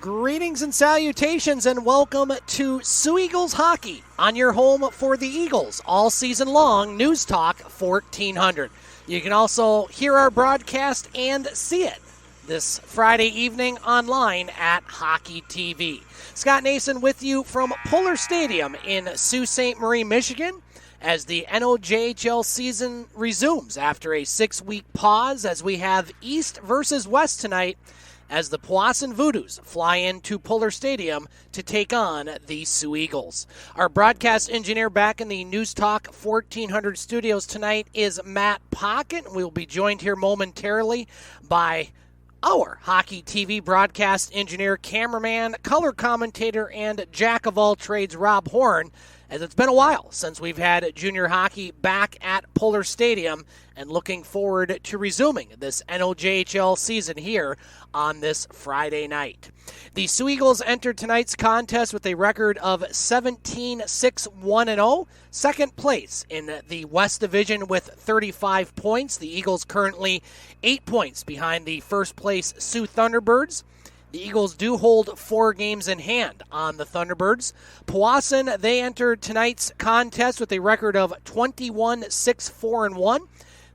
Greetings and salutations and welcome to Soo Eagles Hockey on your home for the Eagles all season long, News Talk 1400. You can also hear our broadcast and see it this Friday evening online at Hockey TV. Scott Nason with you from Puller Stadium in Sault Ste. Marie, Michigan, as the NOJHL season resumes after a 6-week pause, as we have East versus West tonight, as the Powassan Voodoos fly into Puller Stadium to take on the Soo Eagles. Our broadcast engineer back in the News Talk 1400 studios tonight is Matt Pocket. We will be joined here momentarily by our Hockey TV broadcast engineer, cameraman, color commentator, and jack of all trades, Rob Horn, as it's been a while since we've had junior hockey back at Puller Stadium, and looking forward to resuming this NOJHL season here on this Friday night. The Soo Eagles entered tonight's contest with a record of 17-6-1-0, second place in the West Division with 35 points. The Eagles currently 8 points behind the first place Soo Thunderbirds. The Eagles do hold 4 games in hand on the Thunderbirds. Powassan, they entered tonight's contest with a record of 21-6-4-1.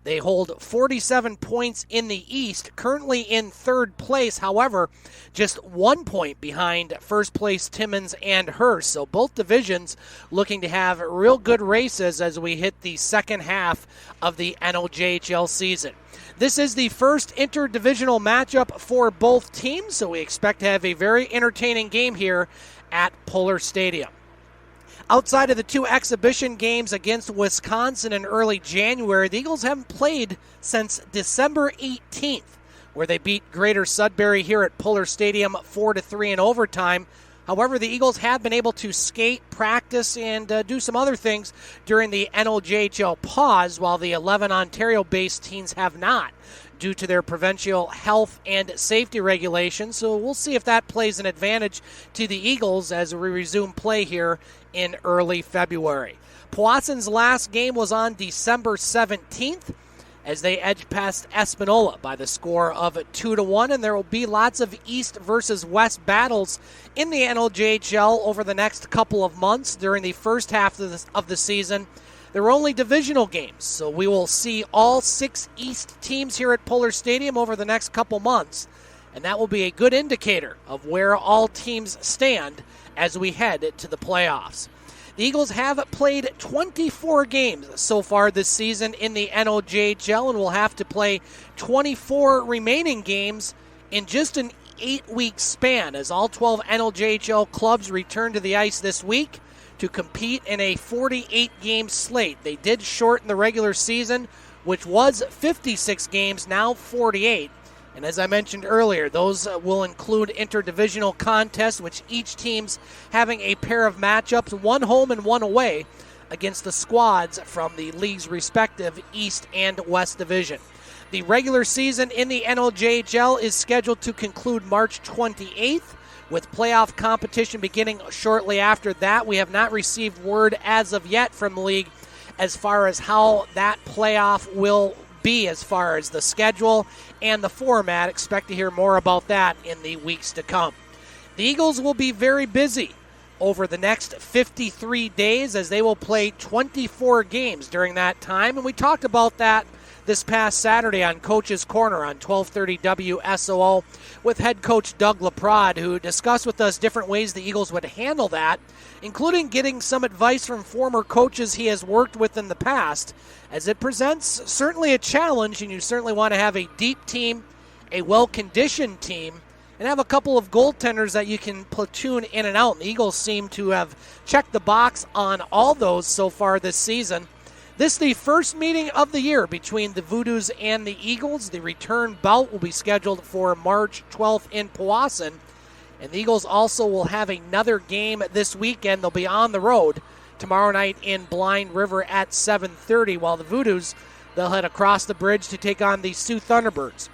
They hold 47 points in the East, currently in third place. However, just 1 point behind first place Timmins and Hearst. So both divisions looking to have real good races as we hit the second half of the NOJHL season. This is the first interdivisional matchup for both teams, so we expect to have a very entertaining game here at Puller Stadium. Outside of the 2 exhibition games against Wisconsin in early January, the Eagles haven't played since December 18th, where they beat Greater Sudbury here at Puller Stadium 4-3 in overtime. However, the Eagles have been able to skate, practice, and do some other things during the NOJHL pause, while the 11 Ontario-based teams have not, due to their provincial health and safety regulations. So we'll see if that plays an advantage to the Eagles as we resume play here in early February. Powassan's last game was on December 17th, as they edged past Espanola by the score of 2-1, and there will be lots of East versus West battles in the NLJHL over the next couple of months. During the first half of the season, there were only divisional games, so we will see all 6 East teams here at Puller Stadium over the next couple months, and that will be a good indicator of where all teams stand as we head to the playoffs. The Eagles have played 24 games so far this season in the NOJHL and will have to play 24 remaining games in just an 8-week span, as all 12 NOJHL clubs return to the ice this week to compete in a 48-game slate. They did shorten the regular season, which was 56 games, now 48. And as I mentioned earlier, those will include interdivisional contests, which each team's having a pair of matchups, one home and one away, against the squads from the league's respective East and West Division. The regular season in the NOJHL is scheduled to conclude March 28th, with playoff competition beginning shortly after that. We have not received word as of yet from the league as far as how that playoff will be as far as the schedule and the format. Expect to hear more about that in the weeks to come. The Eagles will be very busy over the next 53 days as they will play 24 games during that time, and we talked about that this past Saturday on Coach's Corner on 1230 WSOO with head coach Doug LaPrade, who discussed with us different ways the Eagles would handle that, including getting some advice from former coaches he has worked with in the past, as it presents certainly a challenge, and you certainly want to have a deep team, a well-conditioned team, and have a couple of goaltenders that you can platoon in and out. And the Eagles seem to have checked the box on all those so far this season. This is the first meeting of the year between the Voodoos and the Eagles. The return bout will be scheduled for March 12th in Powassan. And the Eagles also will have another game this weekend. They'll be on the road tomorrow night in Blind River at 7:30, while the Voodoos, they'll head across the bridge to take on the Soo Thunderbirds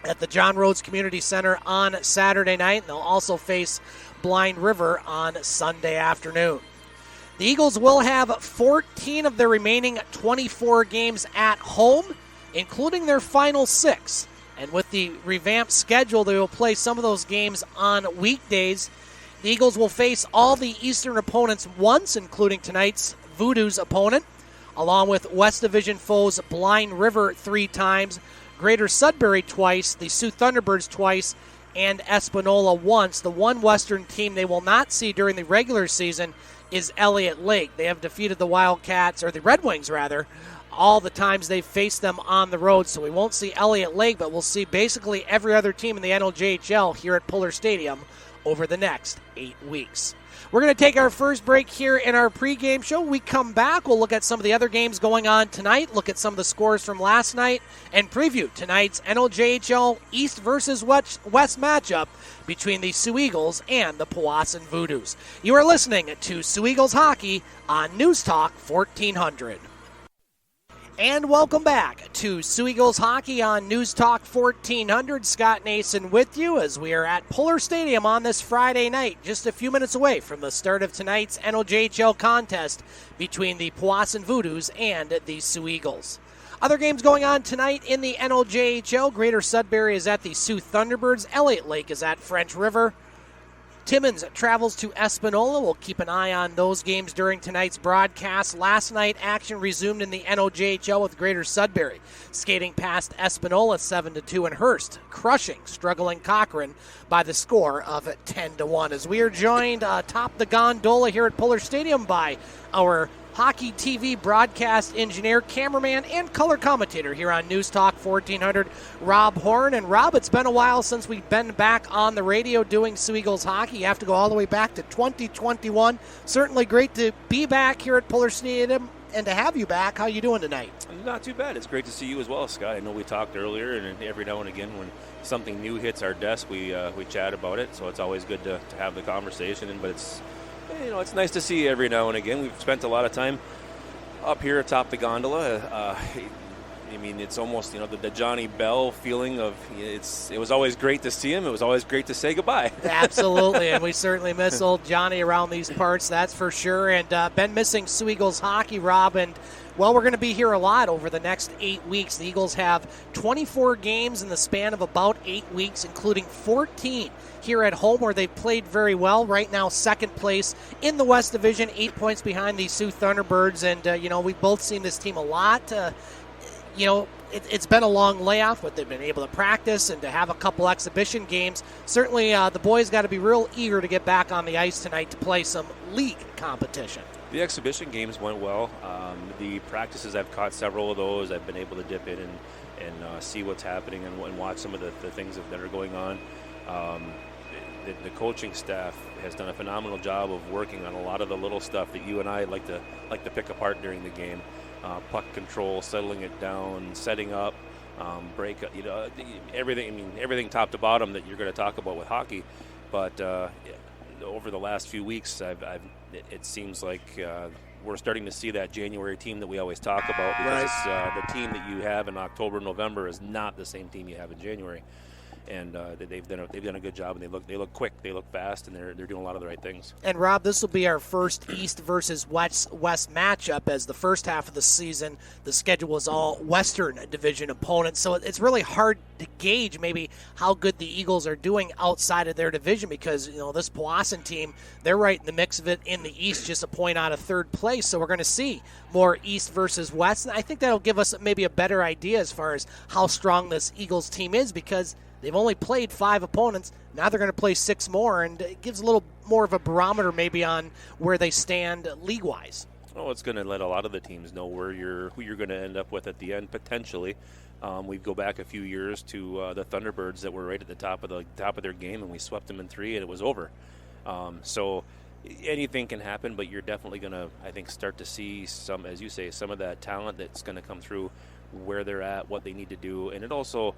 at the John Rhodes Community Center on Saturday night. They'll also face Blind River on Sunday afternoon. The Eagles will have 14 of their remaining 24 games at home, including their final 6 And with the revamped schedule, they will play some of those games on weekdays. The Eagles will face all the Eastern opponents once, including tonight's Voodoo's opponent, along with West Division foes Blind River 3 times, Greater Sudbury twice, the Sioux Thunderbirds twice, and Espanola once. The one Western team they will not see during the regular season is Elliott Lake. They have defeated the Wildcats, or the Red Wings rather, all the times they've faced them on the road. So we won't see Elliott Lake, but we'll see basically every other team in the NLJHL here at Puller Stadium over the next 8 weeks. We're going to take our first break here in our pregame show. We come back, we'll look at some of the other games going on tonight, look at some of the scores from last night, and preview tonight's NLJHL East versus West matchup between the Soo Eagles and the Powassan Voodoos. You are listening to Soo Eagles Hockey on News Talk 1400. And welcome back to Soo Eagles Hockey on News Talk 1400. Scott Nason with you as we are at Puller Stadium on this Friday night, just a few minutes away from the start of tonight's NLJHL contest between the Powassan Voodoos and the Soo Eagles. Other games going on tonight in the NLJHL. Greater Sudbury is at the Sioux Thunderbirds. Elliott Lake is at French River. Timmins travels to Espanola. We'll keep an eye on those games during tonight's broadcast. Last night, action resumed in the NOJHL with Greater Sudbury skating past Espanola 7-2, and Hearst crushing struggling Cochrane by the score of 10-1. As we are joined atop the gondola here at Puller Stadium by our Hockey TV broadcast engineer, cameraman, and color commentator here on News Talk 1400, Rob Horn. And Rob, it's been a while since we've been back on the radio doing Soo Eagles hockey. You have to go all the way back to 2021. Certainly great to be back here at Puller Stadium and to have you back. How you doing tonight? Not too bad. It's great to see you as well, Scott. I know we talked earlier, and every now and again when something new hits our desk, we chat about it. So it's always good to have the conversation. But it's nice to see you every now and again. We've spent a lot of time up here atop the gondola. It's almost, the Johnny Bell feeling of it was always great to see him. It was always great to say goodbye. Absolutely, and we certainly miss old Johnny around these parts, that's for sure. And been missing Soo Eagles hockey, Rob, and well, we're going to be here a lot over the next 8 weeks. The Eagles have 24 games in the span of about 8 weeks, including 14 here at home where they've played very well. Right now, second place in the West Division, 8 points behind the Sioux Thunderbirds. And, we've both seen this team a lot. It's been a long layoff, but they've been able to practice and to have a couple exhibition games. Certainly, the boys got to be real eager to get back on the ice tonight to play some league competition. The exhibition games went well. The practices, I've caught several of those. I've been able to dip in and see what's happening and watch some of the things that are going on. The coaching staff has done a phenomenal job of working on a lot of the little stuff that you and I like to pick apart during the game. Puck control, settling it down, setting up, break, everything. Everything top to bottom that you're going to talk about with hockey. But over the last few weeks, it seems like we're starting to see that January team that we always talk about, because the team that you have in October, November is not the same team you have in January. And they've done a good job, and they look quick, they look fast, and they're doing a lot of the right things. And Rob, this will be our first East versus West matchup, as the first half of the season the schedule was all Western Division opponents. So it's really hard to gauge maybe how good the Eagles are doing outside of their division, because this Powassan team, they're right in the mix of it in the East, just a point out of third place. So we're going to see more East versus West, and I think that'll give us maybe a better idea as far as how strong this Eagles team is, because they've only played 5 opponents. Now they're going to play 6 more, and it gives a little more of a barometer maybe on where they stand league-wise. Oh, it's going to let a lot of the teams know who you're going to end up with at the end, potentially. We go back a few years to the Thunderbirds that were right at the top of their game, and we swept them in 3, and it was over. So anything can happen, but you're definitely going to, I think, start to see some, as you say, some of that talent that's going to come through, where they're at, what they need to do, and it also,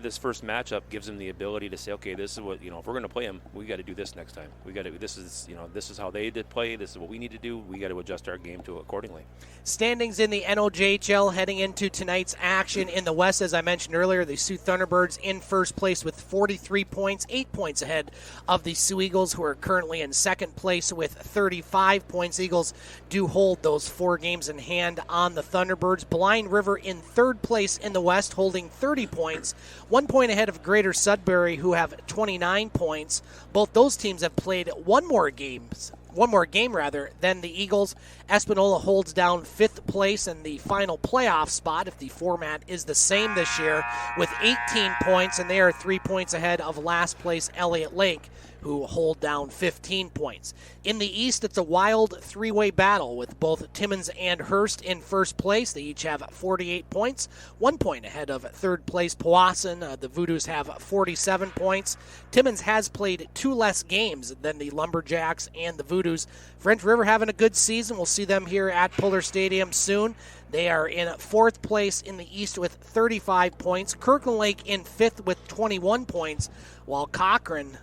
this first matchup gives them the ability to say, okay, this is what, if we're going to play them, we got to do this next time. This is how they did play. This is what we need to do. We got to adjust our game to accordingly. Standings in the NOJHL heading into tonight's action in the West, as I mentioned earlier, the Sioux Thunderbirds in first place with 43 points, 8 points ahead of the Soo Eagles, who are currently in second place with 35 points. Eagles do hold those 4 games in hand on the Thunderbirds. Blind River in third place in the West, holding 30 points, 1 point ahead of Greater Sudbury, who have 29 points. Both those teams have played one more game than the Eagles. Espanola holds down 5th place in the final playoff spot if the format is the same this year with 18 points, and they are 3 points ahead of last place Elliott Lake, who hold down 15 points. In the East, it's a wild 3-way battle with both Timmins and Hearst in first place. They each have 48 points, 1 point ahead of third place Powassan. The Voodoos have 47 points. Timmins has played 2 less games than the Lumberjacks and the Voodoos. French River having a good season. We'll see them here at Puller Stadium soon. They are in 4th place in the East with 35 points. Kirkland Lake in 5th with 21 points, while Cochrane,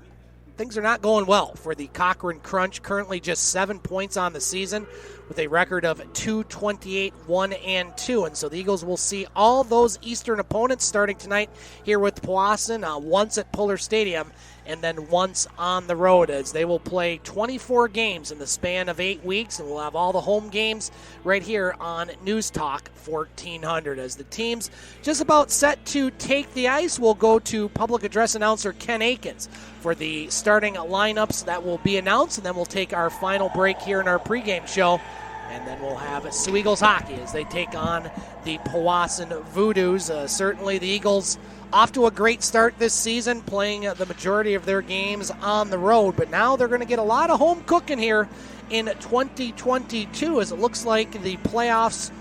things are not going well for the Cochrane Crunch. Currently just 7 points on the season with a record of 2-28, 1-2. And so the Eagles will see all those Eastern opponents starting tonight here with Powassan, once at Puller Stadium and then once on the road, as they will play 24 games in the span of 8 weeks, and we'll have all the home games right here on News Talk 1400. As the teams just about set to take the ice, we'll go to public address announcer Ken Akins for the starting lineups that will be announced, and then we'll take our final break here in our pregame show. And then we'll have Soo Eagles hockey as they take on the Powassan Voodoos. Certainly the Eagles off to a great start this season, playing the majority of their games on the road. But now they're going to get a lot of home cooking here in 2022, as it looks like the playoffs,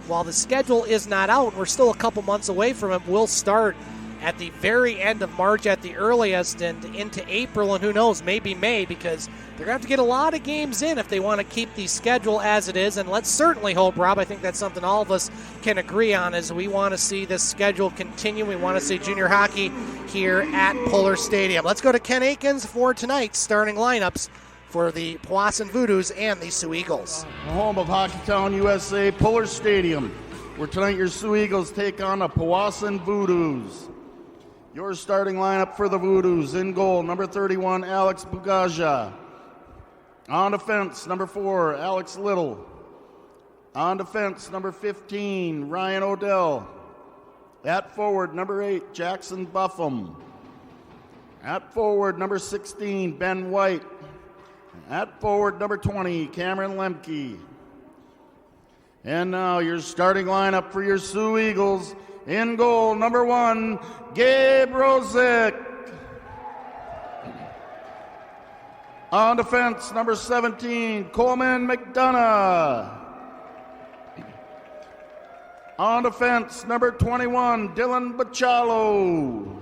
while the schedule is not out, we're still a couple months away from it, will start at the very end of March at the earliest and into April, and who knows, maybe May, because they're going to have to get a lot of games in if they want to keep the schedule as it is. And let's certainly hope, Rob, I think that's something all of us can agree on, is we want to see this schedule continue. We want to see junior hockey here at Puller Stadium. Let's go to Ken Akins for tonight's starting lineups for the Powassan Voodoos and the Soo Eagles. The home of Hockeytown, USA, Puller Stadium, where tonight your Soo Eagles take on the Powassan Voodoos. Your starting lineup for the Voodoos: in goal, number 31, Alex Bugaja. On defense, number 4, Alex Little. On defense, number 15, Ryan Odell. At forward, number 8, Jackson Buffum. At forward, number 16, Ben White. At forward, number 20, Cameron Lemke. And now your starting lineup for your Soo Eagles. In goal, number 1, Gabe Rosek. On defense, number 17, Coleman McDonough. On defense, number 21, Dylan Bachalo.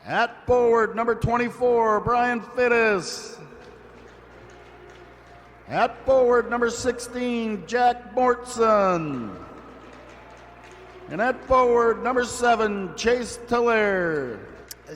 At forward, number 24, Brian Fittis. At forward, number 16, Jack Mortson. And at forward, number 7, Chase Tiller.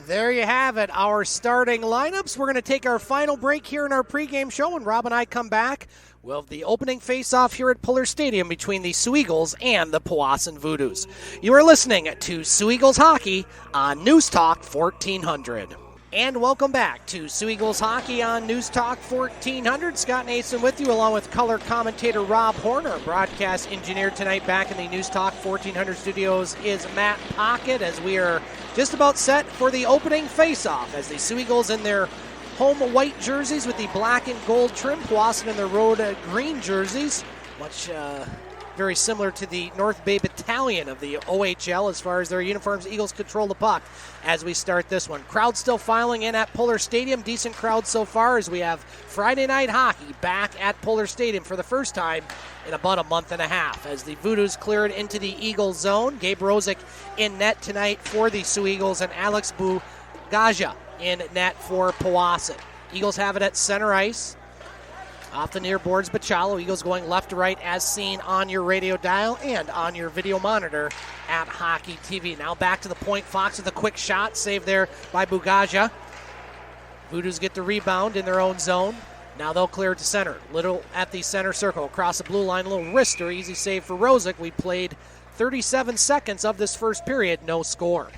There you have it, our starting lineups. We're going to take our final break here in our pregame show. When Rob and I come back, we'll have the opening face-off here at Puller Stadium between the Soo Eagles and the Powassan Voodoos. You are listening to Soo Eagles Hockey on News Talk 1400. And welcome back to Soo Eagles Hockey on News Talk 1400. Scott Nason with you, along with color commentator Rob Horner. Broadcast engineer tonight back in the News Talk 1400 studios is Matt Pocket, as we are just about set for the opening face-off, as the Soo Eagles in their home white jerseys with the black and gold trim, Powassan in their road green jerseys, much very similar to the North Bay Battalion of the OHL as far as their uniforms. Eagles control the puck as we start this one. Crowd still filing in at Puller Stadium. Decent crowd so far, as we have Friday night hockey back at Puller Stadium for the first time in about a month and a half, as the Voodoos cleared into the Eagles zone. Gabe Rosek in net tonight for the Soo Eagles, and Alex Bugaja in net for Powassan. Eagles have it at center ice. Off the near boards, Bachalo. Eagles going left to right as seen on your radio dial and on your video monitor at Hockey TV. Now back to the point. Fox with a quick shot. Saved there by Bugaja. Voodoos get the rebound in their own zone. Now they'll clear it to center. Little at the center circle. Across the blue line, a little wrister. Easy save for Rosek. We played 37 seconds of this first period. No score.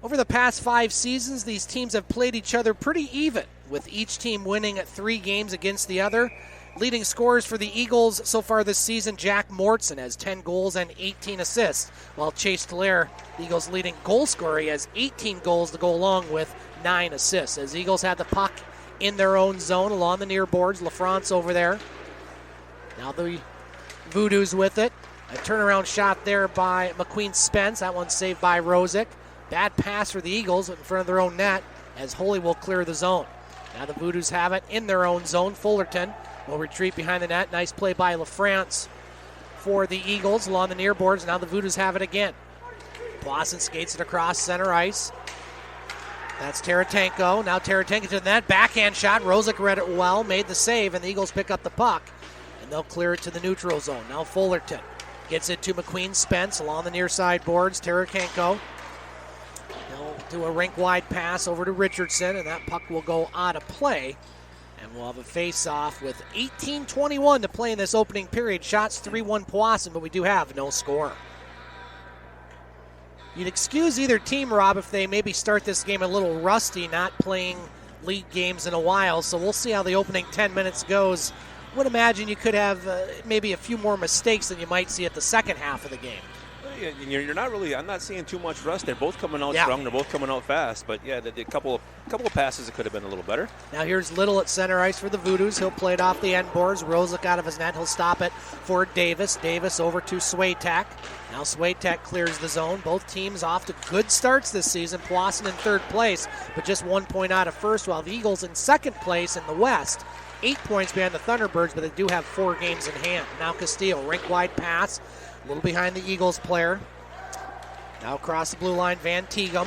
Over the past 5 seasons, these teams have played each other pretty even, with each team winning 3 games against the other. Leading scorers for the Eagles so far this season, Jack Mortson has 10 goals and 18 assists, while Chase Tlair, the Eagles' leading goal scorer, he has 18 goals to go along with 9 assists. As Eagles had the puck in their own zone along the near boards, LaFrance over there. Now the Voodoos with it. A turnaround shot there by McQueen Spence. That one's saved by Rosek. Bad pass for the Eagles in front of their own net as Holy will clear the zone. Now the Voodoos have it in their own zone. Fullerton will retreat behind the net. Nice play by LaFrance for the Eagles along the near boards. Now the Voodoos have it again. Powassan skates it across center ice. That's Taratenko. Now Taratenko to the net. Backhand shot. Rosek read it well, made the save, and the Eagles pick up the puck. And they'll clear it to the neutral zone. Now Fullerton gets it to McQueen Spence along the near side boards. Taratenko. They'll do a rink-wide pass over to Richardson, and that puck will go out of play. And we'll have a face-off with 18:21 to play in this opening period. Shots 3-1 Powassan, but we do have no score. You'd excuse either team, Rob, if they maybe start this game a little rusty, not playing league games in a while. So we'll see how the opening 10 minutes goes. Would imagine you could have maybe a few more mistakes than you might see at the second half of the game. You're not really. I'm not seeing too much rust. They're both coming out strong. They're both coming out fast. But yeah, a couple of passes that could have been a little better. Now here's Little at center ice for the Voodoos. He'll play it off the end boards. Rosek out of his net. He'll stop it for Davis. Davis over to Swatek. Now Swatek clears the zone. Both teams off to good starts this season. Powassan in third place, but just 1 point out of first, while the Eagles in second place in the West. 8 points behind the Thunderbirds, but they do have 4 games in hand. Now Castillo, rink-wide pass. A little behind the Eagles player. Now across the blue line, Van Tegum.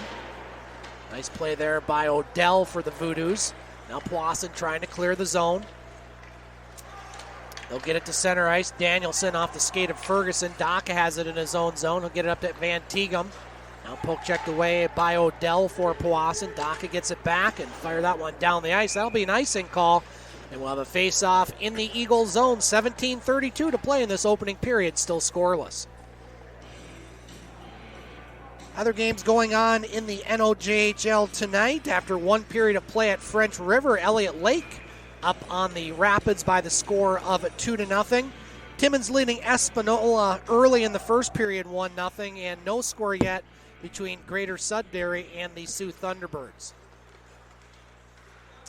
Nice play there by Odell for the Voodoos. Now Powassan trying to clear the zone. They'll get it to center ice. Danielson off the skate of Fergerson. Daka has it in his own zone. He'll get it up to Van Tegum. Now poke checked away by Odell for Powassan. Daka gets it back and fire that one down the ice. That'll be an icing call. And we'll have a face-off in the Eagles zone. 17:32 to play in this opening period, still scoreless. Other games going on in the NOJHL tonight. After one period of play at French River, Elliott Lake up on the Rapids by the score of 2-0. Timmins leading Espanola early in the first period, 1-0, and no score yet between Greater Sudbury and the Sioux Thunderbirds.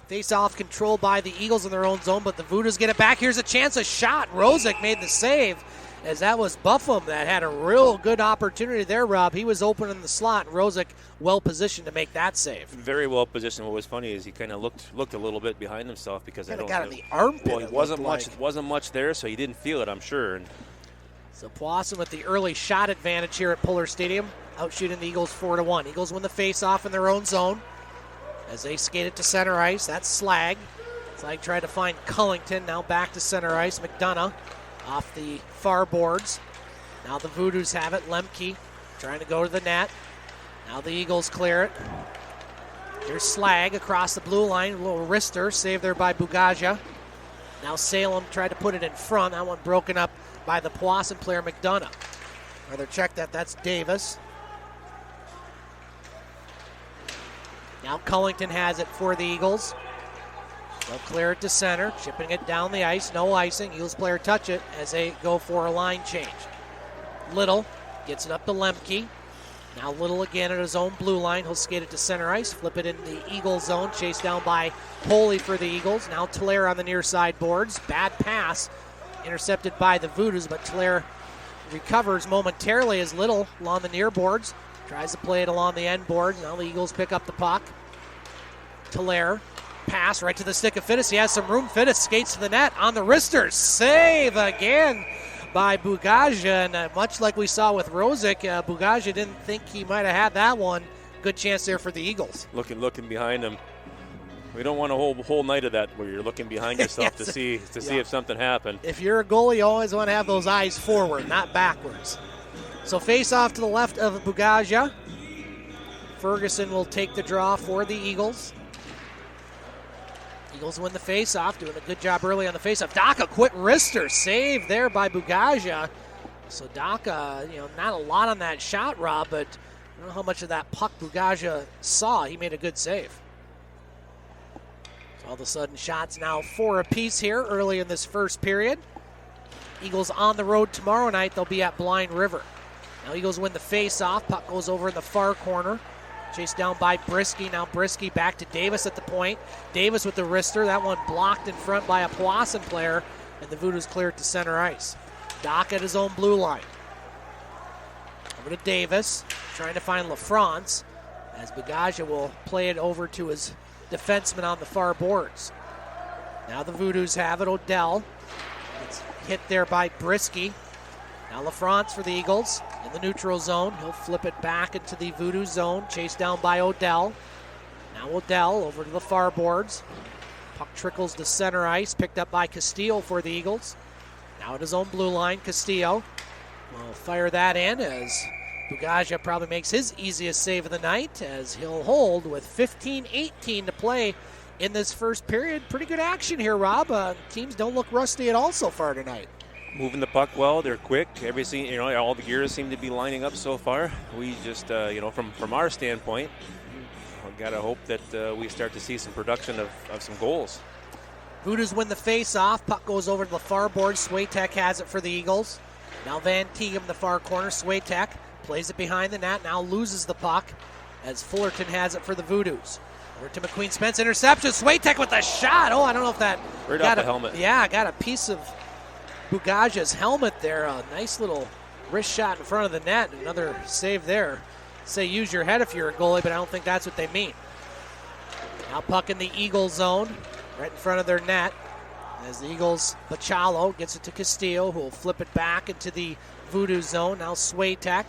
Face-off controlled by the Eagles in their own zone, but the Voodoos get it back. Here's a chance, a shot. Rosek made the save, as that was Buffum that had a real good opportunity there, Rob. He was open in the slot, and Rosek well-positioned to make that save. Very well-positioned. What was funny is he kind of looked a little bit behind himself because I don't got in the armpit. Well, it wasn't much there, so he didn't feel it, I'm sure. So Powassan with the early shot advantage here at Puller Stadium, outshooting the Eagles 4-1. Eagles win the face-off in their own zone. As they skate it to center ice, that's Slag. Slag tried to find Cullington, now back to center ice. McDonough off the far boards. Now the Voodoos have it. Lemke trying to go to the net. Now the Eagles clear it. Here's Slag across the blue line. A little wrister, saved there by Bugaja. Now Salem tried to put it in front. That one broken up by the Powassan player, McDonough. Rather check that's Davis. Now Cullington has it for the Eagles. They'll clear it to center, chipping it down the ice. No icing. Eagles player touch it as they go for a line change. Little gets it up to Lemke. Now Little again at his own blue line. He'll skate it to center ice, flip it in the Eagle zone, chased down by Holy for the Eagles. Now Tlair on the near side boards. Bad pass, intercepted by the Voodoos, but Tlair recovers momentarily as Little along the near boards. Tries to play it along the end boards. Now the Eagles pick up the puck. Tlair, pass right to the stick of Fittis. He has some room. Fittis skates to the net on the wrister. Save again by Bugaja. And much like we saw with Rosek, Bugaja didn't think he might have had that one. Good chance there for the Eagles. Looking behind him. We don't want a whole night of that where you're looking behind yourself to see if something happened. If you're a goalie, you always want to have those eyes forward, not backwards. So face off to the left of Bugaja. Fergerson will take the draw for the Eagles. Eagles win the face-off, doing a good job early on the face-off. Daka, quick wrister, save there by Bugaja. So Daka, not a lot on that shot, Rob, but I don't know how much of that puck Bugaja saw. He made a good save. So All of a sudden, shots now 4 apiece here early in this first period. Eagles on the road tomorrow night. They'll be at Blind River. Now Eagles win the face-off. Puck goes over in the far corner. Chased down by Brisky. Now Brisky back to Davis at the point. Davis with the wrister. That one blocked in front by a Powassan player, and the Voodoos clear it to center ice. Doc at his own blue line. Over to Davis, trying to find LaFrance, as Bagaja will play it over to his defenseman on the far boards. Now the Voodoos have it. Odell. It's hit there by Brisky. Now LaFrance for the Eagles in the neutral zone. He'll flip it back into the Voodoo zone. Chased down by Odell. Now Odell over to the far boards. Puck trickles to center ice. Picked up by Castillo for the Eagles. Now at his own blue line, Castillo will fire that in as Bagaja probably makes his easiest save of the night, as he'll hold with 15-18 to play in this first period. Pretty good action here, Rob. Teams don't look rusty at all so far tonight. Moving the puck well, they're quick. Everything, all the gears seem to be lining up so far. We just, from our standpoint, we've got to hope that we start to see some production of some goals. Voodoos win the face-off. Puck goes over to the far board. Swiatek has it for the Eagles. Now Van Teegum in the far corner. Swiatek plays it behind the net. Now loses the puck as Fullerton has it for the Voodoos. Over to McQueen Spence. Interception. Swiatek with a shot. Oh, I don't know if that right off the helmet. Yeah, got a piece of Bugaja's helmet there. A nice little wrist shot in front of the net. Another save there. Say use your head if you're a goalie, but I don't think that's what they mean. Now puck in the Eagle zone, right in front of their net. As the Eagles, Bachalo gets it to Castillo, who will flip it back into the Voodoo zone. Now Swiatek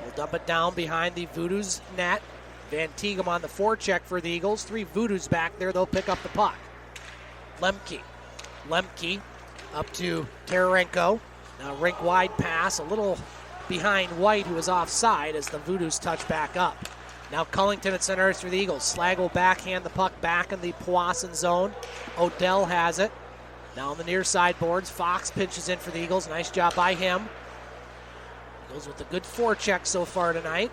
will dump it down behind the Voodoo's net. Van Teegum on the forecheck for the Eagles. 3 Voodoos back there. They'll pick up the puck. Lemke up to Tararenko. Now rink wide pass, a little behind White, who was offside, as the Voodoos touch back up. Now Cullington at center ice for the Eagles. Slag will backhand the puck back in the Powassan zone. Odell has it. Now on the near side boards, Fox pinches in for the Eagles. Nice job by him. Eagles with a good forecheck so far tonight.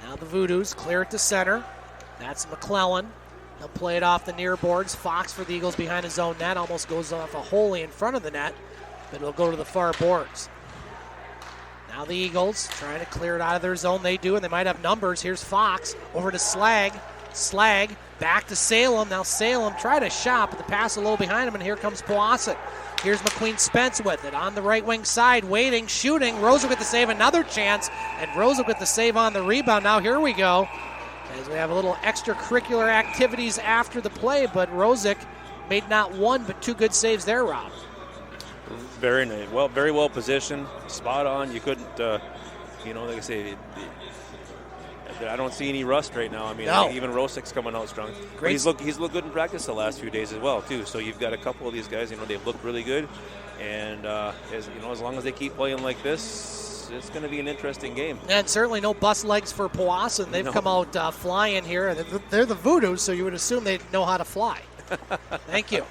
Now the Voodoos clear it to center. That's McClellan. He'll play it off the near boards. Fox for the Eagles behind his own net. Almost goes off a Holy in front of the net, but it'll go to the far boards. Now the Eagles trying to clear it out of their zone. They do, and they might have numbers. Here's Fox over to Slag. Slag back to Salem. Now Salem tried a shot, but the pass a little behind him, and here comes Powassan. Here's McQueen Spence with it on the right wing side, waiting, shooting. Rosek with the save, another chance, and Rosek with the save on the rebound. Now here we go, as we have a little extracurricular activities after the play, but Rosek made not one but 2 good saves there, Rob. Very nice. Well, very well positioned, spot on. You couldn't, like I say, I don't see any rust right now. I mean, no. Even Rosek's coming out strong. Great. He's looked good in practice the last few days as well, too. So you've got a couple of these guys. They've looked really good, and as long as they keep playing like this, it's going to be an interesting game. And certainly no bust legs for Powassan. They've come out flying here. They're the Voodoos, so you would assume they know how to fly. Thank you.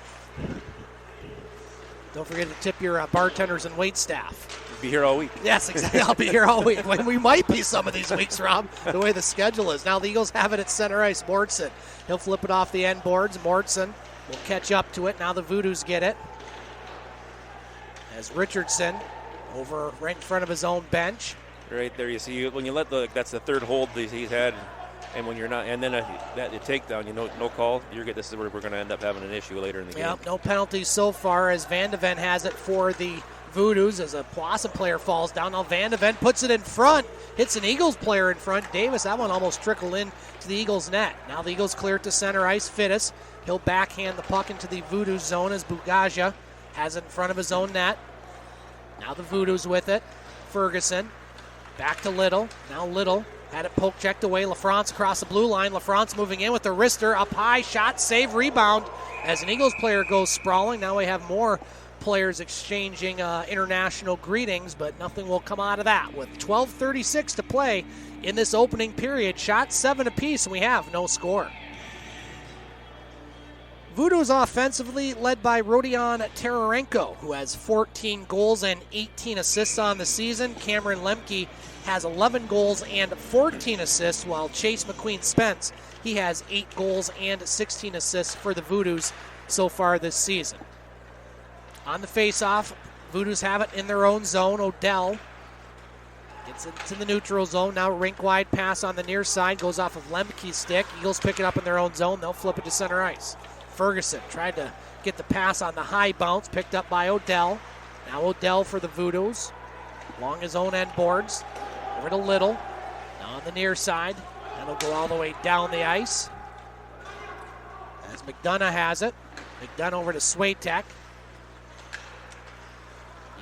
Don't forget to tip your bartenders and wait staff. Be here all week. Yes, exactly. I'll be here all week. We might be some of these weeks, Rob, the way the schedule is. Now the Eagles have it at center ice. Mortson. He'll flip it off the end boards. Mortson will catch up to it. Now the Voodoos get it. As Richardson over right in front of his own bench. Right there, you see, when you let that's the third hold that he's had, and when you're not, and then that takedown, no call, this is where we're going to end up having an issue later in the game. Yeah, no penalties so far, as Van de Ven has it for the Voodoos as a Powassan player falls down. Now Van de Ven puts it in front, hits an Eagles player in front. Davis, that one almost trickled in to the Eagles net. Now the Eagles clear it to center ice. Fittis, he'll backhand the puck into the Voodoo zone as Bugaja has it in front of his own net. Now the Voodoos with it. Fergerson back to Little. Now Little had it poke checked away. LaFrance across the blue line. LaFrance moving in with the wrister. Up high, shot, save, rebound. As an Eagles player goes sprawling. Now we have more players exchanging international greetings, but nothing will come out of that. With 12:36 to play in this opening period. Shots 7 apiece, and we have no score. Voodoo's offensively led by Rodion Tararenko, who has 14 goals and 18 assists on the season. Cameron Lemke has 11 goals and 14 assists, while Chase McQueen-Spence, he has 8 goals and 16 assists for the Voodoos so far this season. On the faceoff, Voodoos have it in their own zone. Odell gets it to the neutral zone. Now rink-wide pass on the near side. Goes off of Lemke's stick. Eagles pick it up in their own zone. They'll flip it to center ice. Fergerson tried to get the pass on the high bounce. Picked up by Odell. Now Odell for the Voodoos. Along his own end boards. Over to Little. Now on the near side. That'll go all the way down the ice. As McDonough has it. McDonough over to Swatek.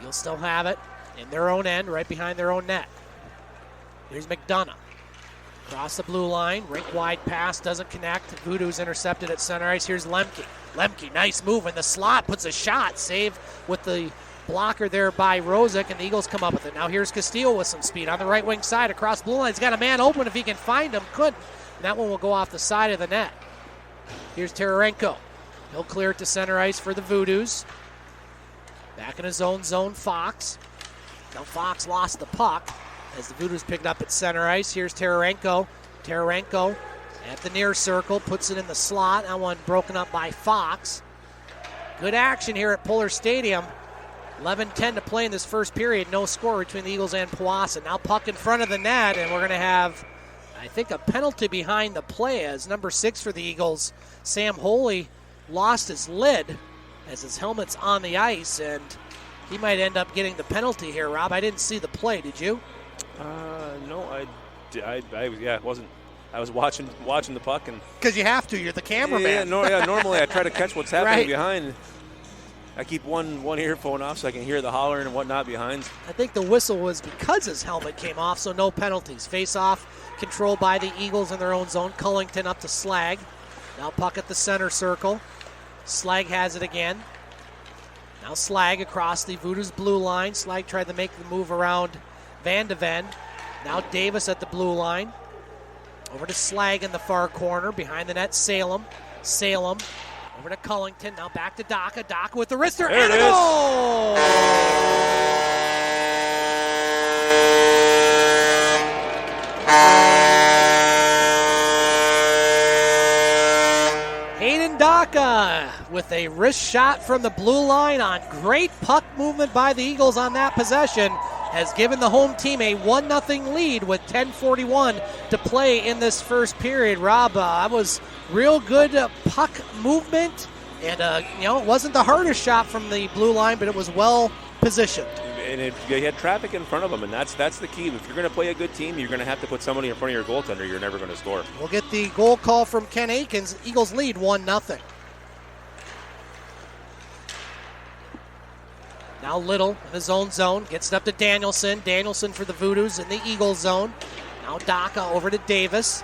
You'll still have it in their own end, right behind their own net. Here's McDonough. Across the blue line, rink-wide pass, doesn't connect. Voodoo's intercepted at center ice. Here's Lemke. Lemke, nice move in the slot, puts a shot. Save with the blocker there by Rosek, and the Eagles come up with it. Now here's Castillo with some speed on the right wing side across blue line. He's got a man open if he can find him. Couldn't. And that one will go off the side of the net. Here's Tararenko. He'll clear it to center ice for the Voodoos. Back in his own zone, Fox. Now Fox lost the puck as the Voodoos picked up at center ice. Here's Tararenko. Tararenko at the near circle, puts it in the slot. That one broken up by Fox. Good action here at Puller Stadium. 11:10 to play in this first period. No score between the Eagles and Powassan. Now puck in front of the net, and we're going to have, I think, a penalty behind the play as number 6 for the Eagles, Sam Holy, lost his lid as his helmet's on the ice, and he might end up getting the penalty here, Rob. I didn't see the play. Did you? No, I wasn't. I was watching the puck, and because you have to. You're the cameraman. Normally I try to catch what's happening right behind. I keep one earphone off so I can hear the hollering and whatnot behind. I think the whistle was because his helmet came off, so no penalties. Face-off controlled by the Eagles in their own zone. Cullington up to Slag. Now puck at the center circle. Slag has it again. Now Slag across the Voodoo's blue line. Slag tried to make the move around Van de Ven. Now Davis at the blue line. Over to Slag in the far corner. Behind the net, Salem. Salem over to Cullington. Now back to Daka. Daka with the wrister. There and a goal! Hayden Daka with a wrist shot from the blue line on great puck movement by the Eagles on that possession has given the home team a 1-0 lead with 10:41 to play in this first period. Rob, that was real good puck movement, and it wasn't the hardest shot from the blue line, but it was well positioned. And you had traffic in front of them, and that's the key. If you're going to play a good team, you're going to have to put somebody in front of your goaltender. You're never going to score. We'll get the goal call from Ken Akins. Eagles lead 1-0. Now Little in his own zone. Gets it up to Danielson. Danielson for the Voodoos in the Eagles zone. Now Daka over to Davis.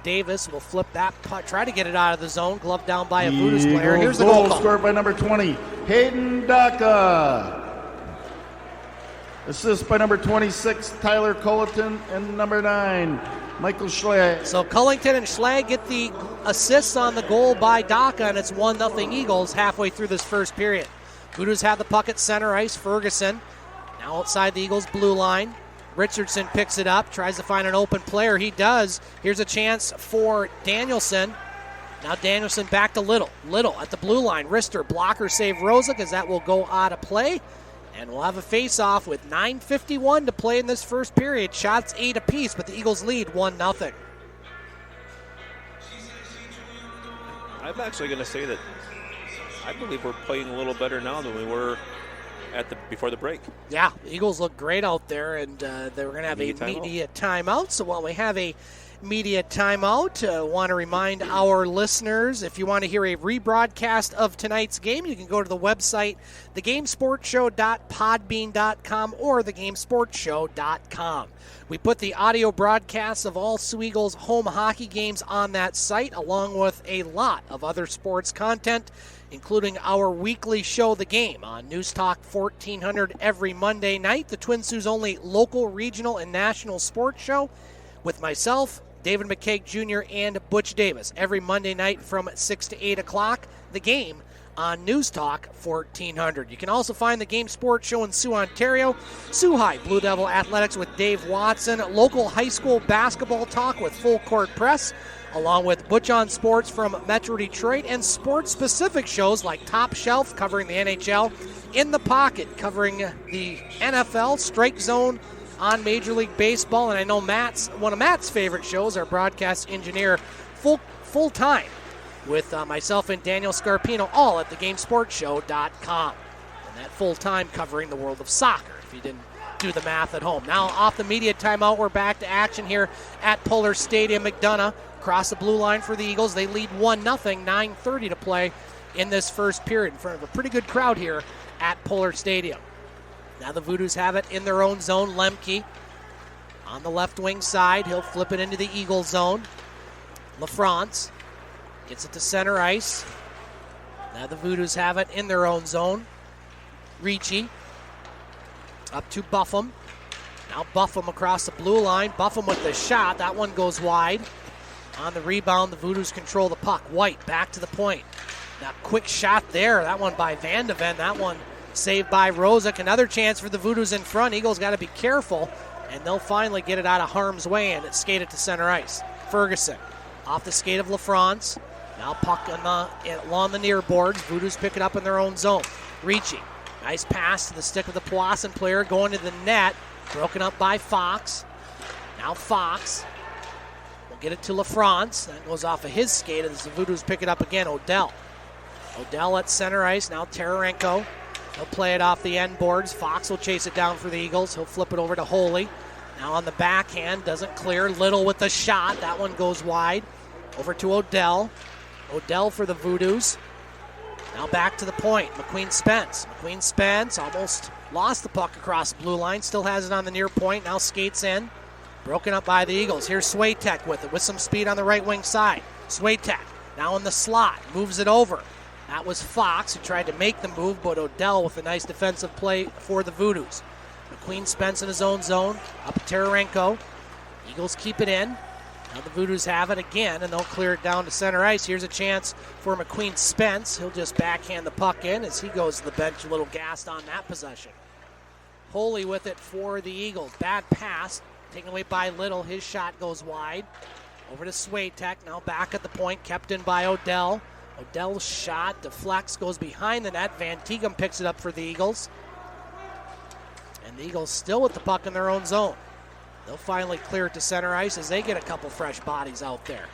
Davis will flip that puck. Try to get it out of the zone. Glove down by a Voodoos player. Here's the goal call. Scored by number 20, Hayden Daka. Assist by number 26, Tyler Cullington, and number 9, Michael Schlag. So Cullington and Schlag get the assists on the goal by Daka, and it's 1-0 Eagles halfway through this first period. Voodoos have the puck at center ice. Fergerson now outside the Eagles' blue line. Richardson picks it up, tries to find an open player. He does. Here's a chance for Danielson. Now Danielson back to Little. Little at the blue line. Wrister, blocker save Rosek as that will go out of play. And we'll have a face-off with 9:51 to play in this first period. Shots 8 apiece, but the Eagles lead 1-0. I'm actually going to say that I believe we're playing a little better now than we were before the break. Yeah, the Eagles look great out there, and they were going to have a media timeout. So while we have a media timeout, want to remind our listeners, if you want to hear a rebroadcast of tonight's game, you can go to the website, thegamesportshow.podbean.com or thegamesportshow.com. We put the audio broadcasts of all Soo Eagles home hockey games on that site, along with a lot of other sports content, including our weekly show, The Game, on News Talk 1400 every Monday night, the Twin Sault's only local, regional, and national sports show, with myself, David McCaig Jr., and Butch Davis every Monday night from 6 to 8 o'clock. The Game on News Talk 1400. You can also find the Game Sports Show in Soo, Ontario. Soo High Blue Devil Athletics with Dave Watson. Local high school basketball talk with Full Court Press, along with Butch on Sports from Metro Detroit, and sports-specific shows like Top Shelf covering the NHL, In the Pocket covering the NFL, Strike Zone on Major League Baseball, and I know one of Matt's favorite shows, our broadcast engineer, full-time with myself and Daniel Scarpino, all at thegamesportshow.com. And that full-time covering the world of soccer, if you didn't do the math at home. Now off the media timeout, we're back to action here at Puller Stadium. McDonough across the blue line for the Eagles. They lead 1-0, 9:30 to play in this first period in front of a pretty good crowd here at Puller Stadium. Now the Voodoos have it in their own zone. Lemke on the left wing side. He'll flip it into the Eagle zone. LaFrance gets it to center ice. Now the Voodoos have it in their own zone. Ricci up to Buffum. Now Buffum across the blue line. Buffum with the shot. That one goes wide. On the rebound, the Voodoos control the puck. White back to the point. Now quick shot there. That one by Van de Ven. That one saved by Rosek. Another chance for the Voodoos in front. Eagles got to be careful, and they'll finally get it out of harm's way, and it's skated to center ice. Fergerson off the skate of LaFrance. Now puck along the near boards. Voodoos pick it up in their own zone. Ricci. Nice pass to the stick of the Powassan player going to the net. Broken up by Fox. Now Fox will get it to LaFrance. That goes off of his skate as the Voodoos pick it up again. Odell at center ice. Now Tararenko. He'll play it off the end boards. Fox will chase it down for the Eagles. He'll flip it over to Holy. Now on the backhand. Doesn't clear. Little with the shot. That one goes wide. Over to Odell. Odell for the Voodoos. Now back to the point. McQueen Spence almost lost the puck across the blue line. Still has it on the near point. Now skates in. Broken up by the Eagles. Here's Swiatek with it, with some speed on the right wing side. Swiatek now in the slot. Moves it over. That was Fox who tried to make the move, but Odell with a nice defensive play for the Voodoos. McQueen Spence in his own zone. Up to Tararenko. Eagles keep it in. Now the Voodoos have it again, and they'll clear it down to center ice. Here's a chance for McQueen Spence. He'll just backhand the puck in as he goes to the bench, a little gassed on that possession. Holy with it for the Eagles. Bad pass, taken away by Little. His shot goes wide. Over to Swiatek, now back at the point, kept in by Odell. Odell's shot deflects, goes behind the net. Van Tegum picks it up for the Eagles. And the Eagles still with the puck in their own zone. They'll finally clear it to center ice as they get a couple fresh bodies out there.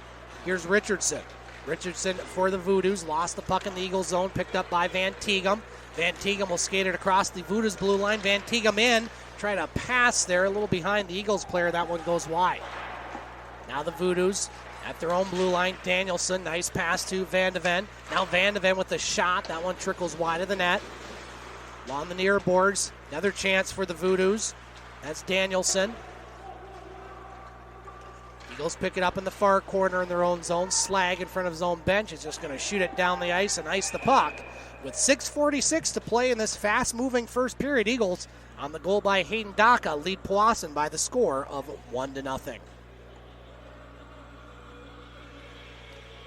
Here's Richardson. Richardson for the Voodoos. Lost the puck in the Eagles zone. Picked up by Van Tegum. Van Tegum will skate it across the Voodoos blue line. Van Tegum in. Try to pass there. A little behind the Eagles player. That one goes wide. Now the Voodoos at their own blue line. Danielson. Nice pass to Van de Ven. Now Van de Ven with the shot. That one trickles wide of the net. Along the near boards. Another chance for the Voodoos. That's Danielson. Eagles pick it up in the far corner in their own zone. Slag in front of his own bench is just going to shoot it down the ice and ice the puck. With 6:46 to play in this fast-moving first period, Eagles on the goal by Hayden Daka lead Powassan by the score of 1-0.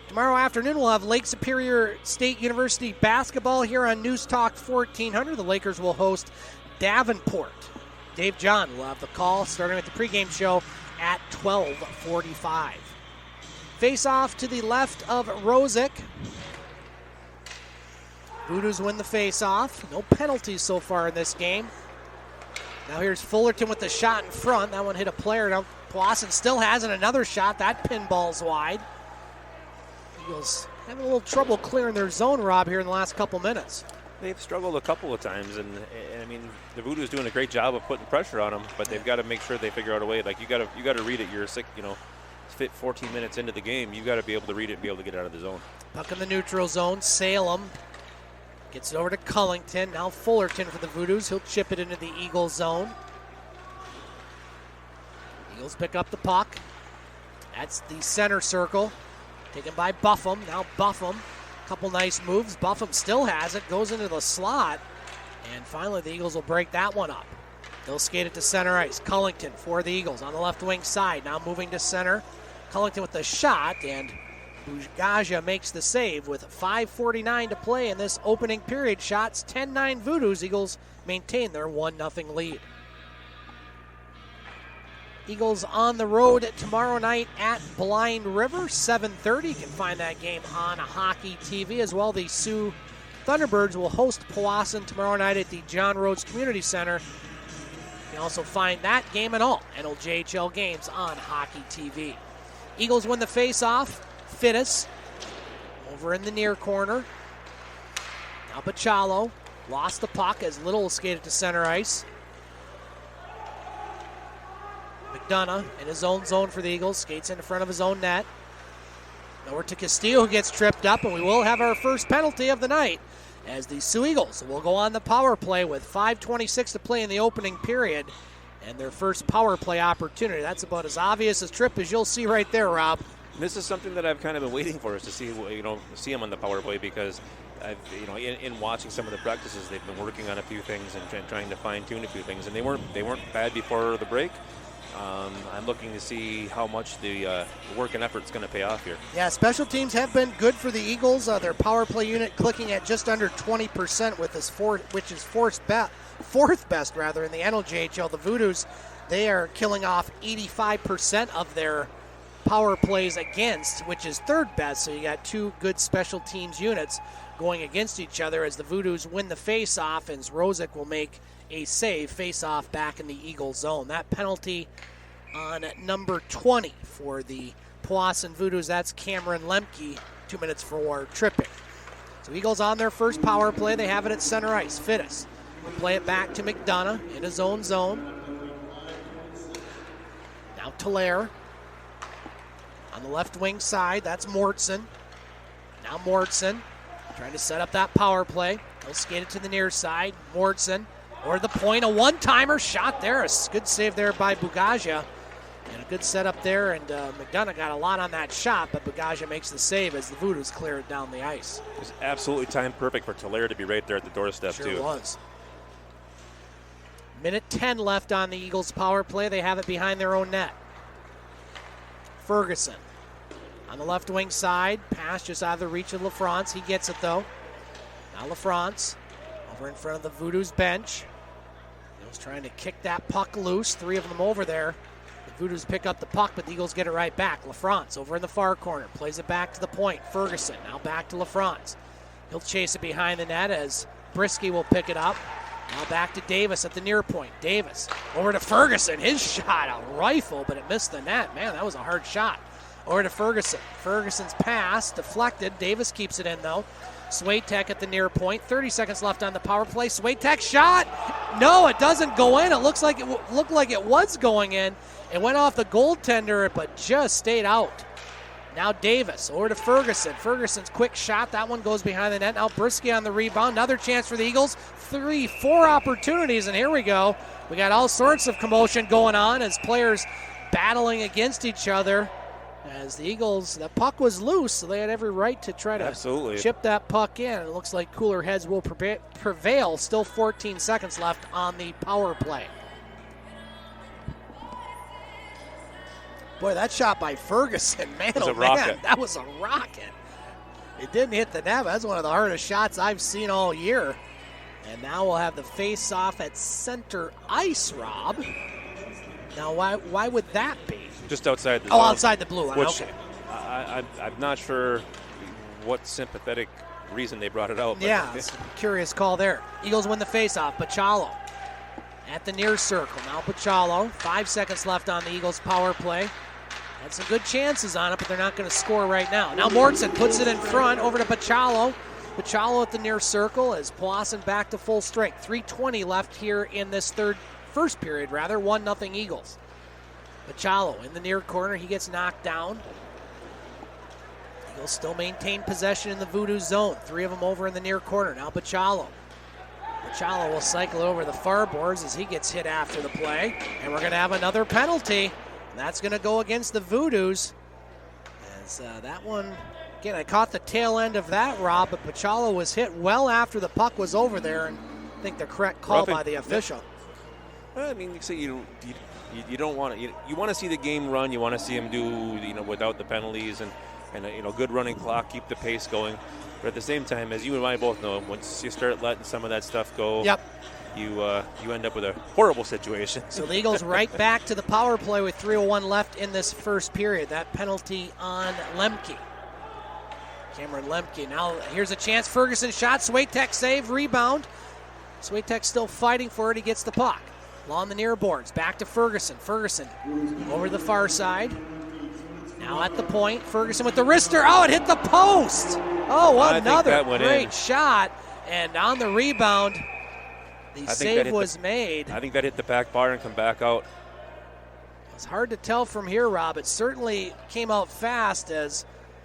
Tomorrow afternoon, we'll have Lake Superior State University basketball here on News Talk 1400. The Lakers will host Davenport. Dave John will have the call starting with the pregame show at 12:45. Face-off to the left of Rosek. Voodoos win the face-off. No penalties so far in this game. Now here's Fullerton with the shot in front. That one hit a player. Now Powassan still has it. Another shot. That pinball's wide. Eagles having a little trouble clearing their zone, Rob, here in the last couple minutes. They've struggled a couple of times, and I mean the Voodoo's doing a great job of putting pressure on them, but they've got to make sure they figure out a way. Like you got to read it. You're sick, fit 14 minutes into the game. You got to be able to read it and be able to get out of the zone. Puck in the neutral zone. Salem gets it over to Cullington. Now Fullerton for the Voodoos. He'll chip it into the Eagle zone. Eagles pick up the puck. That's the center circle. Taken by Buffum. Now Buffum. Couple nice moves. Buffum still has it. Goes into the slot. And finally the Eagles will break that one up. They'll skate it to center ice. Cullington for the Eagles on the left wing side. Now moving to center. Cullington with the shot. And Bugaja makes the save with 5:49 to play in this opening period. Shots 10-9 Voodoos. Eagles maintain their 1-0 lead. Eagles on the road tomorrow night at Blind River, 7:30. You can find that game on Hockey TV as well. The Sioux Thunderbirds will host Powassan tomorrow night at the John Rhodes Community Center. You can also find that game and all NLJHL games on Hockey TV. Eagles win the face-off. Fittis over in the near corner. Now Pachalo lost the puck as Little skated to center ice. McDonough in his own zone for the Eagles, skates in front of his own net. Over to Castillo, who gets tripped up, and we will have our first penalty of the night as the Sioux Eagles will go on the power play with 5:26 to play in the opening period and their first power play opportunity. That's about as obvious a trip as you'll see right there, Rob. This is something that I've kind of been waiting for, is to see him on the power play, because in watching some of the practices, they've been working on a few things and trying to fine tune a few things, and they weren't bad before the break. I'm looking to see how much the work and effort's going to pay off here. Yeah, special teams have been good for the Eagles. Their power play unit clicking at just under 20% with this which is fourth best rather in the NLJHL. The Voodoos, they are killing off 85% of their power plays against, which is third best. So you got two good special teams units going against each other as the Voodoos win the face-off, and Rosek will make a save, face-off back in the Eagle zone. That penalty on number 20 for the Powassan Voodoos, that's Cameron Lemke, 2 minutes for tripping. So Eagles on their first power play. They have it at center ice. Fittis will play it back to McDonough in his own zone. Now Tolaire on the left wing side. That's Mortson. Now Mortson trying to set up that power play. He'll skate it to the near side. Mortson or the point, a one-timer shot there. A good save there by Bugaja. And a good setup there, and McDonough got a lot on that shot, but Bugaja makes the save as the Voodoos clear it down the ice. It was absolutely timed perfect for Tolaire to be right there at the doorstep, sure too. Sure was. Minute 10 left on the Eagles' power play. They have it behind their own net. Fergerson on the left wing side. Pass just out of the reach of LaFrance. He gets it, though. Now LaFrance over in front of the Voodoos bench. He was trying to kick that puck loose. Three of them over there. The Voodoos pick up the puck, but the Eagles get it right back. LaFrance over in the far corner. Plays it back to the point. Fergerson now back to LaFrance. He'll chase it behind the net as Brisky will pick it up. Now back to Davis at the near point. Davis over to Fergerson. His shot, a rifle, but it missed the net. Man, that was a hard shot. Over to Fergerson. Ferguson's pass deflected. Davis keeps it in, though. Swatek at the near point. 30 seconds left on the power play. Swatek shot. No, it doesn't go in. It looked like it was going in. It went off the goaltender, but just stayed out. Now Davis over to Fergerson. Ferguson's quick shot. That one goes behind the net. Now Brisky on the rebound. Another chance for the Eagles. 4 opportunities, and here we go. We got all sorts of commotion going on as players battling against each other. As the Eagles, the puck was loose, so they had every right to try to chip that puck in. It looks like cooler heads will prevail. Still 14 seconds left on the power play. Boy, that shot by Fergerson, man, that was a rocket. It didn't hit the net. That's one of the hardest shots I've seen all year. And now we'll have the face-off at center ice, Rob. Now, why would that be? Just outside the zone. Outside the blue line, okay. I'm not sure what sympathetic reason they brought it out. But yeah, it's a curious call there. Eagles win the faceoff. Pachalo at the near circle. Now Pachalo, 5 seconds left on the Eagles' power play. Had some good chances on it, but they're not going to score right now. Now Mortson puts it in front over to Pachalo. Pachalo at the near circle as Powassan back to full strength. 3:20 left here in this first period, 1-0 Eagles. Pachalo in the near corner. He gets knocked down. Eagles still maintain possession in the Voodoo zone. 3 of them over in the near corner. Now Pachalo. Pachalo will cycle over the far boards as he gets hit after the play. And we're going to have another penalty. And that's going to go against the Voodoos. As that one, again, I caught the tail end of that, Rob, but Pachalo was hit well after the puck was over there. And I think the correct call by the official. I mean, you don't want to. You want to see the game run. You want to see him do without the penalties, and and good running clock, keep the pace going. But at the same time, as you and I both know, once you start letting some of that stuff go, you end up with a horrible situation. So the Eagles right back to the power play with 3:01 left in this first period. That penalty on Lemke. Cameron Lemke. Now here's a chance. Fergerson shot. Swiatek save. Rebound. Swiatek still fighting for it. He gets the puck. Along the near boards. Back to Fergerson. Fergerson over the far side. Now at the point. Fergerson with the wrister. Oh, it hit the post. Oh, another great shot. And on the rebound, the save was made. I think that hit the back bar and come back out. It's hard to tell from here, Rob. It certainly came out fast, as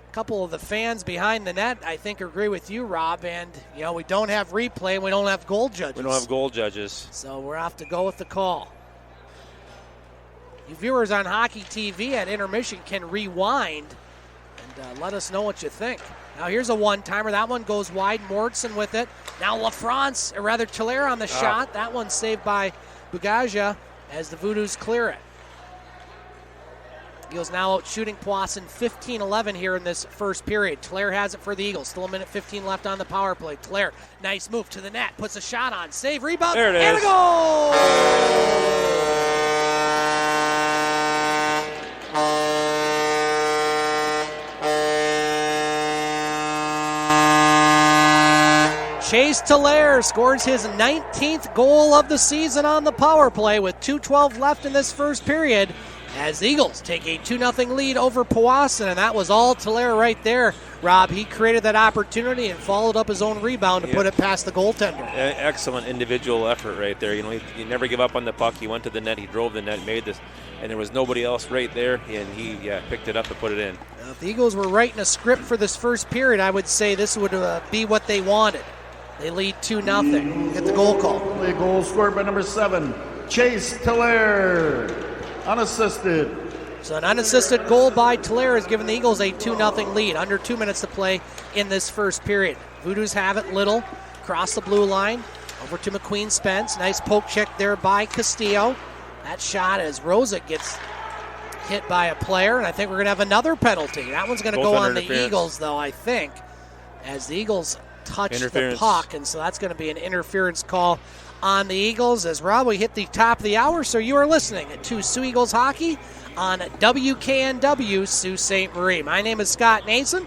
a couple of the fans behind the net, I think, agree with you, Rob. And, we don't have replay and we don't have goal judges. We don't have goal judges. So we're off to go with the call. You viewers on Hockey TV at intermission can rewind and let us know what you think. Now here's a one-timer. That one goes wide. Mortson with it. Now Tiller on the shot. That one's saved by Bugaja as the Voodoos clear it. Eagles now out shooting Powassan 15-11 here in this first period. Tiller has it for the Eagles. Still a minute 15 left on the power play. Tiller, nice move to the net. Puts a shot on. Save, rebound, there it is. And a goal! Chase Tiller scores his 19th goal of the season on the power play with 2:12 left in this first period, as the Eagles take a 2-0 lead over Powassan, and that was all Tiller right there. Rob, he created that opportunity and followed up his own rebound to put it past the goaltender. Excellent individual effort right there. He never give up on the puck. He went to the net. He drove the net, made this, and there was nobody else right there, and he picked it up and put it in. Now, if the Eagles were writing a script for this first period, I would say this would be what they wanted. They lead 2-0. Get the goal call. The goal scored by number 7, Chase Tiller, unassisted. So an unassisted goal by Tiller has given the Eagles a 2-0 lead. Under 2 minutes to play in this first period. Voodoos have it. Little across the blue line. Over to McQueen Spence. Nice poke check there by Castillo. That shot as Rosek gets hit by a player, and I think we're going to have another penalty. That one's going to go on the Eagles, though, I think, as the Eagles touch the puck, and so that's going to be an interference call on the Eagles. As Rob, we hit the top of the hour, so you are listening to Soo Eagles Hockey on WKNW Sault Ste. Marie. My name is Scott Nason.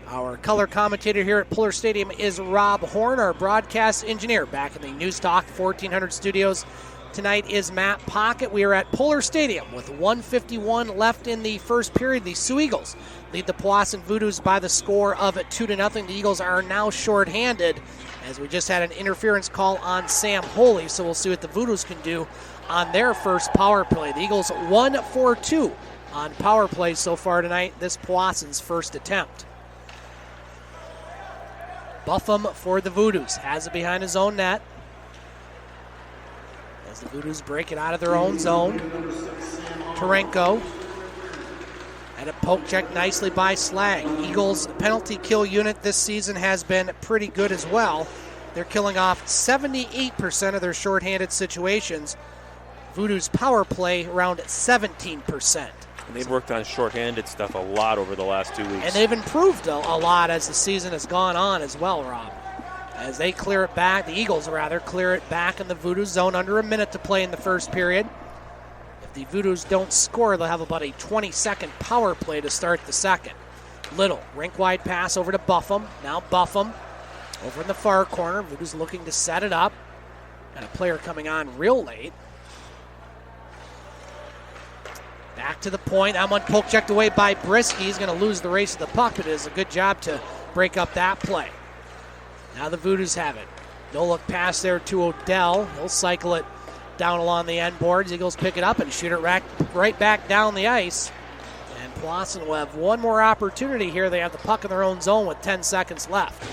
Our color commentator here at Puller Stadium is Rob Horn. Our broadcast engineer back in the News Talk 1400 studios tonight is Matt Pocket. We are at Puller Stadium with 1:51 left in the first period. The Soo Eagles lead the Powassan Voodoos by the score of 2-0. The Eagles are now shorthanded, as we just had an interference call on Sam Holy, so we'll see what the Voodoos can do on their first power play. The Eagles 1-for-2 on power play so far tonight. This Powassan's first attempt. Buffum for the Voodoos. Has it behind his own net. As the Voodoos break it out of their own zone. Tarenko. And a poke check nicely by Slag. Eagles' penalty kill unit this season has been pretty good as well. They're killing off 78% of their shorthanded situations. Voodoo's power play around 17%. And they've worked on shorthanded stuff a lot over the last 2 weeks. And they've improved a lot as the season has gone on as well, Rob. As they clear it back, the Eagles rather, clear it back in the Voodoo zone. Under a minute to play in the first period. If the Voodoos don't score, they'll have about a 20-second power play to start the second. Little, rink-wide pass over to Buffum. Now Buffum over in the far corner. Voodoo's looking to set it up. And a player coming on real late. Back to the point. That one poke checked away by Brisky. He's going to lose the race of the puck, but it does a good job to break up that play. Now the Voodoos have it. No look pass there to Odell. He'll cycle it down along the end boards. Eagles pick it up and shoot it right back down the ice. And Powassan will have one more opportunity here. They have the puck in their own zone with 10 seconds left.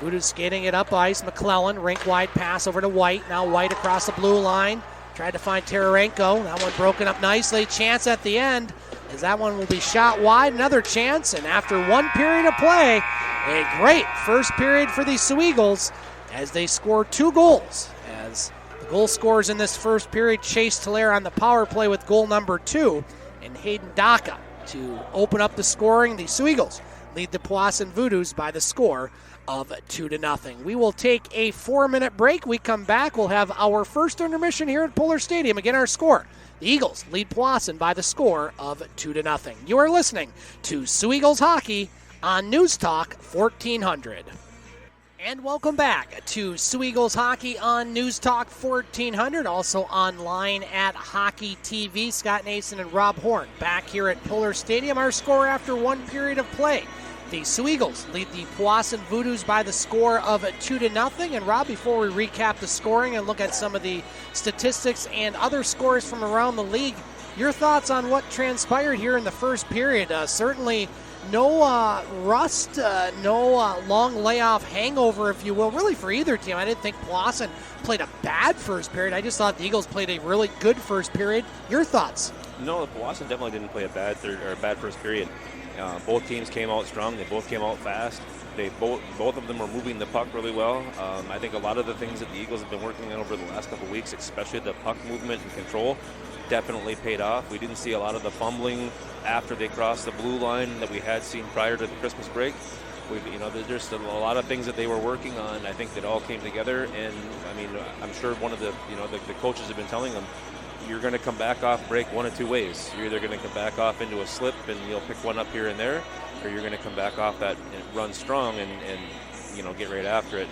Voodoos skating it up ice. McClellan, rink-wide pass over to White. Now White across the blue line. Tried to find Tararenko. That one broken up nicely. Chance at the end, as that one will be shot wide. Another chance, and after one period of play, a great first period for the Soo Eagles as they score 2 goals. As the goal scorers in this first period, Chase Tiller on the power play with goal number 2, and Hayden Daka to open up the scoring. The Soo Eagles lead the Powassan Voodoos by the score of 2-0. We will take a 4-minute break. We come back. We'll have our first intermission here at Polar Stadium. Again, our score. The Eagles lead Powassan by the score of 2-0. You are listening to Soo Eagles Hockey on News Talk 1400. And welcome back to Soo Eagles Hockey on News Talk 1400, also online at Hockey TV. Scott Nason and Rob Horn back here at Polar Stadium. Our score after one period of play. The Soo Eagles lead the Powassan Voodoos by the score of 2-0. And Rob, before we recap the scoring and look at some of the statistics and other scores from around the league, your thoughts on what transpired here in the first period? Certainly no rust, no long layoff hangover, if you will, really for either team. I didn't think Powassan played a bad first period. I just thought the Eagles played a really good first period. Your thoughts? No, the Powassan definitely didn't play a bad first period. Both teams came out strong. They both came out fast. They both of them were moving the puck really well. I think a lot of the things that the Eagles have been working on over the last couple of weeks, especially the puck movement and control, definitely paid off. We didn't see a lot of the fumbling after they crossed the blue line that we had seen prior to the Christmas break. There's still a lot of things that they were working on. I think that all came together, and I mean, I'm sure one of the coaches have been telling them, you're going to come back off break one of two ways. You're either going to come back off into a slip and you'll pick one up here and there, or you're going to come back off that and run strong and get right after it.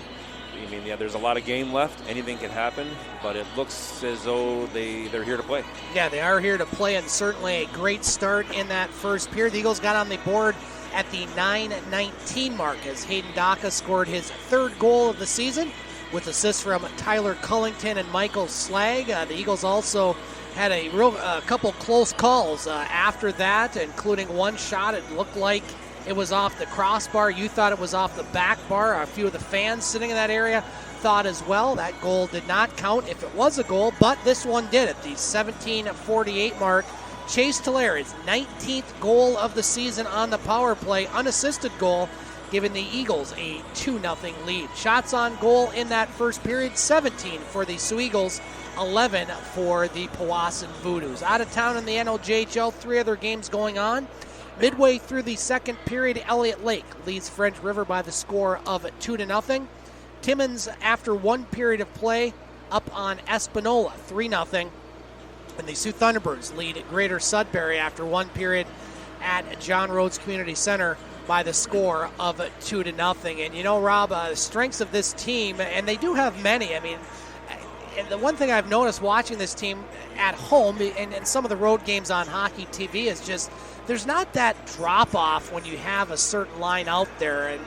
I mean, yeah, there's a lot of game left. Anything can happen, but it looks as though they're here to play. Yeah, they are here to play, and certainly a great start in that first period. The Eagles got on the board at the 9:19 mark as Hayden Daka scored his third goal of the season with assists from Tyler Cullington and Michael Slag. The Eagles also had a couple close calls after that, including one shot. It looked like it was off the crossbar. You thought it was off the back bar. A few of the fans sitting in that area thought as well. That goal did not count if it was a goal, but this one did at the 17:48 mark. Chase Tulare, 19th goal of the season on the power play, unassisted goal, giving the Eagles a 2-0 lead. Shots on goal in that first period, 17 for the Soo Eagles, 11 for the Powassan Voodoos. Out of town in the NLJHL, 3 other games going on. Midway through the second period, Elliott Lake leads French River by the score of 2-0. Timmins, after one period of play, up on Espanola, 3-0. And the Sioux Thunderbirds lead Greater Sudbury after one period at John Rhodes Community Center by the score of 2-0. And Rob, the strengths of this team, and they do have many. I mean, and the one thing I've noticed watching this team at home and some of the road games on Hockey TV is just there's not that drop-off when you have a certain line out there. And,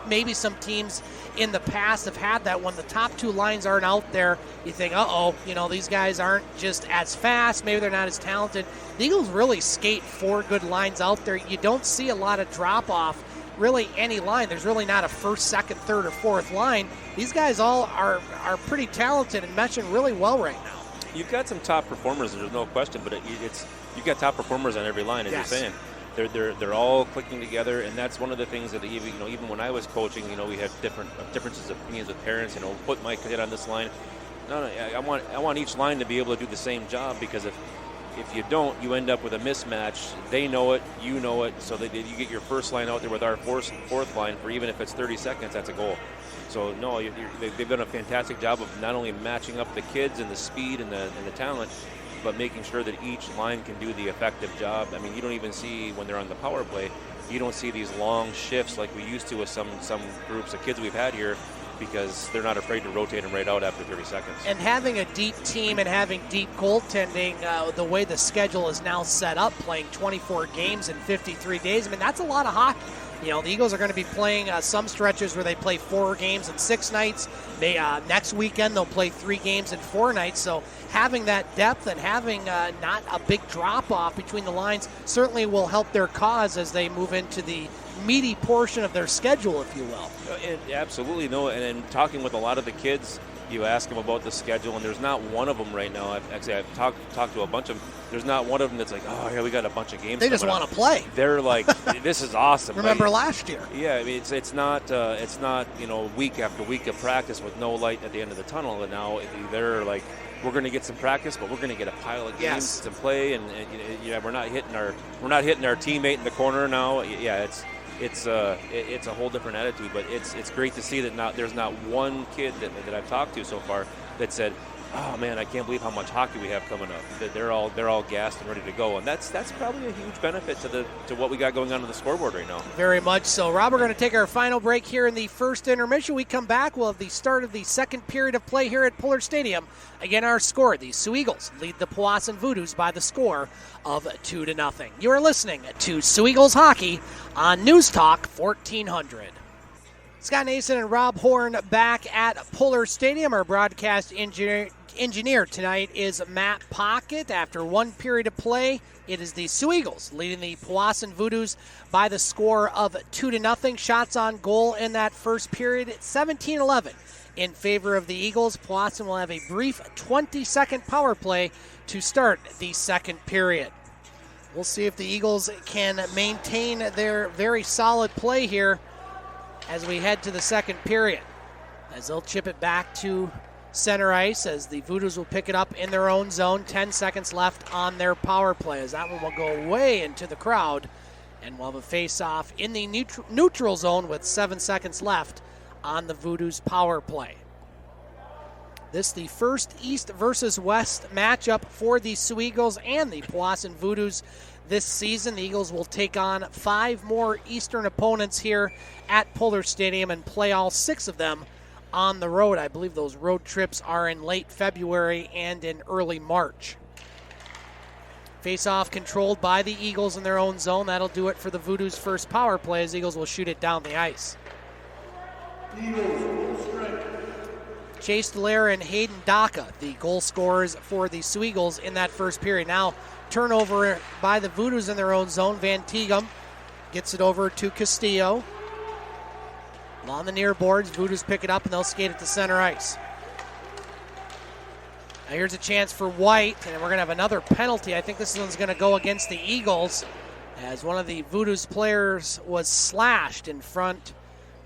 maybe some teams in the past have had that when the top two lines aren't out there. You think, these guys aren't just as fast. Maybe they're not as talented. The Eagles really skate 4 good lines out there. You don't see a lot of drop-off, really any line. There's really not a first, second, third, or fourth line. These guys all are pretty talented and meshing really well right now. You've got some top performers, there's no question, but you've got top performers on every line, as yes. You're saying. They're all clicking together, and that's one of the things that even when I was coaching, we had differences of opinions with parents. Put my kid on this line. No, I want each line to be able to do the same job, because if you don't, you end up with a mismatch. They know it, you know it, so you get your first line out there with our fourth line for even if it's 30 seconds, that's a goal. So no, they've done a fantastic job of not only matching up the kids and the speed and the talent, but making sure that each line can do the effective job. I mean, you don't even see when they're on the power play, you don't see these long shifts like we used to with some groups of kids we've had here, because they're not afraid to rotate them right out after 30 seconds. And having a deep team and having deep goaltending, the way the schedule is now set up, playing 24 games in 53 days, I mean, that's a lot of hockey. The Eagles are going to be playing some stretches where they play 4 games in 6 nights. Next weekend, they'll play 3 games in 4 nights. So having that depth and having not a big drop-off between the lines certainly will help their cause as they move into the meaty portion of their schedule, if you will. Absolutely, no. And talking with a lot of the kids, you ask them about the schedule, and there's not one of them right now. I've talked to a bunch of them. There's not one of them that's like, oh yeah, we got a bunch of games. They just want to play. They're like, this is awesome. Remember last year? Yeah, I mean it's not week after week of practice with no light at the end of the tunnel. And now they're like, we're going to get some practice, but we're going to get a pile of games to play, and we're not hitting our teammate in the corner now. Yeah, it's a whole different attitude, but it's great to see that there's not one kid that I've talked to so far that said, "Oh man, I can't believe how much hockey we have coming up." That they're all gassed and ready to go, and that's probably a huge benefit to what we got going on the scoreboard right now. Very much so. Rob, we're going to take our final break here in the first intermission. We come back, we'll have the start of the second period of play here at Puller Stadium. Again, our score: the Soo Eagles lead the Powassan Voodoos by the score of 2-0. You are listening to Soo Eagles hockey on News Talk 1400. Scott Nason and Rob Horn back at Puller Stadium. Our broadcast engineer tonight is Matt Pocket. After one period of play, it is the Soo Eagles leading the Powassan Voodoos by the score of 2-0. Shots on goal in that first period, 17-11 in favor of the Eagles. Powassan will have a brief 20-second power play to start the second period. We'll see if the Eagles can maintain their very solid play here as we head to the second period, as they'll chip it back to center ice, as the Voodoos will pick it up in their own zone. 10 seconds left on their power play, as that one will go way into the crowd, and we'll have a face-off in the neutral zone with 7 seconds left on the Voodoos power play. This is the first East versus West matchup for the Soo Eagles and the Powassan Voodoos this season. The Eagles will take on 5 more Eastern opponents here at Puller Stadium and play all 6 of them on the road. I believe those road trips are in late February and in early March. Face-off controlled by the Eagles in their own zone. That'll do it for the Voodoos' first power play, as Eagles will shoot it down the ice. Chase Dallaire and Hayden Daka, the goal scorers for the Soo Eagles in that first period. Now turnover by the Voodoos in their own zone. Van Tegum gets it over to Castillo. On the near boards, Voodoos pick it up and they'll skate it to center ice. Now here's a chance for White, and we're going to have another penalty. I think this one's going to go against the Eagles, as one of the Voodoos players was slashed in front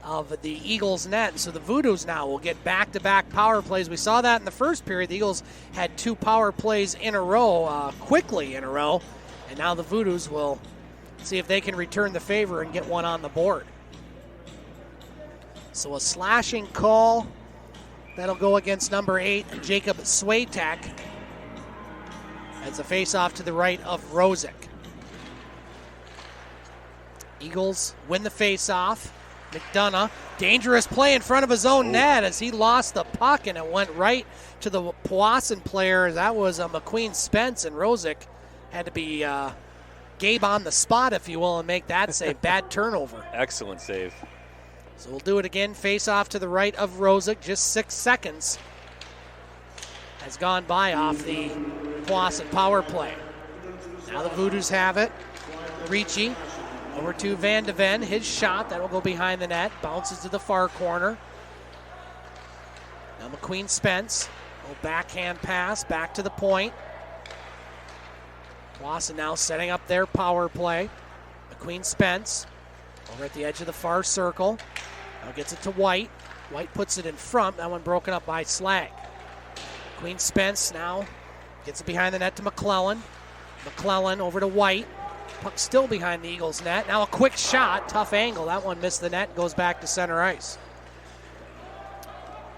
of the Eagles net. So the Voodoos now will get back-to-back power plays. We saw that in the first period. The Eagles had 2 power plays in a row, quickly in a row, and now the Voodoos will see if they can return the favor and get one on the board. So a slashing call. That'll go against number 8, Jacob Swatek, as a face-off to the right of Rosek. Eagles win the face-off. McDonough, dangerous play in front of his own net as he lost the puck, and it went right to the Powassan player. That was McQueen Spence, and Rosek had to be Gabe on the spot, if you will, and make that save. Bad turnover. Excellent save. So we'll do it again. Face off to the right of Rosek. Just 6 seconds has gone by off the Powassan power play. Now the Voodoos have it. Ricci over to Van de Ven. His shot, that will go behind the net. Bounces to the far corner. Now McQueen Spence. A little backhand pass back to the point. Powassan now setting up their power play. McQueen Spence over at the edge of the far circle. Now gets it to White. White puts it in front. That one broken up by Slag. McQueen Spence now gets it behind the net to McClellan. McClellan over to White. Puck still behind the Eagles' net. Now a quick shot. Tough angle. That one missed the net. Goes back to center ice.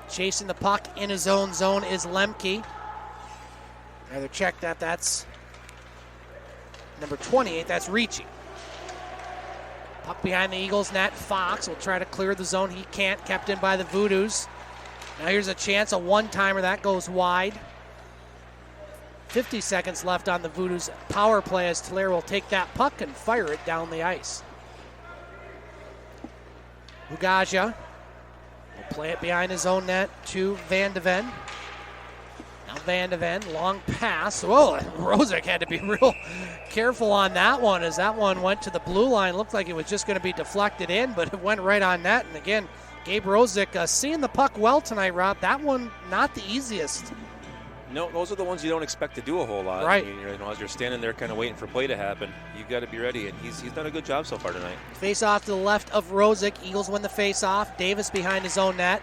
Chasing the puck in his own zone is Lemke. Rather check that. That's number 28. That's Ricci. Puck behind the Eagles' net. Fox will try to clear the zone. He can't. Kept in by the Voodoos. Now here's a chance. A one-timer. That goes wide. 50 seconds left on the Voodoos' power play, as Dallaire will take that puck and fire it down the ice. Ugaja will play it behind his own net to Van de Ven. Now Van de Ven, long pass. Whoa, Rosek had to be real careful on that one, as that one went to the blue line. Looked like it was just going to be deflected in, but it went right on net. And again, Gabe Rosek seeing the puck well tonight, Rob. That one not the easiest. No, those are the ones you don't expect to do a whole lot. Right. As you're standing there kind of waiting for play to happen, you've got to be ready, and he's done a good job so far tonight. Face off to the left of Rosek. Eagles win the face off. Davis behind his own net.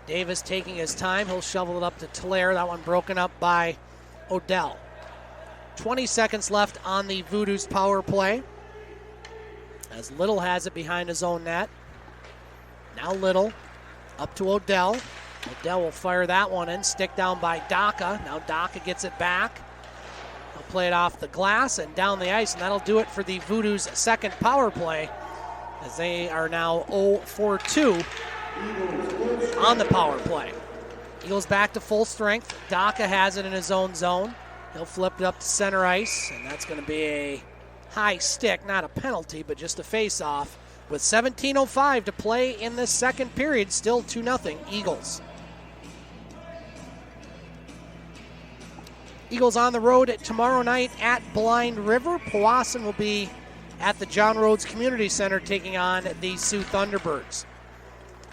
Davis taking his time. He'll shovel it up to Tlair. That one broken up by Odell. 20 seconds left on the Voodoo's power play, as Little has it behind his own net. Now Little up to Odell. Odell will fire that one in. Stick down by Daka. Now Daka gets it back. He'll play it off the glass and down the ice, and that'll do it for the Voodoo's second power play, as they are now 0-4-2 on the power play. Eagles back to full strength. Daka has it in his own zone. He'll flip it up to center ice, and that's going to be a high stick, not a penalty, but just a face-off. With 17:05 to play in this second period, still 2-0 Eagles. Eagles on the road tomorrow night at Blind River. Powassan will be at the John Rhodes Community Center taking on the Sioux Thunderbirds.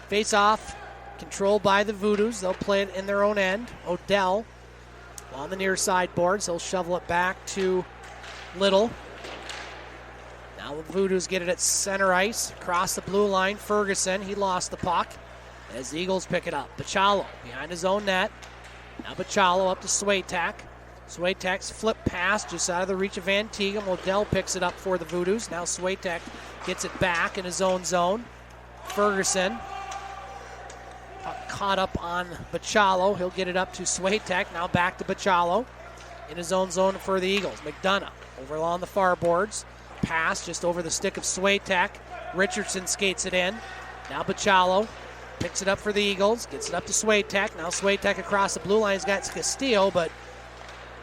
Face-off controlled by the Voodoos. They'll play it in their own end. Odell on the near side boards. He'll shovel it back to Little. Now the Voodoos get it at center ice. Across the blue line, Fergerson. He lost the puck as the Eagles pick it up. Bachalo behind his own net. Now Bachalo up to Swatek. Swatek's flip pass just out of the reach of Van Teegum. Odell picks it up for the Voodoos. Now Swatek gets it back in his own zone. Fergerson caught up on Bachalo. He'll get it up to Swatek. Now back to Bachalo in his own zone for the Eagles. McDonough over along the far boards. Pass just over the stick of Swatek. Richardson skates it in. Now Bachalo picks it up for the Eagles. Gets it up to Swatek. Now Swatek across the blue line. He's got Castillo, but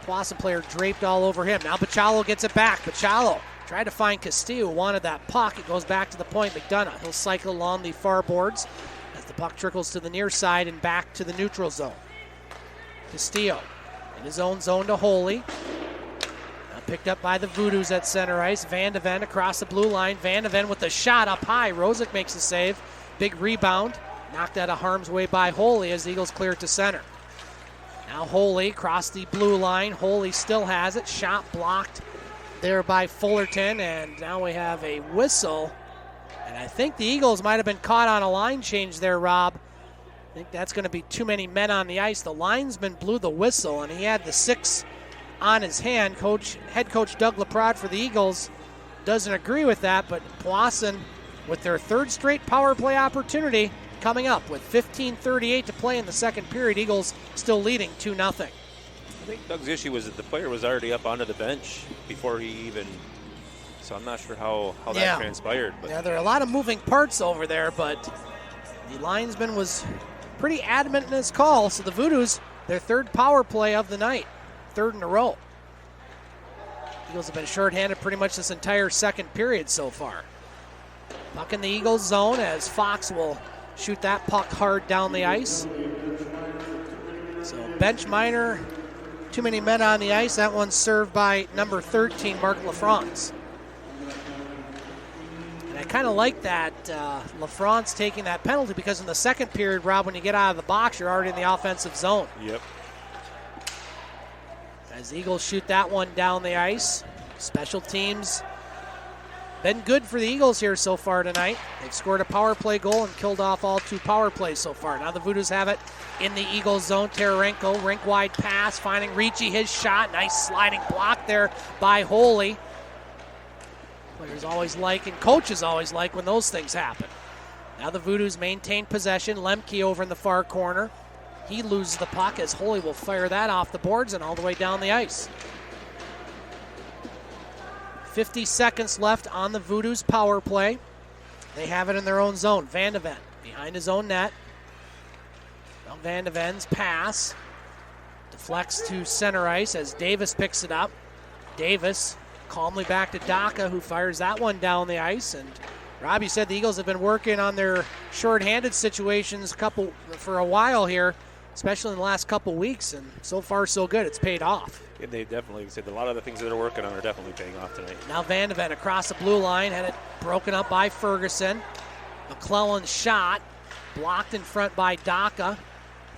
Powassan player draped all over him. Now Bachalo gets it back. Bachalo tried to find Castillo, wanted that puck. It goes back to the point. McDonough, he'll cycle along the far boards as the puck trickles to the near side and back to the neutral zone. Castillo in his own zone to Holy. Now picked up by the Voodoos at center ice. Van de Ven across the blue line. Van de Ven with the shot up high. Rosek makes the save. Big rebound. Knocked out of harm's way by Holy as the Eagles clear it to center. Now Holy across the blue line. Holy still has it. Shot blocked there by Fullerton, and now we have a whistle. And I think the Eagles might have been caught on a line change there, Rob. I think that's going to be too many men on the ice. The linesman blew the whistle, and he had the 6 on his hand. Head coach Doug Laprade for the Eagles doesn't agree with that, but Powassan, with their third straight power play opportunity coming up with 15:38 to play in the second period, Eagles still leading 2-0. I think Doug's issue was that the player was already up onto the bench before he even, so I'm not sure how that transpired. But. Yeah, there are a lot of moving parts over there, but the linesman was pretty adamant in his call, so the Voodoos, their third power play of the night, third in a row. Eagles have been shorthanded pretty much this entire second period so far. Puck in the Eagles zone as Fox will shoot that puck hard down the ice. So bench minor, too many men on the ice. That one's served by number 13, Mark LaFrance. And I kind of like that LaFrance taking that penalty, because in the second period, Rob, when you get out of the box, you're already in the offensive zone. Yep. As the Eagles shoot that one down the ice. Special teams been good for the Eagles here so far tonight. They've scored a power play goal and killed off all 2 power plays so far. Now the Voodoos have it in the Eagles zone. Tararenko, rink-wide pass, finding Ricci, his shot. Nice sliding block there by Holy. Players always like, and coaches always like, when those things happen. Now the Voodoos maintain possession. Lemke over in the far corner. He loses the puck as Holy will fire that off the boards and all the way down the ice. 50 seconds left on the Voodoos power play. They have it in their own zone. Van de Ven behind his own net. Now Van de Ven's pass deflects to center ice as Davis picks it up. Davis calmly back to Daka, who fires that one down the ice. And Rob, you said the Eagles have been working on their shorthanded situations for a while here, especially in the last couple weeks, and so far so good. It's paid off. Yeah, they definitely said a lot of the things that they're working on are definitely paying off tonight. Now Van de Ven across the blue line, had it broken up by Fergerson. McClellan's shot blocked in front by Daka.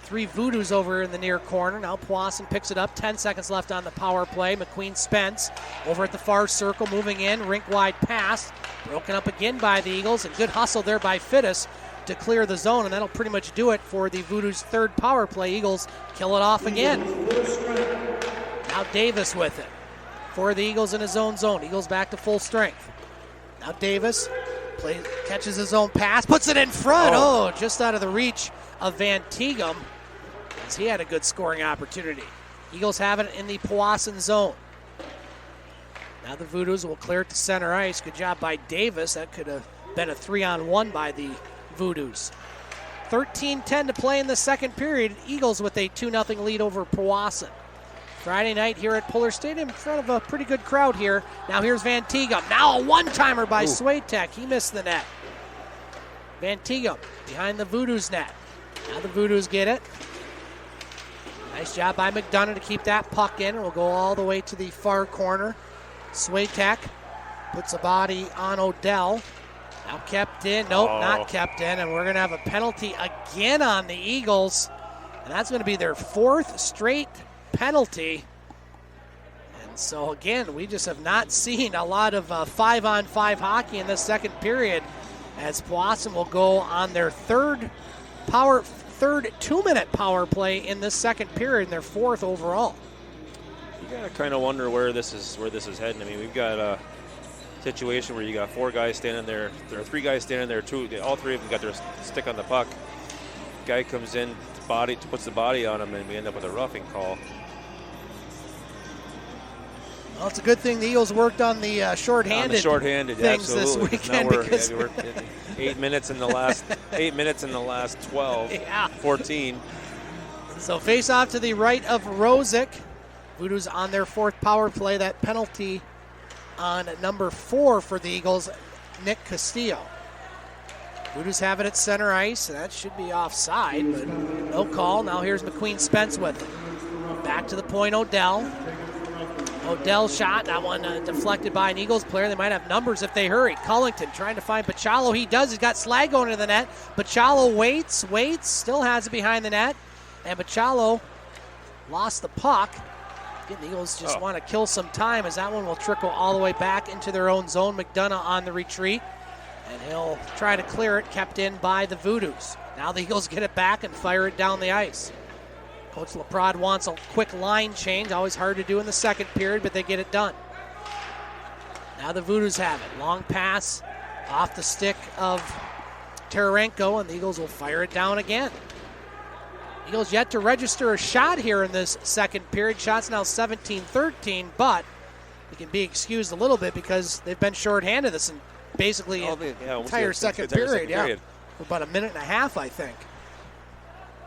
3 Voodoos over in the near corner. Now Powassan picks it up. 10 seconds left on the power play. McQueen Spence over at the far circle, moving in. Rink-wide pass. Broken up again by the Eagles. And good hustle there by Fittis to clear the zone, and that'll pretty much do it for the Voodoo's third power play. Eagles kill it off again. Now Davis with it for the Eagles in his own zone. Eagles back to full strength. Now Davis catches his own pass, puts it in front. Oh, just out of the reach of Van Tegum, as he had a good scoring opportunity. Eagles have it in the Powassan zone. Now the Voodoos will clear it to center ice. Good job by Davis. That could have been a 3-on-1 by the Voodoos. 13-10 to play in the second period. Eagles with a 2-0 lead over Powassan. Friday night here at Puller Stadium in front of a pretty good crowd here. Now here's Van Tegum. Now a one-timer by Swatek. He missed the net. Van Tegum behind the Voodoos net. Now the Voodoos get it. Nice job by McDonough to keep that puck in. We'll go all the way to the far corner. Swatek puts a body on Odell. Now kept in. Nope, not kept in. And we're going to have a penalty again on the Eagles. And that's going to be their fourth straight penalty. And so, again, we just have not seen a lot of 5-on-5 hockey in this second period, as Powassan will go on their third 2-minute power play in this second period, and their fourth overall. You gotta kind of wonder where this is heading. I mean, we've got a situation where you got 4 guys standing there. There are 3 guys standing there. All 3 of them got their stick on the puck. Guy comes in, puts the body on him, and we end up with a roughing call. Well, it's a good thing the Eagles worked on the shorthanded things this weekend, because we're 8 minutes in the last 12, 14. So face off to the right of Rosek. Voodoo's on their fourth power play. That penalty on number 4 for the Eagles, Nick Castillo. Voodoo's have it at center ice, and that should be offside, but no call. Now here's McQueen Spence with it. Back to the point, Odell. Odell shot, that one deflected by an Eagles player. They might have numbers if they hurry. Cullington trying to find Pachalo. He does. He's got Slag going to the net. Pachalo waits, still has it behind the net. And Pachalo lost the puck. Again, the Eagles just want to kill some time, as that one will trickle all the way back into their own zone. McDonough on the retreat, and he'll try to clear it, kept in by the Voodoos. Now the Eagles get it back and fire it down the ice. Coach LaPrade wants a quick line change. Always hard to do in the second period, but they get it done. Now the Voodoos have it. Long pass off the stick of Tararenko, and the Eagles will fire it down again. Eagles yet to register a shot here in this second period. Shots now 17-13, but they can be excused a little bit because they've been shorthanded this basically entire second period. For about a minute and a half, I think.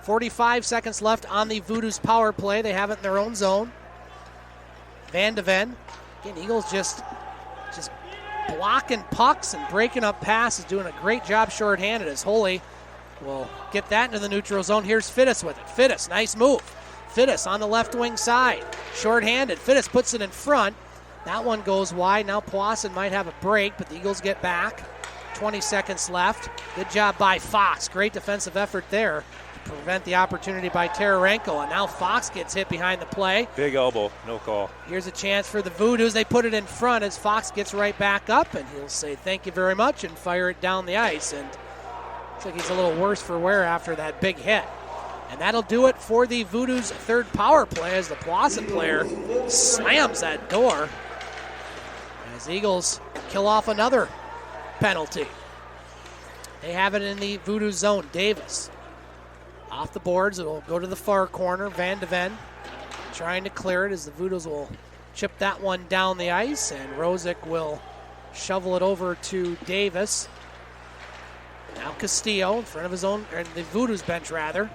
45 seconds left on the Voodoo's power play. They have it in their own zone. Van de Ven. Again, Eagles just blocking pucks and breaking up passes, doing a great job shorthanded, as Holy will get that into the neutral zone. Here's Fittis with it. Fittis, nice move. Fittis on the left wing side. Shorthanded. Fittis puts it in front. That one goes wide. Now Powassan might have a break, but the Eagles get back. 20 seconds left. Good job by Fox. Great defensive effort there to prevent the opportunity by Tararenko. And now Fox gets hit behind the play. Big elbow, no call. Here's a chance for the Voodoos. They put it in front as Fox gets right back up, and he'll say thank you very much and fire it down the ice. And looks like he's a little worse for wear after that big hit. And that'll do it for the Voodoo's third power play, as the Powassan player slams that door, as Eagles kill off another penalty. They have it in the Voodoo zone. Davis off the boards. It'll go to the far corner. Van de Ven trying to clear it, as the Voodoos will chip that one down the ice, and Rosek will shovel it over to Davis. Now Castillo in front of his own, or the Voodoo's bench rather.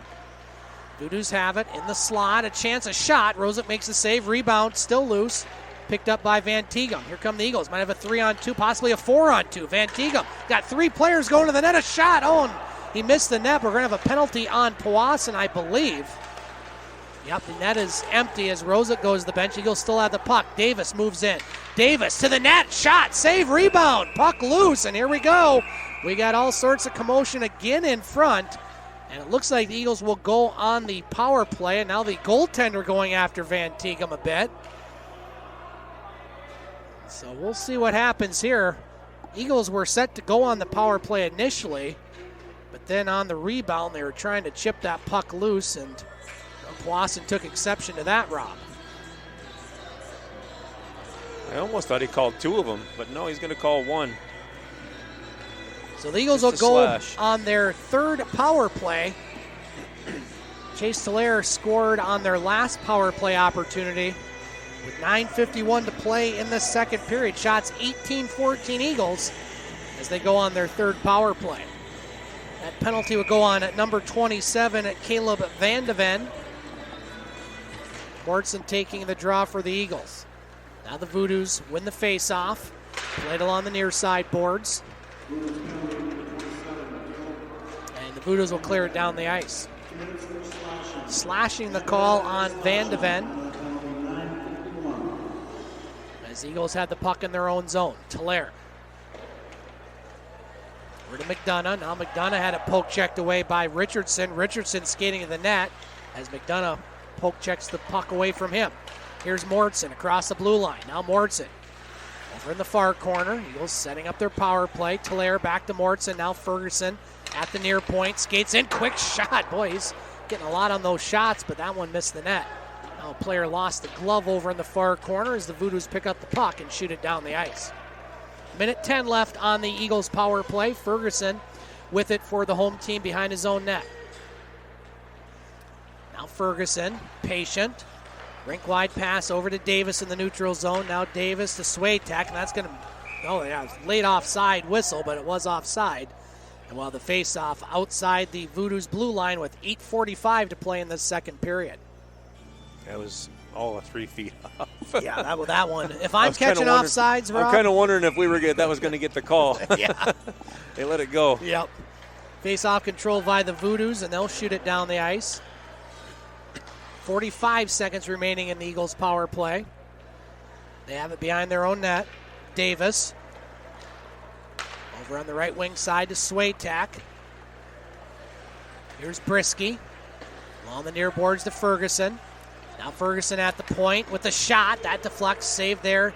Voodoos have it in the slot. A chance, a shot. Rosek makes a save. Rebound, still loose. Picked up by Van Tegum. Here come the Eagles. Might have a 3-on-2, possibly a 4-on-2. Van Tegum got 3 players going to the net. A shot. Oh, and he missed the net. We're going to have a penalty on Powassan, I believe. Yep, the net is empty as Rosek goes to the bench. Eagles still have the puck. Davis moves in. Davis to the net. Shot. Save. Rebound. Puck loose. And here we go. We got all sorts of commotion again in front. And it looks like the Eagles will go on the power play. And now the goaltender going after Van Tegum a bit. So we'll see what happens here. Eagles were set to go on the power play initially. But then on the rebound, they were trying to chip that puck loose, and Powassan took exception to that, Rob. I almost thought he called 2 of them, but no, he's going to call 1. So the Eagles will go on their 3rd power play. Chase Tulare scored on their last power play opportunity with 9:51 to play in the 2nd period. Shots 18-14 Eagles as they go on their 3rd power play. That penalty would go on at number 27 at Caleb Van de Ven. Mortson taking the draw for the Eagles. Now the Voodoos win the face-off. Played along the near side boards. And the Voodoos will clear it down the ice. Slashing the call on Van de Ven. As the Eagles had the puck in their own zone. Tulare. Over to McDonough. Now McDonough had it poke checked away by Richardson. Richardson skating to the net as McDonough poke checks the puck away from him. Here's Mortson across the blue line. Now Mortson over in the far corner. Eagles setting up their power play. Tulare back to Mortson. Now Fergerson at the near point. Skates in. Quick shot. Boy, he's getting a lot on those shots, but that one missed the net. Now a player lost the glove over in the far corner as the Voodoos pick up the puck and shoot it down the ice. Minute 10 left on the Eagles power play. Fergerson with it for the home team behind his own net. Now Fergerson, patient. Rink wide pass over to Davis in the neutral zone. Now Davis to Swatek, and that's going to, late offside whistle, but it was offside. And while the face-off outside the Voodoos blue line with 8:45 to play in the 2nd period. That was all 3 feet off. Yeah, that one. If I'm catching offsides, Rob, I'm kind of wondering if that was going to get the call. Yeah. They let it go. Yep. Face-off controlled by the Voodoos, and they'll shoot it down the ice. 45 seconds remaining in the Eagles' power play. They have it behind their own net. Davis. Over on the right wing side to Swatek. Here's Brisky. Along the near boards to Fergerson. Now Fergerson at the point with the shot. That deflects, saved there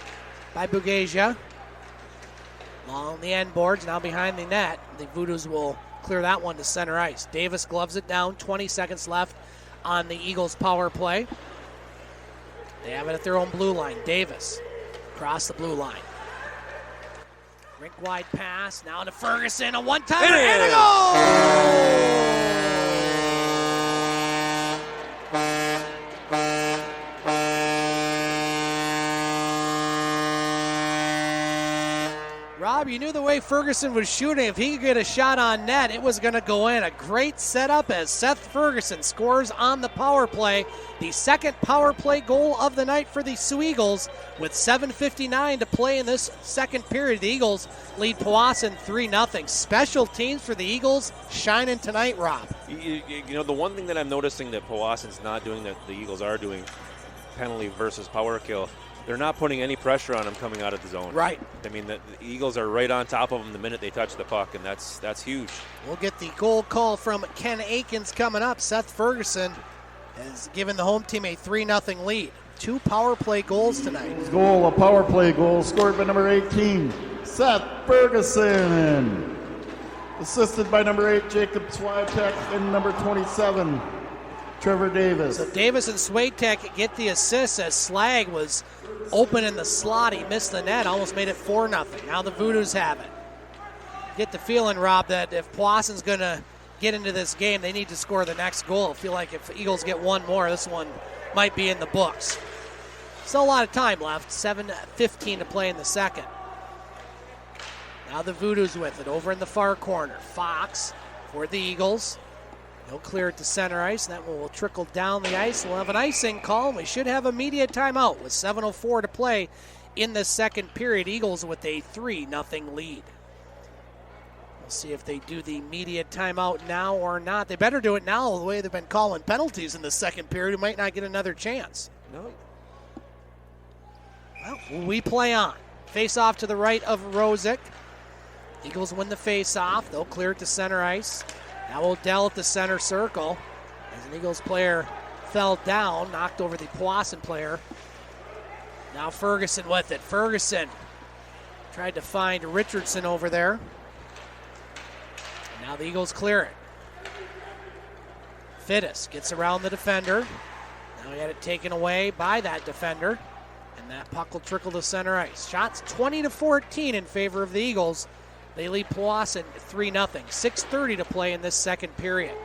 by Bugasia. Along the end boards, now behind the net. The Voodoos will clear that one to center ice. Davis gloves it down. 20 seconds left on the Eagles' power play. They have it at their own blue line. Davis across the blue line. Rink wide pass. Now to Fergerson. A one-timer and a goal! Rob, you knew the way Fergerson was shooting. If he could get a shot on net, it was going to go in. A great setup as Seth Fergerson scores on the power play. The 2nd power play goal of the night for the Soo Eagles with 7:59 to play in this 2nd period. The Eagles lead Powassan 3-0. Special teams for the Eagles shining tonight, Rob. You know, the one thing that I'm noticing that Powassan's not doing that the Eagles are doing, penalty versus power kill, they're not putting any pressure on them coming out of the zone. Right. I mean, the Eagles are right on top of them the minute they touch the puck, and that's huge. We'll get the goal call from Ken Akins coming up. Seth Fergerson has given the home team a 3-0 lead. 2 power play goals tonight. His goal, a power play goal, scored by number 18, Seth Fergerson. Assisted by number 8, Jacob Swatek, and number 27, Trevor Davis. So Davis and Swatek get the assist as Slag was open in the slot. He missed the net, almost made it 4-0. Now the Voodoos have it. Get the feeling, Rob, that if Powassan's going to get into this game, they need to score the next goal. I feel like if Eagles get one more, this one might be in the books. Still a lot of time left. 7:15 to play in the 2nd. Now the Voodoos with it over in the far corner. Fox for the Eagles. He'll clear it to center ice, and that one will trickle down the ice. We'll have an icing call, and we should have immediate timeout with 7:04 to play in the 2nd period. Eagles with a 3-0 lead. We'll see if they do the immediate timeout now or not. They better do it now, the way they've been calling penalties in the 2nd period. We might not get another chance. No. Well, we play on. Face off to the right of Rosek. Eagles win the face off. They'll clear it to center ice. Now Odell at the center circle as an Eagles player fell down, knocked over the Powassan player. Now Fergerson with it. Fergerson tried to find Richardson over there. Now the Eagles clear it. Fittis gets around the defender. Now he had it taken away by that defender. And that puck will trickle to center ice. Shots 20-14 in favor of the Eagles. They lead Powassan 3-0. 6:30 to play in this second period.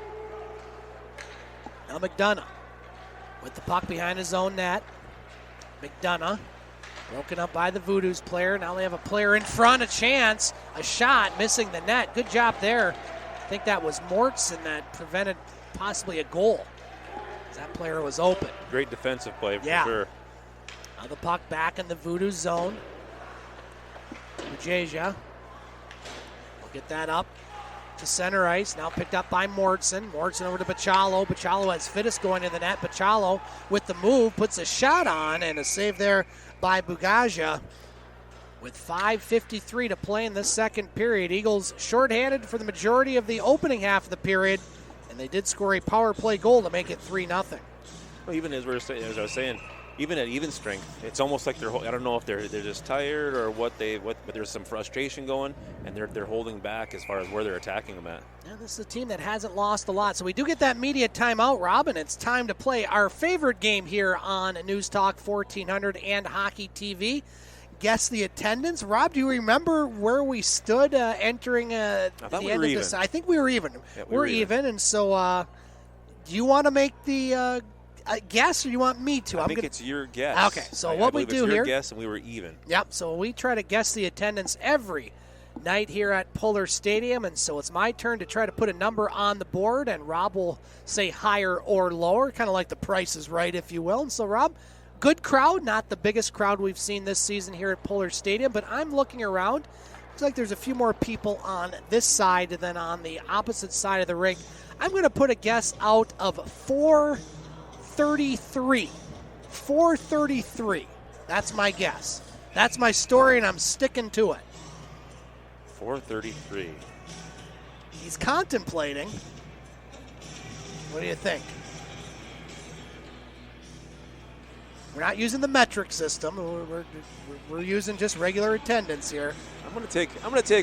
Now McDonough with the puck behind his own net. McDonough broken up by the Voodoo's player. Now they have a player in front, a chance, a shot, missing the net. Good job there. I think that was Mortson that prevented possibly a goal. That player was open. Great defensive play for sure. Now the puck back in the Voodoo zone. Ujeja will get that up to center ice. Now picked up by Mortson. Mortson over to Bachalo. Bachalo has Fittis going in the net. Bachalo with the move puts a shot on, and a save there by Bugaja. With 5:53 to play in this second period, Eagles shorthanded for the majority of the opening half of the period, and they did score a power play goal to make it 3-0. Well, even as I was saying, even at even strength, it's almost like I don't know if they're just tired or what but there's some frustration going, and they're holding back as far as where they're attacking them at. Yeah, this is a team that hasn't lost a lot. So we do get that media timeout, Rob, and it's time to play our favorite game here on News Talk 1400 and Hockey TV. Guess the attendance. Rob, do you remember where we stood entering the end of this? I think we were even. Yeah, we're even, and so do you want to make the guess, or do you want me to? I think it's your guess. Okay, so what we do it's here. your guess, and we were even. Yep, so we try to guess the attendance every night here at Puller Stadium, and so it's my turn to try to put a number on the board, and Rob will say higher or lower, kind of like the Price is Right, if you will. And so, Rob, good crowd, not the biggest crowd we've seen this season here at Puller Stadium, but I'm looking around. Looks like there's a few more people on this side than on the opposite side of the rink. I'm going to put a guess out of 433. 433. That's my guess. That's my story, and I'm sticking to it. 433. He's contemplating. What do you think? We're not using the metric system. We're using just regular attendance here. I'm gonna take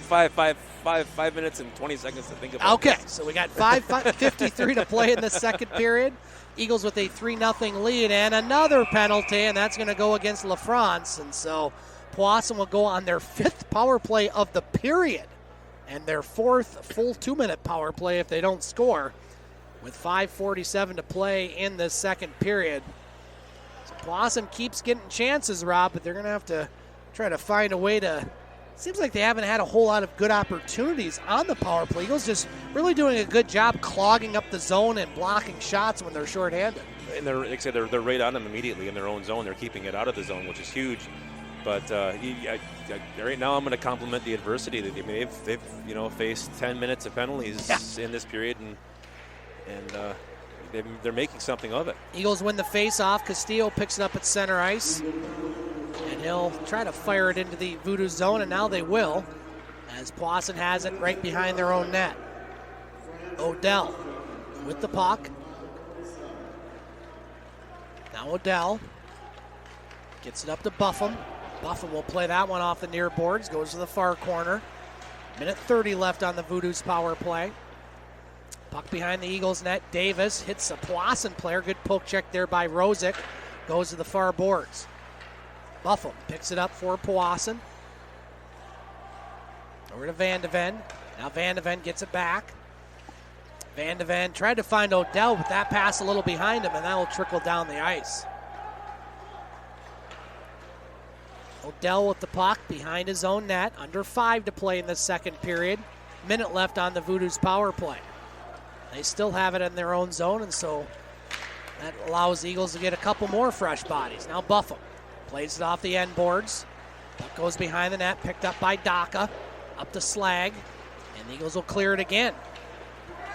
5 minutes and 20 seconds to think about. Okay, this. so we got 5:53 to play in the second period. Eagles with a 3-0 lead and another penalty, and that's going to go against LaFrance. And so Powassan will go on their 5th power play of the period and their 4th full 2-minute power play if they don't score, with 5:47 to play in the second period. So Powassan keeps getting chances, Rob, but they're going to have to try to find a way to. Seems like they haven't had a whole lot of good opportunities on the power play. Eagles just really doing a good job clogging up the zone and blocking shots when they're shorthanded. And like I said, they're right on them immediately in their own zone. They're keeping it out of the zone, which is huge. But right now, I'm going to compliment the adversity. They've faced 10 minutes of penalties in this period, and they're making something of it. Eagles win the face-off. Castillo picks it up at center ice. And he'll try to fire it into the Voodoo zone, and now they will, as Powassan has it right behind their own net. Odell with the puck. Now Odell gets it up to Buffum. Buffum will play that one off the near boards, goes to the far corner. Minute 30 left on the Voodoo's power play. Puck behind the Eagles net. Davis hits a Powassan player. Good poke check there by Rosek. Goes to the far boards. Buffum picks it up for Powassan. Over to Van de Ven. Now Van de Ven gets it back. Van de Ven tried to find Odell, but that pass a little behind him, and that will trickle down the ice. Odell with the puck behind his own net. Under 5 to play in the second period. Minute left on the Voodoo's power play. They still have it in their own zone, and so that allows the Eagles to get a couple more fresh bodies. Now Buffum plays it off the end boards. Puck goes behind the net, picked up by Daka. Up to Slag, and the Eagles will clear it again.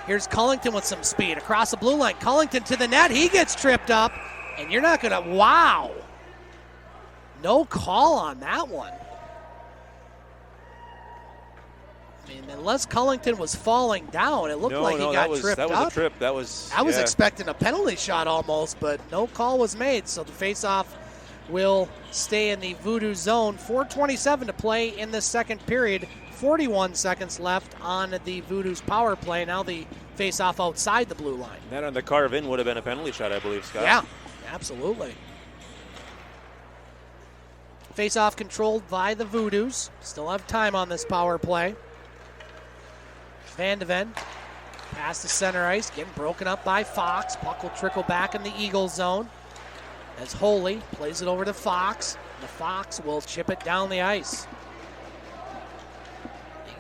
Here's Cullington with some speed across the blue line. Cullington to the net. He gets tripped up, and you're not going to, wow. No call on that one. I mean, unless Cullington was falling down, it looked like he got tripped up. That was a trip. I was expecting a penalty shot almost, but no call was made, so the face-off will stay in the Voodoo zone. 4:27 to play in the second period. 41 seconds left on the Voodoo's power play. Now the face-off outside the blue line. That on the carve-in would have been a penalty shot, I believe, Scott. Yeah, absolutely. Face-off controlled by the Voodoos. Still have time on this power play. Van de Ven, pass to center ice, getting broken up by Fox. Puck will trickle back in the Eagles zone as Holy plays it over to Fox. The Fox will chip it down the ice.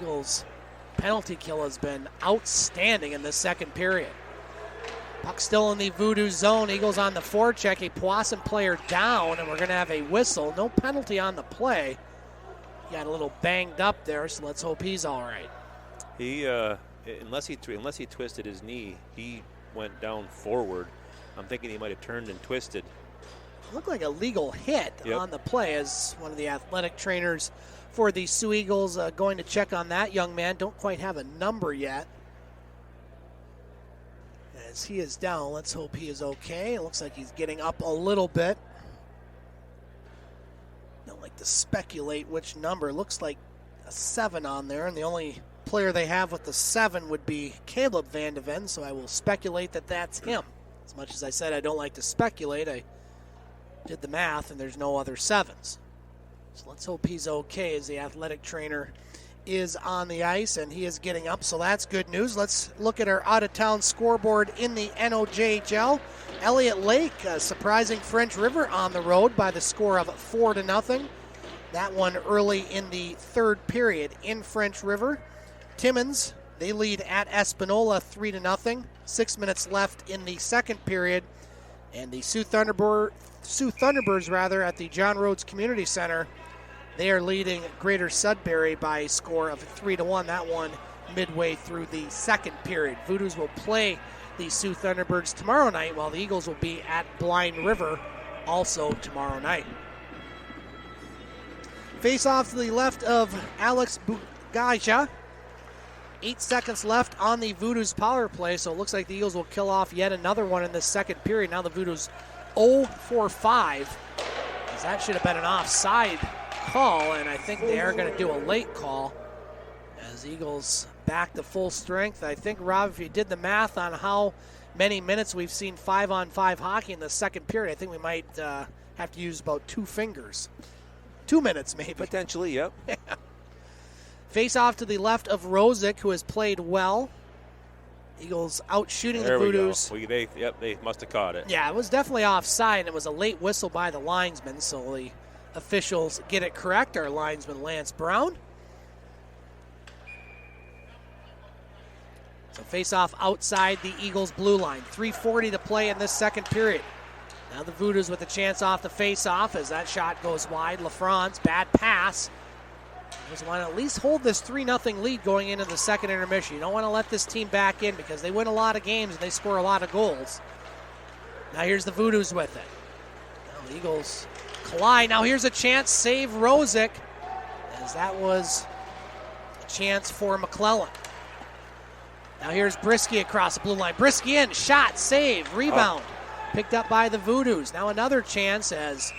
Eagles penalty kill has been outstanding in this second period. Puck still in the Voodoo zone. Eagles on the forecheck. A Powassan player down, and we're going to have a whistle. No penalty on the play. He got a little banged up there, so let's hope he's all right. He, unless he twisted his knee, he went down forward. I'm thinking he might have turned and twisted. It looked like a legal hit on the play, as one of the athletic trainers for the Soo Eagles going to check on that young man. Don't quite have a number yet. As he is down, let's hope he is okay. It looks like he's getting up a little bit. Don't like to speculate which number. It looks like a 7 on there, and the only player they have with the 7 would be Caleb Van de Ven, so I will speculate that that's him. As much as I said I don't like to speculate, I did the math, and there's no other 7s. So let's hope he's okay, as the athletic trainer is on the ice, and he is getting up, so that's good news. Let's look at our out-of-town scoreboard in the NOJHL. Elliott Lake surprising French River on the road by the score of 4-0. That one early in the third period in French River. Timmins, they lead at Espanola 3-0. 6 minutes left in the second period, and the Soo Thunderbirds at the John Rhodes Community Center, they are leading Greater Sudbury by a score of 3-1. That one midway through the second period. Voodoos will play the Soo Thunderbirds tomorrow night, while the Eagles will be at Blind River also tomorrow night. Face off to the left of Alex Bugaja. 8 seconds left on the Voodoo's power play, so it looks like the Eagles will kill off yet another one in the second period. Now the Voodoo's 0-for-5, as that should have been an offside call, and I think they are going to do a late call as Eagles back to full strength. I think, Rob, if you did the math on how many minutes we've seen 5-on-5 hockey in the second period, I think we might have to use about 2 fingers. 2 minutes, maybe. Potentially, yep. Face off to the left of Rosek, who has played well. Eagles out shooting the Voodoos. They must have caught it. Yeah, it was definitely offside, and it was a late whistle by the linesman, so the officials get it correct. Our linesman, Lance Brown. So face off outside the Eagles' blue line. 3:40 to play in this second period. Now the Voodoos with a chance off the face off as that shot goes wide. LaFrance, bad pass. Just want to at least hold this 3-0 lead going into the second intermission. You don't want to let this team back in because they win a lot of games and they score a lot of goals. Now here's the Voodoos with it. Now the Eagles collide. Now here's a chance, save Rosek, as that was a chance for McClellan. Now here's Brisky across the blue line. Brisky in, shot, save, rebound. Picked up by the Voodoos. Now another chance as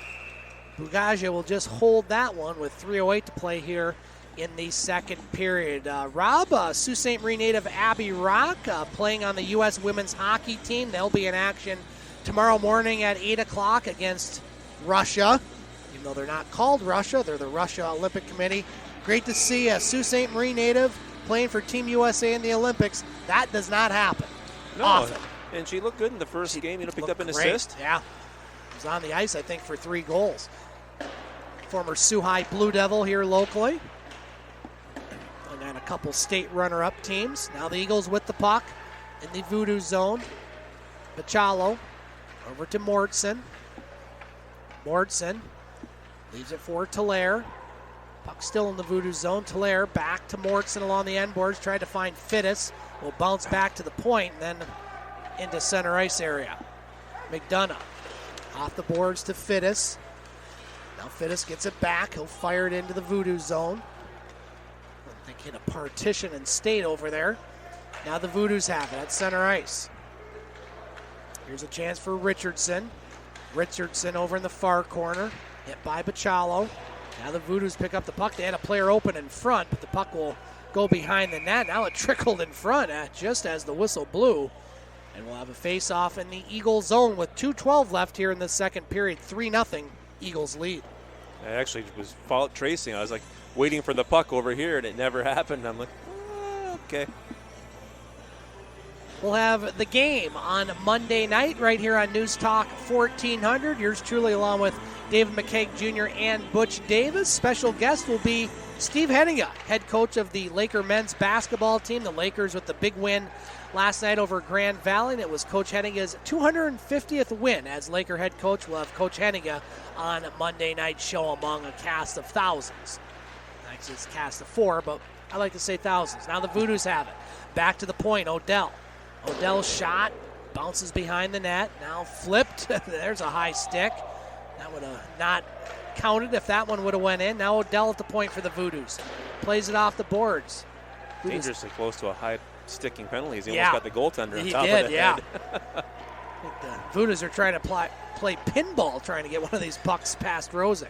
Bugaja will just hold that one with 3:08 to play here in the second period. Rob, Sault Ste. Marie native Abby Rock playing on the U.S. women's hockey team. They'll be in action tomorrow morning at 8 o'clock against Russia. Even though they're not called Russia, they're the Russia Olympic Committee. Great to see a Sault Ste. Marie native playing for Team USA in the Olympics. That does not happen often. And she looked good in the first game. Picked up an assist. Yeah. Was on the ice, I think, for 3 goals. Former Sioux High Blue Devil here locally. And then a couple state runner-up teams. Now the Eagles with the puck in the Voodoo zone. Pachalo over to Mortson. Mortson leaves it for Talaire. Puck still in the Voodoo zone. Talaire back to Mortson along the end boards. Tried to find Fittis. Will bounce back to the point and then into center ice area. McDonough off the boards to Fittis. Now Fittis gets it back. He'll fire it into the Voodoo zone. I think hit a partition and stayed over there. Now the Voodoos have it at center ice. Here's a chance for Richardson. Richardson over in the far corner, hit by Bachalo. Now the Voodoos pick up the puck. They had a player open in front, but the puck will go behind the net. Now it trickled in front just as the whistle blew. And we'll have a face-off in the Eagles zone with 2:12 left here in the second period. 3-0 Eagles lead. I actually was tracing. I was like waiting for the puck over here, and it never happened. I'm like, okay. We'll have the game on Monday night right here on News Talk 1400. Yours truly along with David McKeag Jr. and Butch Davis. Special guest will be Steve Henniga, head coach of the Laker men's basketball team. The Lakers with the big win last night over Grand Valley. And it was Coach Henniga's 250th win as Laker head coach. We'll have Coach Henniga on Monday night show among a cast of thousands. Actually, it's a cast of 4, but I like to say thousands. Now the Voodoos have it. Back to the point, Odell. Odell's shot bounces behind the net. Now flipped. There's a high stick. That would have not counted if that one would have went in. Now Odell at the point for the Voodoos. Plays it off the boards. Dangerously close to a high sticking penalty. He almost got the goaltender on top of the head. head. I think the Voodoos are trying to play pinball, trying to get one of these pucks past Rosek.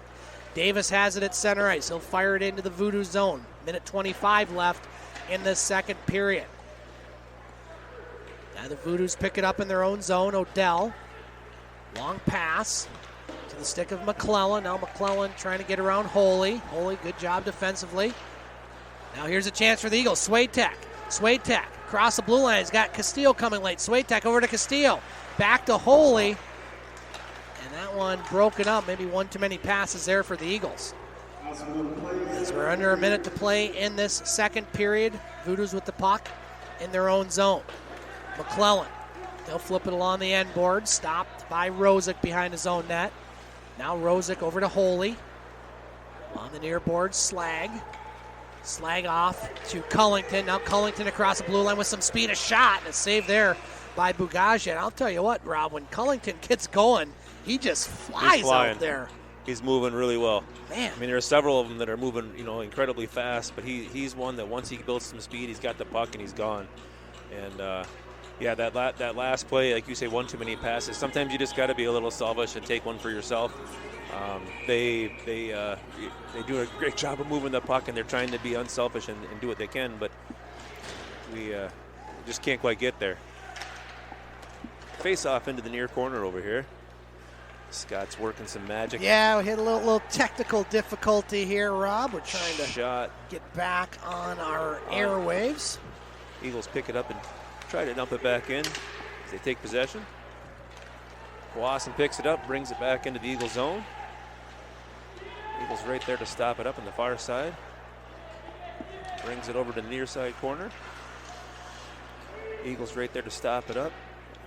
Davis has it at center ice. He'll fire it into the Voodoo zone. Minute 25 left in the second period. Now the Voodoos pick it up in their own zone. Odell, long pass to the stick of McClellan. Now McClellan trying to get around Holy. Holy, good job defensively. Now here's a chance for the Eagles. Swatek across the blue line. He's got Castillo coming late. Swatek over to Castillo. Back to Holy. And that one broken up. Maybe one too many passes there for the Eagles. As we're under a minute to play in this second period, Voodoos with the puck in their own zone. McClellan, they'll flip it along the end board, stopped by Rosek behind his own net. Now Rosek over to Holy. On the near board, Slag off to Cullington. Now Cullington across the blue line with some speed, a shot, and a save there by Bugasian. I'll tell you what, Rob, when Cullington gets going, he just flies out there. He's moving really well. Man. I mean, there are several of them that are moving, incredibly fast, but he's one that once he builds some speed, he's got the puck and he's gone. And that last play, like you say, one too many passes. Sometimes you just got to be a little selfish and take one for yourself. They do a great job of moving the puck, and they're trying to be unselfish and do what they can, but we just can't quite get there. Face off into the near corner over here. Scott's working some magic. Yeah, we hit a little technical difficulty here, Rob. We're trying to get back on our airwaves. Eagles pick it up and try to dump it back in as they take possession. Powassan picks it up, brings it back into the Eagles zone. Eagles right there to stop it up on the far side. Brings it over to the near side corner. Eagles right there to stop it up.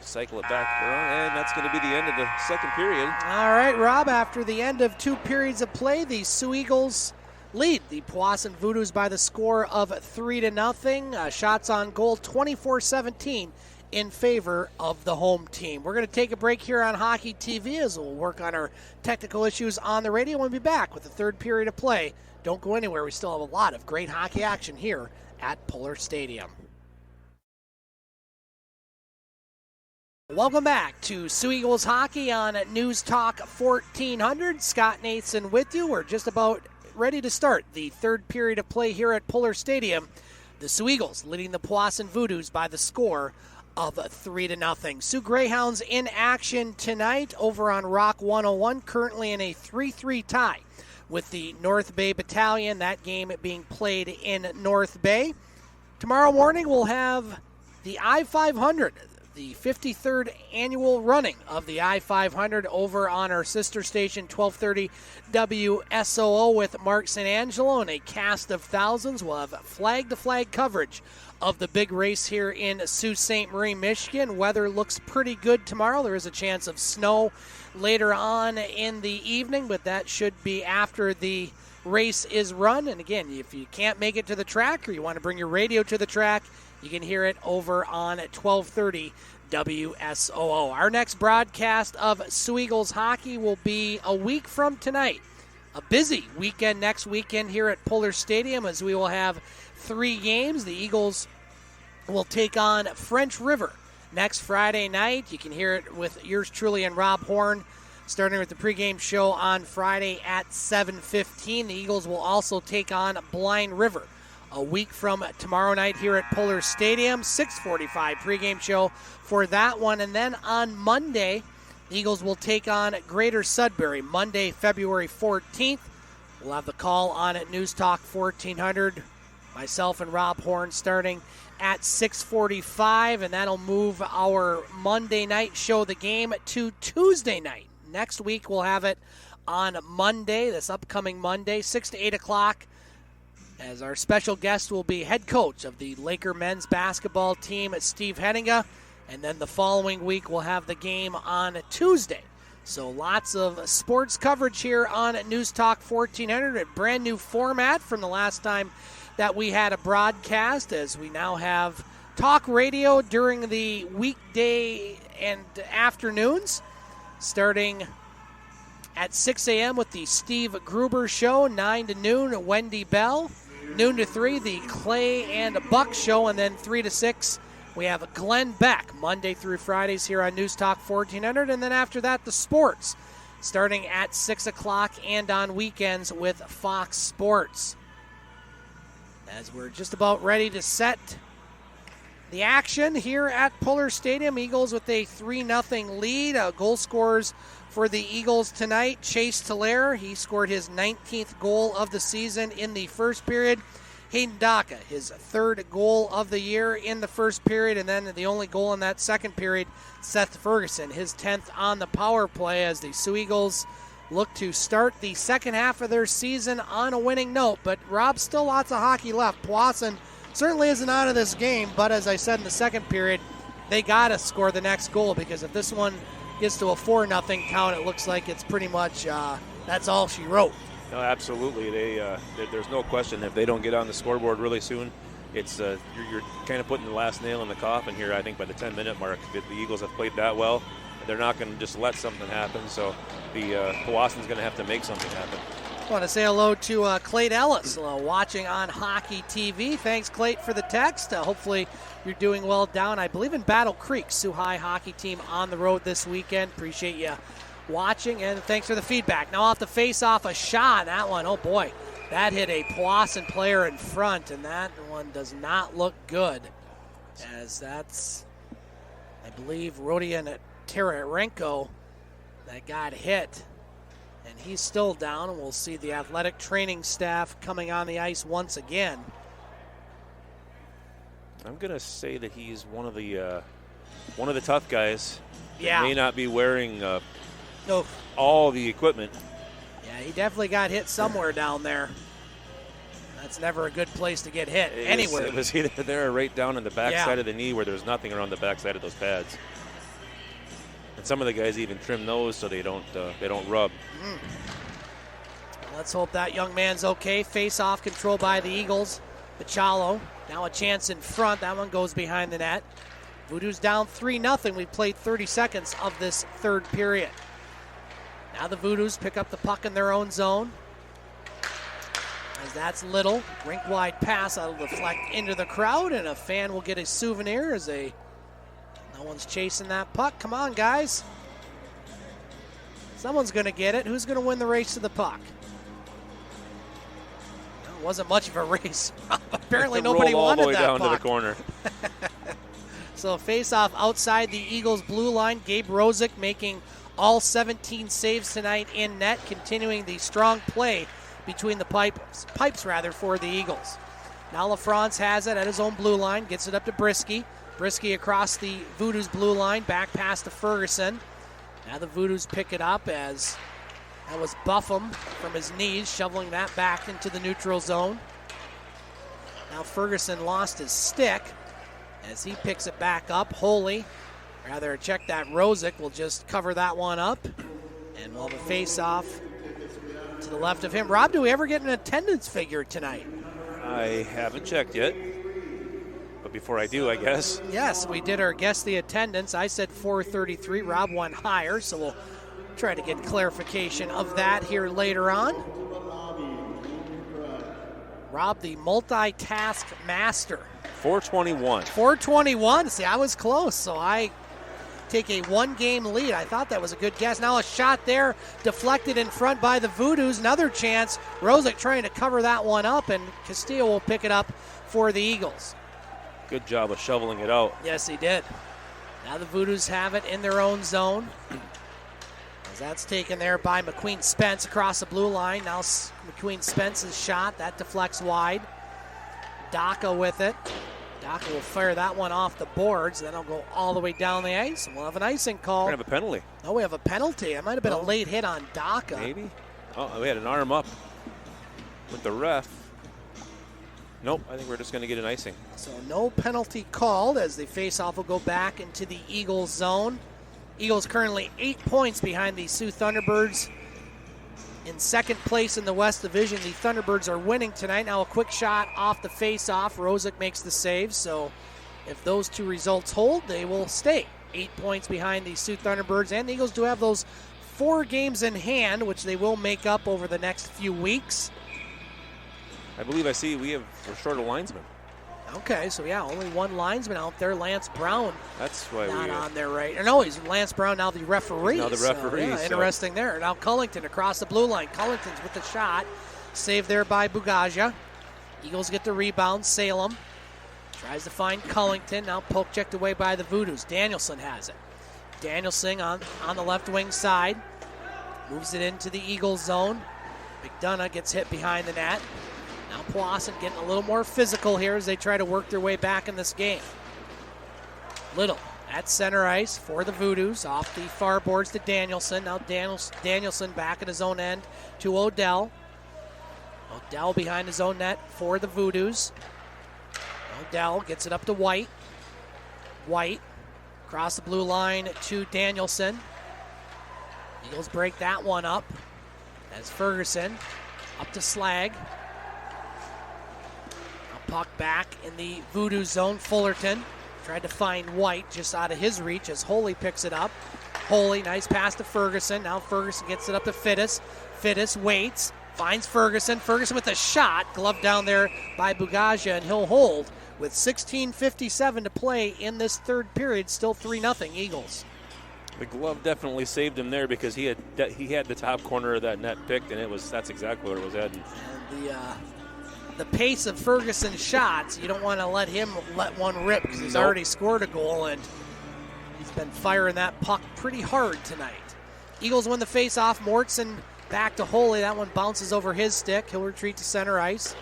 Cycle it back around, and that's going to be the end of the second period. All right, Rob, after the end of 2 periods of play, the Soo Eagles lead the Powassan Voodoos by the score of 3-0. Shots on goal 24-17 in favor of the home team. We're going to take a break here on Hockey TV as we'll work on our technical issues on the radio. We'll be back with the third period of play. Don't go anywhere. We still have a lot of great hockey action here at Puller Stadium. Welcome back to Soo Eagles Hockey on News Talk 1400. Scott Nason with you. We're just about ready to start the third period of play here at Puller Stadium. The Soo Eagles leading the Powassan Voodoos by the score of 3-0. Sioux Greyhounds in action tonight over on Rock 101, currently in a 3-3 tie with the North Bay Battalion. That game being played in North Bay. Tomorrow morning we'll have the I-500, the 53rd annual running of the I-500 over on our sister station 1230 WSOO with Mark St. Angelo and a cast of thousands. We'll have flag-to-flag coverage of the big race here in Sault Ste. Marie, Michigan. Weather looks pretty good tomorrow. There is a chance of snow later on in the evening, but that should be after the race is run. And again, if you can't make it to the track or you want to bring your radio to the track, you can hear it over on 1230 WSOO. Our next broadcast of Soo Eagles hockey will be a week from tonight. A busy weekend next weekend here at Puller Stadium as we will have 3 games. The Eagles will take on French River next Friday night. You can hear it with yours truly and Rob Horn starting with the pregame show on Friday at 7:15. The Eagles will also take on Blind River a week from tomorrow night here at Puller Stadium. 6:45 pregame show for that one. And then on Monday, the Eagles will take on Greater Sudbury. Monday, February 14th. We'll have the call on at News Talk 1400. Myself and Rob Horn starting at 6:45, and that'll move our Monday night show, the game, to Tuesday night. Next week we'll have it on Monday, this upcoming Monday, 6 to 8 o'clock, as our special guest will be head coach of the Laker men's basketball team, Steve Henninga, and then the following week we'll have the game on Tuesday. So lots of sports coverage here on News Talk 1400, a brand new format from the last time that we had a broadcast, as we now have talk radio during the weekday and afternoons, starting at 6 a.m. with the Steve Gruber Show, 9 to noon, Wendy Bell, noon to 3, the Clay and Buck Show, and then 3 to 6, we have Glenn Beck, Monday through Fridays here on News Talk 1400, and then after that, the sports, starting at 6 o'clock and on weekends with Fox Sports. As we're just about ready to set the action here at Puller Stadium, Eagles with a 3-0 lead. Goal scorers for the Eagles tonight, Chase Tillere, he scored his 19th goal of the season in the first period. Hayden Daka, his 3rd goal of the year in the first period, and then the only goal in that second period, Seth Fergerson, his 10th on the power play, as the Soo Eagles look to start the second half of their season on a winning note. But, Rob, still lots of hockey left. Powassan certainly isn't out of this game, but as I said in the second period, they got to score the next goal, because if this one gets to a 4-0 count, it looks like it's pretty much that's all she wrote. No, absolutely. There's no question, if they don't get on the scoreboard really soon, it's you're kind of putting the last nail in the coffin here, I think, by the 10-minute mark. The Eagles have played that well. They're not going to just let something happen, so the Powassan's going to have to make something happen. I want to say hello to Clayt Ellis, watching on Hockey TV. Thanks, Clayt, for the text. Hopefully you're doing well down, I believe, in Battle Creek. Sioux High hockey team on the road this weekend. Appreciate you watching, and thanks for the feedback. Now off the face-off, a shot. That one, oh boy, that hit a Powassan player in front, and that one does not look good, as that's, I believe, Rodion Tararenko that got hit, and he's still down, and we'll see the athletic training staff coming on the ice once again. I'm going to say that he's one of the tough guys. Yeah. May not be wearing all the equipment. Yeah, he definitely got hit somewhere down there. That's never a good place to get hit, anywhere. It was either there or right down in the backside of the knee, where there's nothing around the backside of those pads. And some of the guys even trim those so they don't rub. Let's hope that young man's okay. Face-off control by the Eagles. Pachalo, now a chance in front. That one goes behind the net. Voodoo's down 3-0. We've played 30 seconds of this third period. Now the Voodoos pick up the puck in their own zone, as that's Little. Rink-wide pass that'll deflect into the crowd, and a fan will get a souvenir as no one's chasing that puck. Come on, guys. Someone's going to get it. Who's going to win the race to the puck? Well, it wasn't much of a race. Apparently nobody wanted that puck. All the way down to the corner. So face-off outside the Eagles' blue line. Gabe Rosek making all 17 saves tonight in net, continuing the strong play between the pipes for the Eagles. Now LaFrance has it at his own blue line, gets it up to Brisky. Brisky across the Voodoo's blue line, back pass to Fergerson. Now the Voodoos pick it up, as that was Buffum from his knees, shoveling that back into the neutral zone. Now Fergerson lost his stick as he picks it back up. Check that. Rosek will just cover that one up. And we'll have a face-off to the left of him. Rob, do we ever get an attendance figure tonight? I haven't checked yet. But before I do, I guess. Yes, we did our guess the attendance. I said 433. Rob went higher, so we'll try to get clarification of that here later on. Rob, the multitask master. 421. 421. See, I was close, so I take a 1-game lead. I thought that was a good guess. Now a shot there, deflected in front by the Voodoos. Another chance. Rosek trying to cover that one up, and Castillo will pick it up for the Eagles. Good job of shoveling it out. Yes, he did. Now the Voodoos have it in their own zone. As that's taken there by McQueen Spence across the blue line. Now McQueen Spence's shot. That deflects wide. Daka with it. Daka will fire that one off the boards. Then it'll go all the way down the ice. And we'll have an icing call. We're going to have a penalty. Oh, we have a penalty. It might have been a late hit on Daka. Maybe. Oh, we had an arm up with the ref. Nope, I think we're just going to get an icing. So no penalty called as the faceoff will go back into the Eagles zone. Eagles currently 8 points behind the Sioux Thunderbirds. In second place in the West Division, the Thunderbirds are winning tonight. Now a quick shot off the faceoff. Rosek makes the save, so if those two results hold, they will stay 8 points behind the Sioux Thunderbirds. And the Eagles do have those 4 games in hand, which they will make up over the next few weeks. I believe we're short a linesman. Okay, so yeah, only one linesman out there. Lance Brown. That's why not on there, right? Or no, he's Lance Brown, now the referee. Now the referee. So, yeah, interesting there. Now Cullington across the blue line. Cullington's with the shot. Saved there by Bugaja. Eagles get the rebound. Salem tries to find Cullington. Now poke checked away by the Voodoos. Danielson has it. Danielson on the left wing side. Moves it into the Eagles zone. McDonough gets hit behind the net. Now Powassan getting a little more physical here as they try to work their way back in this game. Little at center ice for the Voodoos. Off the far boards to Danielson. Now Danielson back at his own end to Odell. Odell behind his own net for the Voodoos. Odell gets it up to White. White across the blue line to Danielson. Eagles break that one up as Fergerson up to Slag. Puck back in the Voodoo zone. Fullerton tried to find White just out of his reach as Holy picks it up. Holy, nice pass to Fergerson. Now Fergerson gets it up to Fittis. Fittis waits, finds Fergerson. Fergerson with a shot, gloved down there by Bugaja, and he'll hold with 16:57 to play in this third period. Still 3-0 Eagles. The glove definitely saved him there because he had the top corner of that net picked, and that's exactly where it was heading. And the pace of Ferguson's shots, you don't want to let him let one rip because he's already scored a goal, and he's been firing that puck pretty hard tonight. Eagles win the face-off. Mortson back to Holy. That one bounces over his stick. He'll retreat to center ice.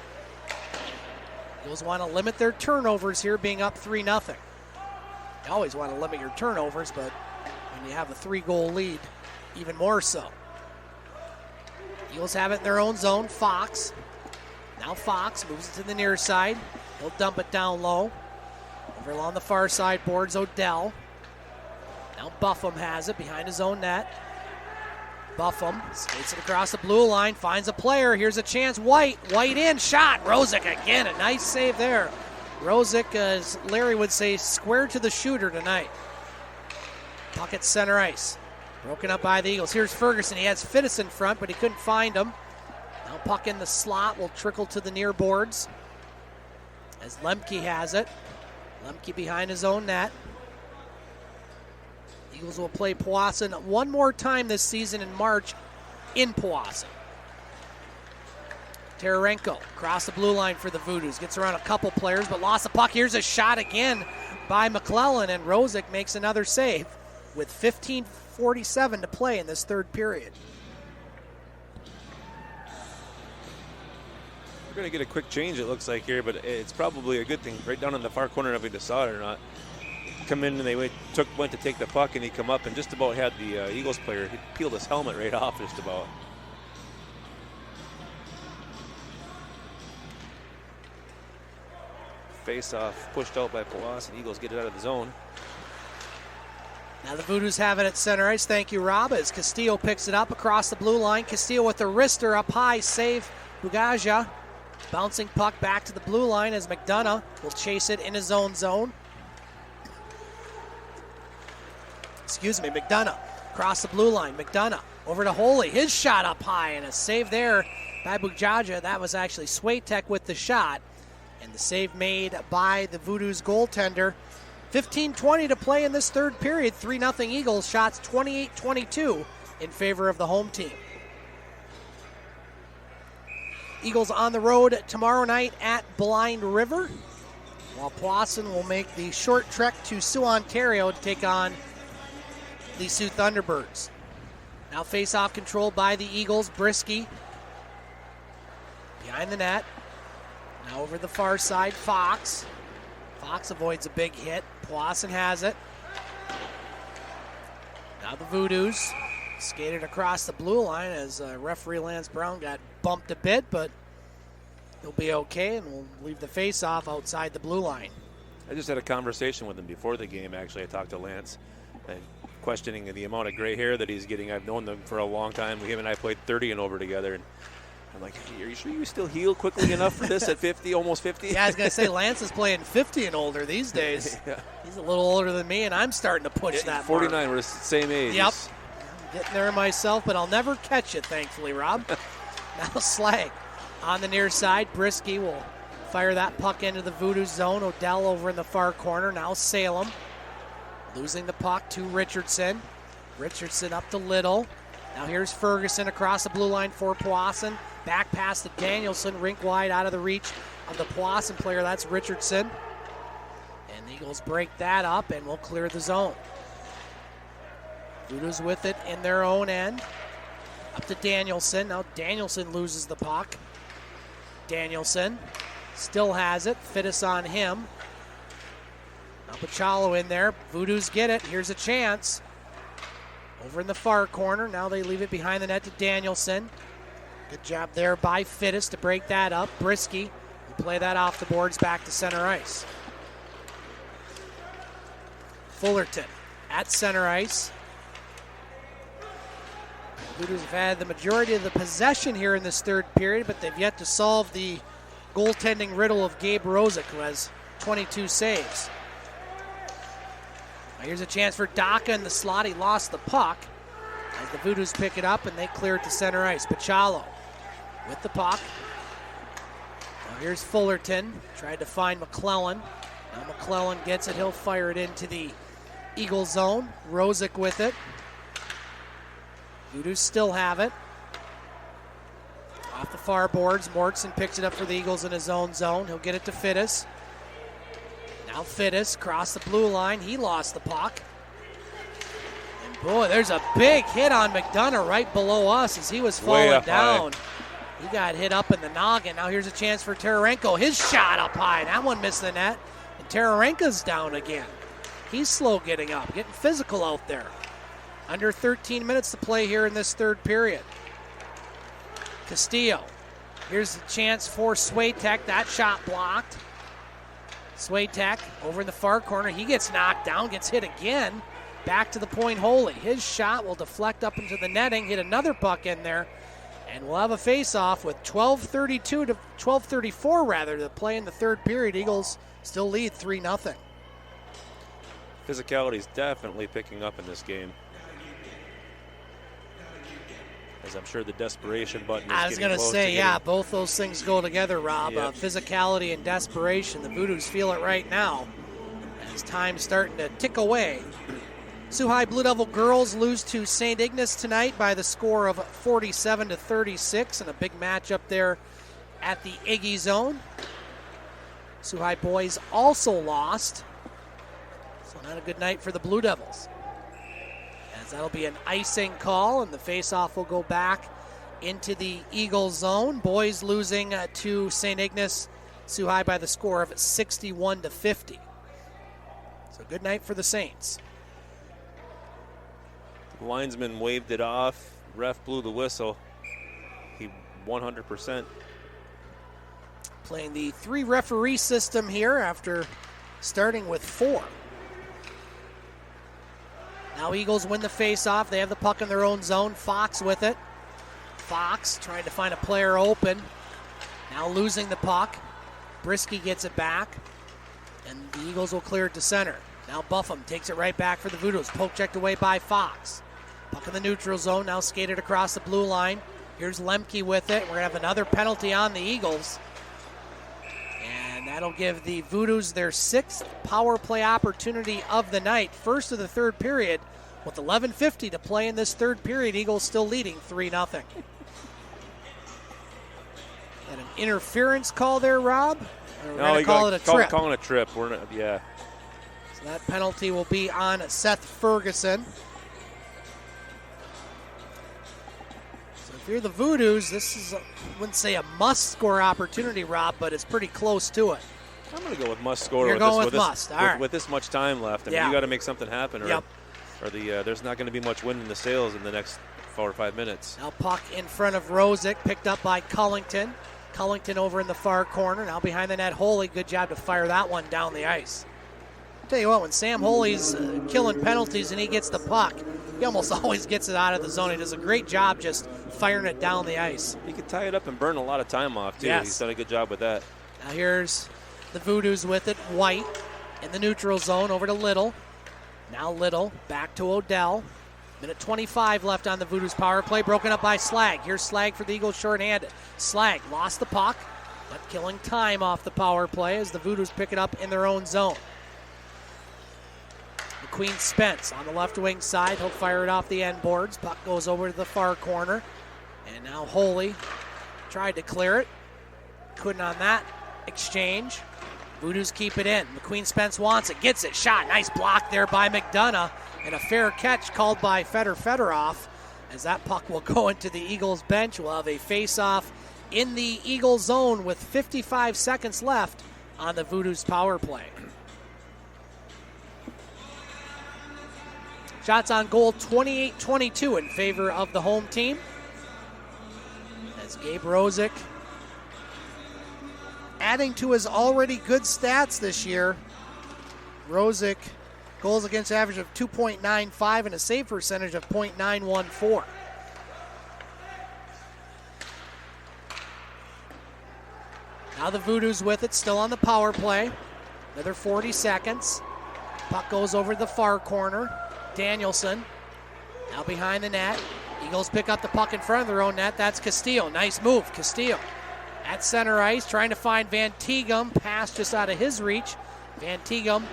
Eagles want to limit their turnovers here, being up 3-0. You always want to limit your turnovers, but when you have a 3-goal lead, even more so. Eagles have it in their own zone. Fox. Now Fox moves it to the near side. He'll dump it down low. Over along the far side boards, Odell. Now Buffum has it behind his own net. Buffum skates it across the blue line, finds a player. Here's a chance. White in, shot. Rosek again, a nice save there. Rosek, as Larry would say, square to the shooter tonight. Puck at center ice. Broken up by the Eagles. Here's Fergerson. He has Fittis in front, but he couldn't find him. Now puck in the slot will trickle to the near boards as Lemke has it. Lemke behind his own net. Eagles will play Powassan one more time this season in March in Powassan. Tararenko across the blue line for the Voodoos. Gets around a couple players, but lost the puck. Here's a shot again by McClellan, and Rosek makes another save with 15:47 to play in this third period. We're going to get a quick change, it looks like here, but it's probably a good thing. Right down in the far corner, if we saw it or not. Come in and they went to take the puck, and he come up and just about had the Eagles player. He peeled his helmet right off just about. Face off, pushed out by Powassan. Eagles get it out of the zone. Now the Voodoos have it at center ice. Thank you, Rob, as Castillo picks it up across the blue line. Castillo with the wrister up high, save Bugaja. Bouncing puck back to the blue line as McDonough will chase it in his own zone. McDonough across the blue line. McDonough over to Holy. His shot up high and a save there by Bugaja. That was actually Swiatek with the shot. And the save made by the Voodoo's goaltender, 15:20 to play in this third period. 3-0 Eagles. Shots 28-22 in favor of the home team. Eagles on the road tomorrow night at Blind River, while Powassan will make the short trek to Soo, Ontario to take on the Soo Thunderbirds. Now face-off controlled by the Eagles. Brisky behind the net. Now over the far side, Fox. Fox avoids a big hit. Powassan has it. Now the Voodoos skated across the blue line as referee Lance Brown got bumped a bit, but he'll be okay, and we'll leave the face-off outside the blue line. I just had a conversation with him before the game, actually. I talked to Lance, questioning the amount of gray hair that he's getting. I've known them for a long time. Him and I played 30 and over together, and I'm like, are you sure you still heal quickly enough for this at 50, almost 50? Yeah, I was going to say, Lance is playing 50 and older these days. Yeah. He's a little older than me, and I'm starting to push that 49, mark. we're the same age. Yep. I'm getting there myself, but I'll never catch it, thankfully, Rob. Now Slag on the near side. Brisky will fire that puck into the Voodoo zone. Odell over in the far corner. Now Salem losing the puck to Richardson. Richardson up to Little. Now here's Fergerson across the blue line for Powassan. Back pass to Danielson, rink wide out of the reach of the Powassan player. That's Richardson. And the Eagles break that up and will clear the zone. Voodoo's with it in their own end. Up to Danielson. Now Danielson loses the puck. Danielson still has it. Fittis on him. Now Pachalo in there. Voodoos get it. Here's a chance. Over in the far corner. Now they leave it behind the net to Danielson. Good job there by Fittis to break that up. Brisky will play that off the boards back to center ice. Fullerton at center ice. Voodooos have had the majority of the possession here in this third period, but they've yet to solve the goaltending riddle of Gabe Rosek, who has 22 saves. Now here's a chance for Daka in the slot. He lost the puck as the Voodoos pick it up and they clear it to center ice. Pachalo with the puck. Now here's Fullerton. Tried to find McClellan. Now McClellan gets it. He'll fire it into the Eagle zone. Rosek with it. Voodoos still have it. Off the far boards, Mortson picks it up for the Eagles in his own zone. He'll get it to Fittis. Now Fittis across the blue line. He lost the puck. And boy, there's a big hit on McDonough right below us as he was falling down. He got hit up in the noggin. Now here's a chance for Tararenko. His shot up high. That one missed the net. And Tararenko's down again. He's slow getting up, getting physical out there. Under 13 minutes to play here in this third period. Castillo. Here's a chance for Swatek. That shot blocked. Swatek over in the far corner. He gets knocked down, gets hit again. Back to the point Holy. His shot will deflect up into the netting, hit another puck in there, and we'll have a face-off with 12:34 rather to play in the third period. Eagles still lead 3-0. Physicality is definitely picking up in this game, as I'm sure the desperation button is I was going to say, yeah, both those things go together, Rob. Yep. Physicality and desperation. The Voodoos feel it right now as time's starting to tick away. Soo High Blue Devil girls lose to St. Ignace tonight by the score of 47-36 in a big matchup there at the Iggy Zone. Soo High boys also lost, so not a good night for the Blue Devils. As that'll be an icing call, and the faceoff will go back into the Eagle zone. Boys losing to St. Ignace, Soo High by the score of 61-50. So good night for the Saints. The linesman waved it off. Ref blew the whistle. He 100%. Playing the 3 referee system here after starting with 4. Now Eagles win the face-off. They have the puck in their own zone. Fox with it. Fox trying to find a player open. Now losing the puck. Brisky gets it back. And the Eagles will clear it to center. Now Buffum takes it right back for the Voodoos. Poke checked away by Fox. Puck in the neutral zone. Now skated across the blue line. Here's Lemke with it. We're going to have another penalty on the Eagles. And that'll give the Voodoos their 6th power play opportunity of the night. First of the third period with 11:50 to play in this third period. Eagles still leading 3-0. And an interference call there, Rob? Or No, you call it a trip. Calling a trip. We're not, yeah. So that penalty will be on Seth Fergerson. So if you're the Voodoos, this is, I wouldn't say a must-score opportunity, Rob, but it's pretty close to it. I'm going to go with must score. You're going with must. All right. With this much time left, I mean, you got to make something happen, or there's not going to be much wind in the sails in the next 4 or 5 minutes. Now puck in front of Rosek, picked up by Cullington. Cullington over in the far corner. Now behind the net, Holy. Good job to fire that one down the ice. I'll tell you what, when Sam Holy's killing penalties and he gets the puck, he almost always gets it out of the zone. He does a great job just firing it down the ice. He can tie it up and burn a lot of time off, too. Yes. He's done a good job with that. Now here's the Voodoos with it. White in the neutral zone over to Little. Now Little back to Odell. Minute 25 left on the Voodoos power play, broken up by Slag. Here's Slag for the Eagles shorthanded. Slag lost the puck, but killing time off the power play as the Voodoos pick it up in their own zone. McQueen Spence on the left wing side. He'll fire it off the end boards. Puck goes over to the far corner. And now Holy tried to clear it. Couldn't on that exchange. Voodoos keep it in. McQueen Spence wants it, gets it, shot. Nice block there by McDonough. And a fair catch called by Fedorov as that puck will go into the Eagles bench. We'll have a face-off in the Eagles zone with 55 seconds left on the Voodoos power play. Shots on goal 28-22 in favor of the home team. As Gabe Rosek adding to his already good stats this year. Rosek goals against average of 2.95 and a save percentage of .914. Now the Voodoos with it, still on the power play. Another 40 seconds. Puck goes over to the far corner. Danielson now behind the net. Eagles pick up the puck in front of their own net. That's Castillo. Nice move, Castillo. At center ice, trying to find Van Tegum. Pass just out of his reach. Van Tegum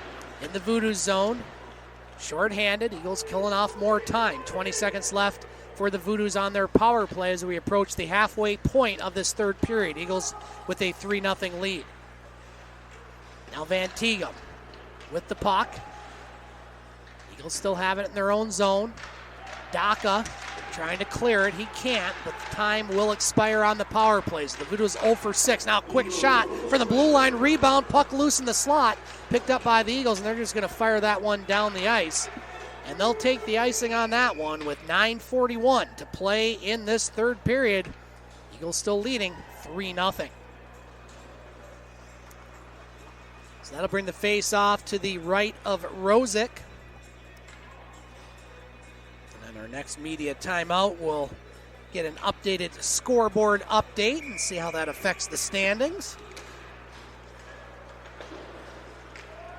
in the Voodoo zone. Short-handed. Eagles killing off more time. 20 seconds left for the Voodoos on their power play as we approach the halfway point of this third period. Eagles with a 3-0 lead. Now Van Tegum with the puck. Eagles still have it in their own zone. Daka trying to clear it. He can't, but the time will expire on the power plays. The Voodoos 0 for 6. Now quick shot for the blue line. Rebound, puck loose in the slot. Picked up by the Eagles, and they're just going to fire that one down the ice. And they'll take the icing on that one with 9:41 to play in this third period. Eagles still leading 3-0. So that'll bring the face off to the right of Rosek. Our next media timeout, we'll get an updated scoreboard update and see how that affects the standings.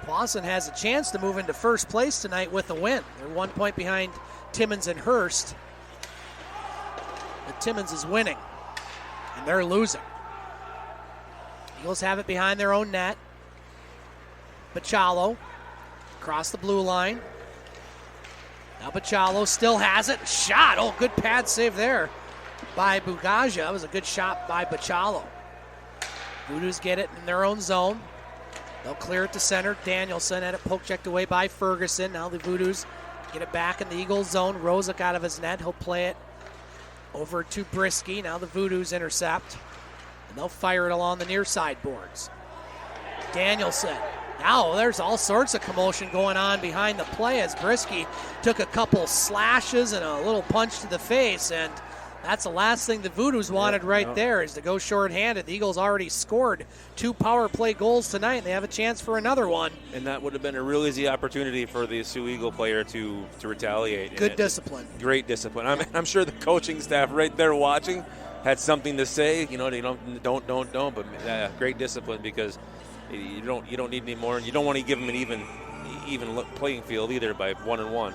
Powassan has a chance to move into first place tonight with a win. They're 1 point behind Timmins and Hearst. But Timmins is winning, and they're losing. Eagles have it behind their own net. Bachalo across the blue line. Now Bachalo still has it. Shot. Oh, good pad save there by Bugaja. That was a good shot by Bachalo. Voodoos get it in their own zone. They'll clear it to center. Danielson had it poke checked away by Fergerson. Now the Voodoos get it back in the Eagles zone. Rosek out of his net. He'll play it over to Brisky. Now the Voodoos intercept. And they'll fire it along the near side boards. Danielson. Now there's all sorts of commotion going on behind the play as Brisky took a couple slashes and a little punch to the face, and that's the last thing the Voodoos wanted there is to go short-handed. The Eagles already scored 2 power play goals tonight, and they have a chance for another one. And that would have been a real easy opportunity for the Soo Eagle player to retaliate. Good discipline. Great discipline. I'm sure the coaching staff right there watching had something to say. You know, they don't. But great discipline because you don't need any more, and you don't want to give them an even playing field either by 1-1.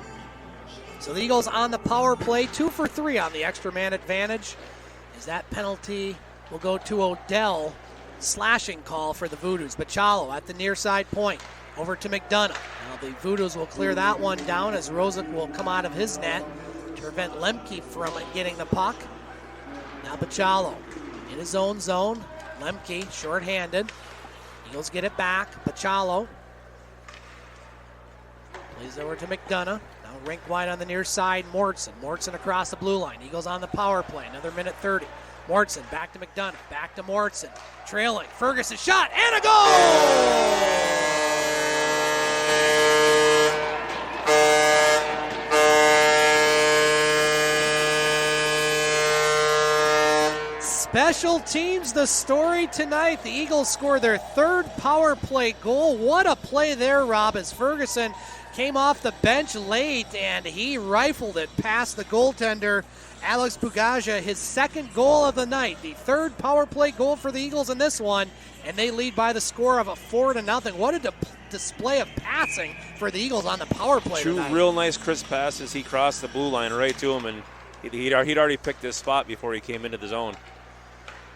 So the Eagles on the power play, 2 for 3 on the extra man advantage. As that penalty will go to Odell slashing call for the Voodoos. Bachalo at the near side point. Over to McDonough. Now the Voodoos will clear that one down as Rosek will come out of his net to prevent Lemke from getting the puck. Now Bachalo in his own zone. Lemke shorthanded. Eagles get it back. Bachalo plays over to McDonough. Now rink wide on the near side. Mortson across the blue line. Eagles on the power play. Another minute 30. Mortson back to McDonough. Back to Mortson. Trailing. Fergerson shot and a goal! Special teams, the story tonight. The Eagles score their third power play goal. What a play there, Rob, as Fergerson came off the bench late and he rifled it past the goaltender, Alex Bugaja, his second goal of the night. The third power play goal for the Eagles in this one, and they lead by the score of 4-0. What a display of passing for the Eagles on the power play tonight. Two real nice crisp passes. He crossed the blue line right to him, and he'd already picked his spot before he came into the zone.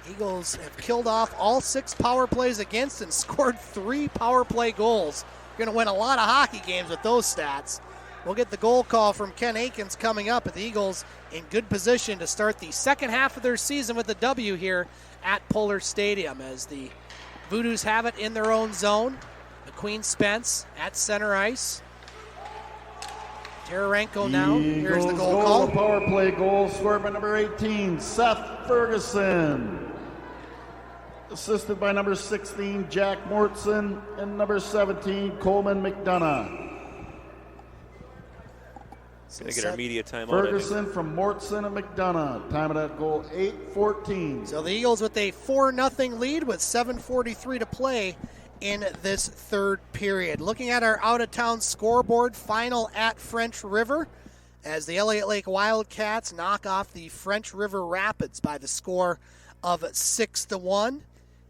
Eagles have killed off all 6 power plays against and scored 3 power play goals. You're going to win a lot of hockey games with those stats. We'll get the goal call from Ken Aikens coming up, with the Eagles in good position to start the second half of their season with a W here at Polar Stadium, as the Voodoos have it in their own zone. McQueen Spence at center ice. Tararenko now. Here's the goal call. Power play goal scored by number 18, Seth Fergerson. Assisted by number 16, Jack Mortson, and number 17, Coleman McDonough. Going to get our media timeout. Fergerson from Mortson and McDonough. Time of that goal, 8:14. So the Eagles with a 4-0 lead with 7:43 to play in this third period. Looking at our out-of-town scoreboard, final at French River, as the Elliott Lake Wildcats knock off the French River Rapids by the score of 6-1.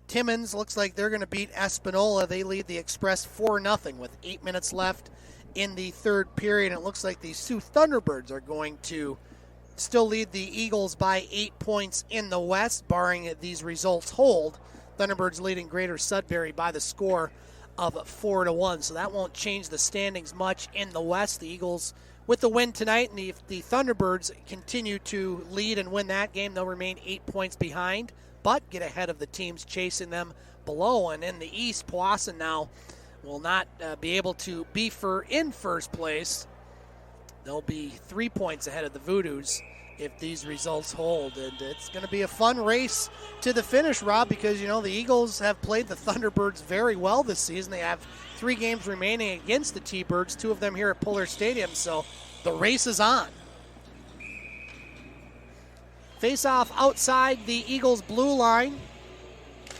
Timmins looks like they're going to beat Espanola. They lead the Express 4-0 with 8 minutes left in the third period. It looks like the Sioux Thunderbirds are going to still lead the Eagles by 8 points in the West, barring these results hold. Thunderbirds leading Greater Sudbury by the score of 4-1. So that won't change the standings much in the West. The Eagles with the win tonight, and if the Thunderbirds continue to lead and win that game, they'll remain 8 points behind, but get ahead of the teams chasing them below. And in the East, Powassan now will not be able to be in first place. They'll be 3 points ahead of the Voodoos if these results hold. And it's going to be a fun race to the finish, Rob, because, the Eagles have played the Thunderbirds very well this season. They have 3 games remaining against the T-Birds, 2 of them here at Polar Stadium, so the race is on. Face-off outside the Eagles' blue line.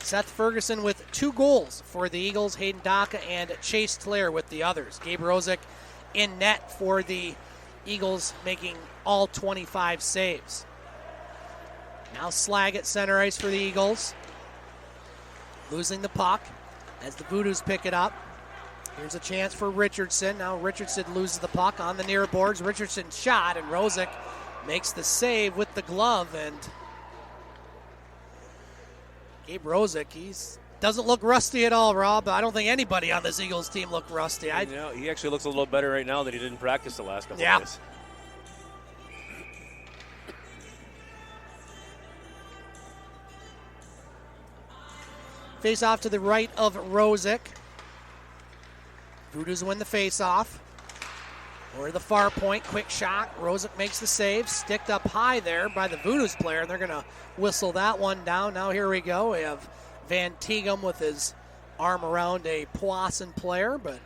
Seth Fergerson with 2 goals for the Eagles, Hayden Daka and Chase Tlair with the others. Gabe Rosek in net for the Eagles, making all 25 saves. Now Slag at center ice for the Eagles. Losing the puck as the Voodoos pick it up. Here's a chance for Richardson. Now Richardson loses the puck on the near boards. Richardson shot, and Rosek makes the save with the glove. And Gabe Rosek, he doesn't look rusty at all, Rob. I don't think anybody on this Eagles team looked rusty. He actually looks a little better right now that he didn't practice the last couple of days. Face off to the right of Rosek. Voodoos win the face off. Or the far point, quick shot. Rosek makes the save. Sticked up high there by the Voodoos player, and they're going to whistle that one down. Now here we go. We have Van Tegum with his arm around a Powassan player, but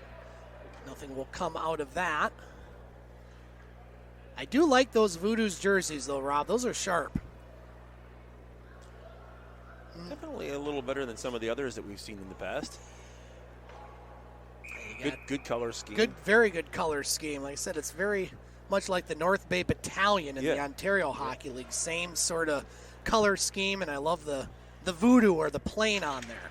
nothing will come out of that. I do like those Voodoos jerseys, though, Rob. Those are sharp. Definitely a little better than some of the others that we've seen in the past. Good color scheme. Very good color scheme. Like I said, it's very much like the North Bay Battalion in the Ontario Hockey League. Same sort of color scheme, and I love the voodoo or the plane on there.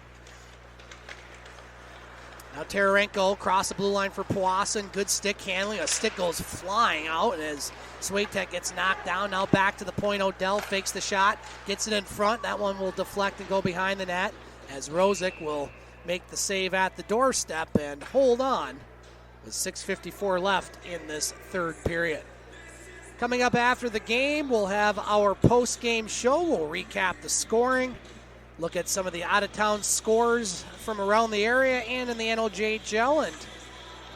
Now Tararenko across the blue line for Powassan. Good stick handling. A stick goes flying out, and as Swiatek gets knocked down, now back to the point. Odell fakes the shot, gets it in front. That one will deflect and go behind the net as Rosek will make the save at the doorstep and hold on with 6:54 left in this third period. Coming up after the game, we'll have our post-game show. We'll recap the scoring, look at some of the out-of-town scores from around the area and in the NOJHL, and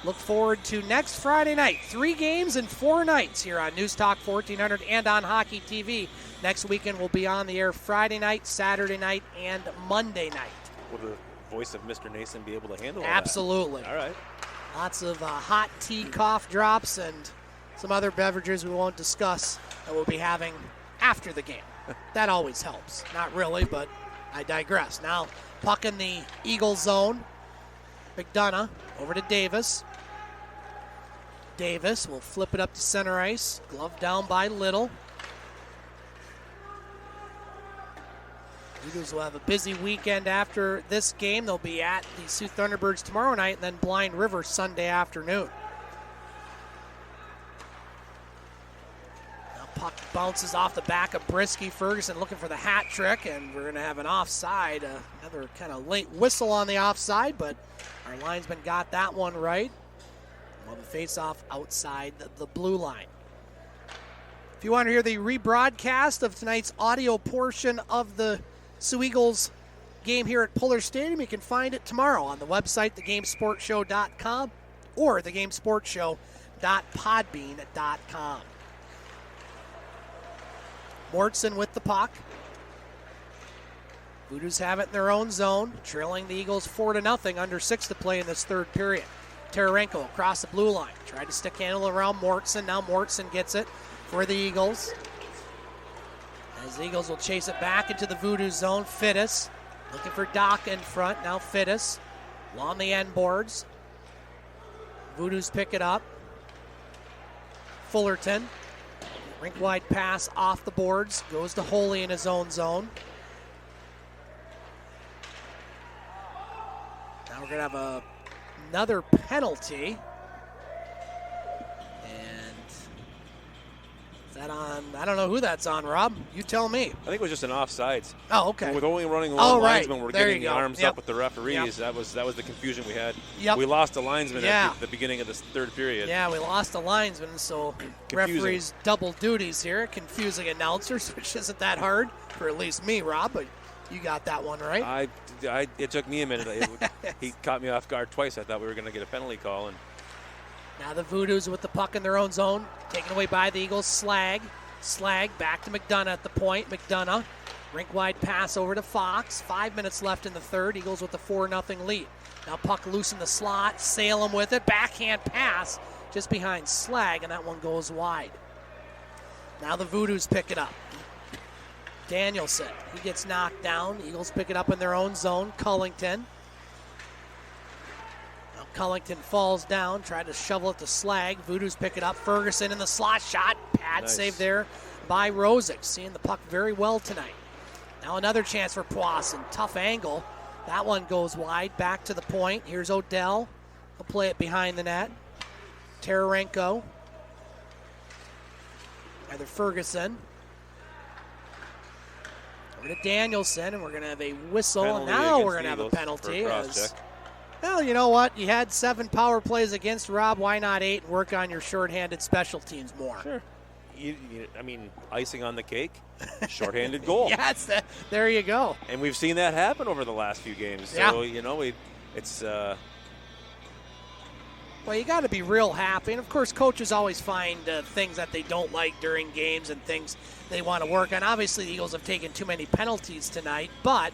look forward to next Friday night. 3 games in 4 nights here on News Talk 1400 and on Hockey TV. Next weekend we'll be on the air Friday night, Saturday night, and Monday night. Will the voice of Mr. Nason be able to handle Absolutely. that? All right. Lots of hot tea, cough drops, and some other beverages we won't discuss that we'll be having after the game. That always helps. Not really, but I digress. Now, puck in the Eagle zone. McDonough over to Davis. Davis will flip it up to center ice. Glove down by Little. Eagles will have a busy weekend after this game. They'll be at the Sioux Thunderbirds tomorrow night and then Blind River Sunday afternoon. Now puck bounces off the back of Brisky. Fergerson looking for the hat trick, and we're going to have an offside. Another kind of late whistle on the offside, but our linesman got that one right. We'll have a face-off outside the blue line. If you want to hear the rebroadcast of tonight's audio portion of the Soo Eagles game here at Puller Stadium, you can find it tomorrow on the website, thegamesportshow.com or thegamesportshow.podbean.com. Mortson with the puck. Voodoos have it in their own zone, trailing the Eagles 4-0, under 6 to play in this third period. Tararenko across the blue line, tried to stick handle around Mortson. Now Mortson gets it for the Eagles. As the Eagles will chase it back into the Voodoo zone. Fittis looking for Doc in front. Now Fittis along the end boards. Voodoos pick it up. Fullerton. Rink wide pass off the boards. Goes to Holy in his own zone. Now we're going to have another penalty. That on? I don't know who that's on, Rob. You tell me. I think it was just an offsides. Oh, okay. With only running one linesman, we're there getting the arms Yep. up with the referees. Yep. That was the confusion we had. Yep. We lost a linesman Yeah. at the beginning of this third period. Yeah, we lost a linesman, so referees double duties here. Confusing announcers, which isn't that hard for at least me, Rob, but you got that one right. It took me a minute. He caught me off guard twice. I thought we were going to get a penalty call. And now the Voodoos with the puck in their own zone, taken away by the Eagles. Slag back to McDonough at the point. McDonough, rink wide pass over to Fox. 5 minutes left in the third. Eagles with the 4-0 lead. Now puck loose in the slot. Salem with it. Backhand pass just behind Slag, and that one goes wide. Now the Voodoos pick it up. Danielson, he gets knocked down. Eagles pick it up in their own zone. Cullington. Cullington falls down, tried to shovel it to Slag. Voodoos pick it up. Fergerson in the slot shot. Pad save there by Rosek. Seeing the puck very well tonight. Now another chance for Powassan. Tough angle. That one goes wide. Back to the point. Here's Odell. He'll play it behind the net. Tararenko. Either Fergerson. Over to Danielson, and we're going to have a whistle. And now we're going to have a penalty. Well, you know what? You had 7 power plays against Rob. Why not 8 and work on your shorthanded special teams more? Sure. Icing on the cake, shorthanded goal. Yes, there you go. And we've seen that happen over the last few games. So, it's... Well, you got to be real happy. And, of course, coaches always find things that they don't like during games and things they want to work on. Obviously, the Eagles have taken too many penalties tonight, but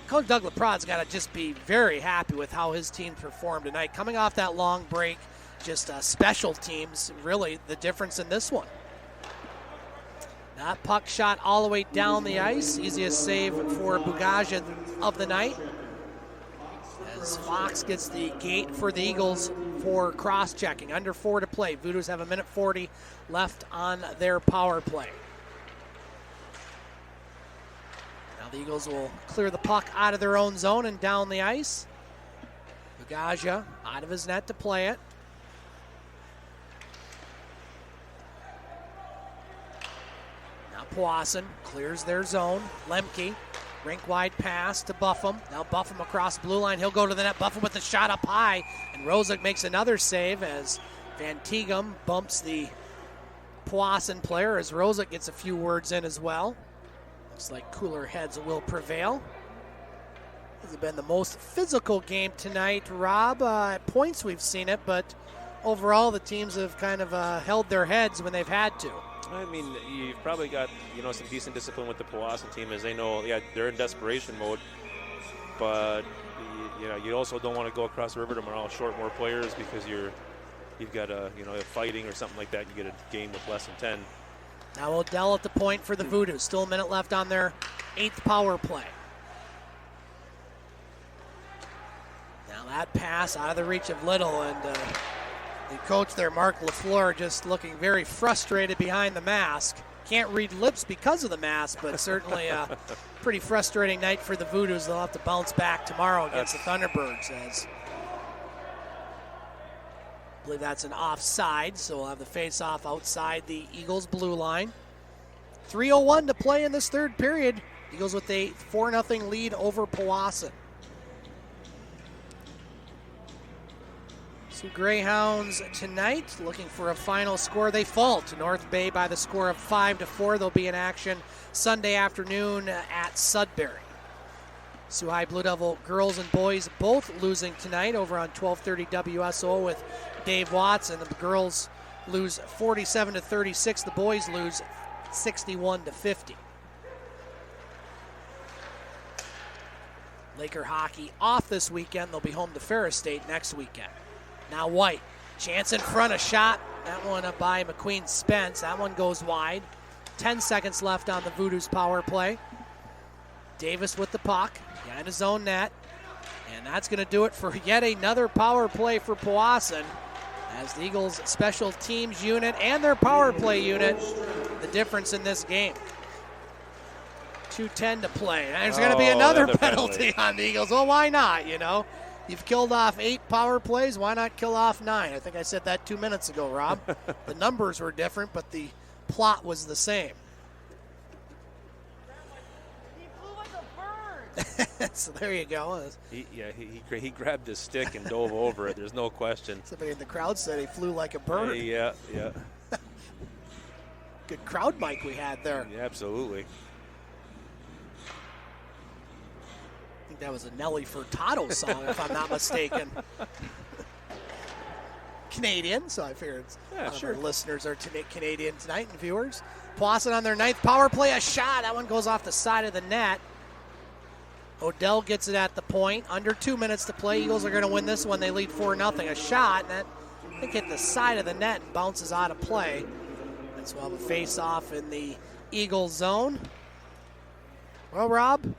Coach Doug LaProd's got to just be very happy with how his team performed tonight. Coming off that long break, just special teams, really the difference in this one. That puck shot all the way down the ice. Easiest save for Bugaja of the night. As Fox gets the gate for the Eagles for cross-checking. Under 4 to play. Voodoos have 1:40 left on their power play. Now the Eagles will clear the puck out of their own zone and down the ice. Bugaja out of his net to play it. Now Powassan clears their zone. Lemke Rink-wide pass to Buffum. Now Buffum across the blue line. He'll go to the net. Buffum with the shot up high. And Rosek makes another save as Van Tighem bumps the Powassan player as Rosek gets a few words in as well. Looks like cooler heads will prevail. This has been the most physical game tonight, Rob. At points we've seen it, but overall the teams have kind of held their heads when they've had to. I mean, you've probably got, some decent discipline with the Powassan team as they know, they're in desperation mode. But, you also don't want to go across the river tomorrow short more players because you've got fighting or something like that. You get a game with less than 10. Now Odell at the point for the Voodoo. Still a minute left on their 8th power play. Now that pass out of the reach of Little, and the coach there, Mark LaFleur, just looking very frustrated behind the mask. Can't read lips because of the mask, but certainly a pretty frustrating night for the Voodoos. They'll have to bounce back tomorrow against the Thunderbirds. As I believe that's an offside, so we'll have the face-off outside the Eagles' blue line. 3:01 to play in this third period. Eagles with a 4-0 lead over Powassan. So Greyhounds tonight looking for a final score. They fall to North Bay by the score of 5-4. They'll be in action Sunday afternoon at Sudbury. Soo High Blue Devil girls and boys both losing tonight over on 1230 WSO with Dave Watts, and the girls lose 47-36. The boys lose 61-50. Laker hockey off this weekend. They'll be home to Ferris State next weekend. Now White, chance in front, a shot. That one up by McQueen Spence. That one goes wide. 10 seconds left on the Voodoo's power play. Davis with the puck, behind his own net. And that's going to do it for yet another power play for Powassan, as the Eagles special teams unit and their power play unit, the difference in this game. 2:10 to play. And there's going to be another penalty on the Eagles. Well, why not, You've killed off 8 power plays. Why not kill off 9? I think I said that 2 minutes ago, Rob. The numbers were different, but the plot was the same. He flew like a bird. So there you go. He grabbed his stick and dove over it. There's no question. Somebody in the crowd said he flew like a bird. Yeah. Good crowd mic we had there. Yeah, absolutely. I think that was a Nelly Furtado song, if I'm not mistaken. Canadian, so I figured our listeners are Canadian tonight and viewers. Powassan on their 9th power play, a shot. That one goes off the side of the net. Odell gets it at the point. Under 2 minutes to play. Eagles are going to win this one. They lead 4-0. A shot, and that I think hit the side of the net and bounces out of play. And so we'll have a face-off in the Eagles zone. Well, Rob,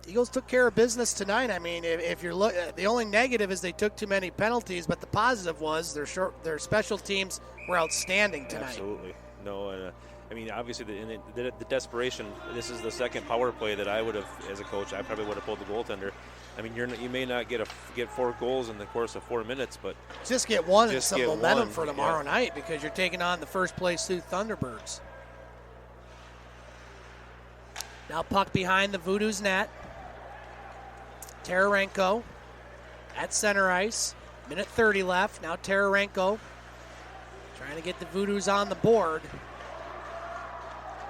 Eagles took care of business tonight. I mean, if you're the only negative is they took too many penalties, but the positive was their special teams were outstanding tonight. Absolutely. No, obviously the desperation. This is the second power play that I would have, as a coach, I probably would have pulled the goaltender. I mean, you may not get 4 goals in the course of 4 minutes, but just get one and some momentum for tomorrow night, because you're taking on the first place Sioux Thunderbirds. Now puck behind the Voodoo's net. Tararenko at center ice. Minute 30 left. Now Tararenko trying to get the Voodoos on the board.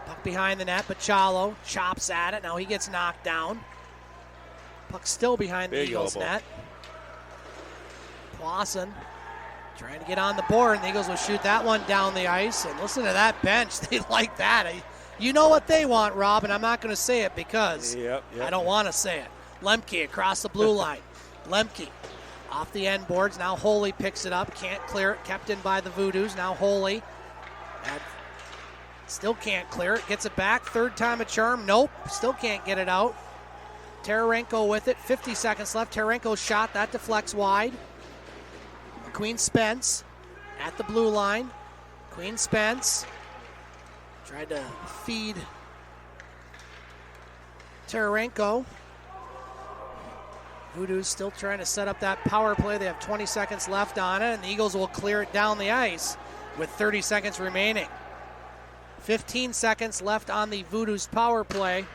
Puck behind the net. Pachalo chops at it. Now he gets knocked down. Puck still behind the Eagles' net. Powassan trying to get on the board, and the Eagles will shoot that one down the ice. And listen to that bench. They like that. You know what they want, Rob, and I'm not going to say it because I don't want to say it. Lemke across the blue line. Lemke off the end boards. Now Holy picks it up. Can't clear it. Kept in by the Voodoos. Now Holy. Still can't clear it. Gets it back. Third time a charm. Nope. Still can't get it out. Tararenko with it. 50 seconds left. Tararenko's shot. That deflects wide. Queen Spence at the blue line. Queen Spence tried to feed Tararenko. Voodoo's still trying to set up that power play. They have 20 seconds left on it, and the Eagles will clear it down the ice with 30 seconds remaining. 15 seconds left on the Voodoo's power play.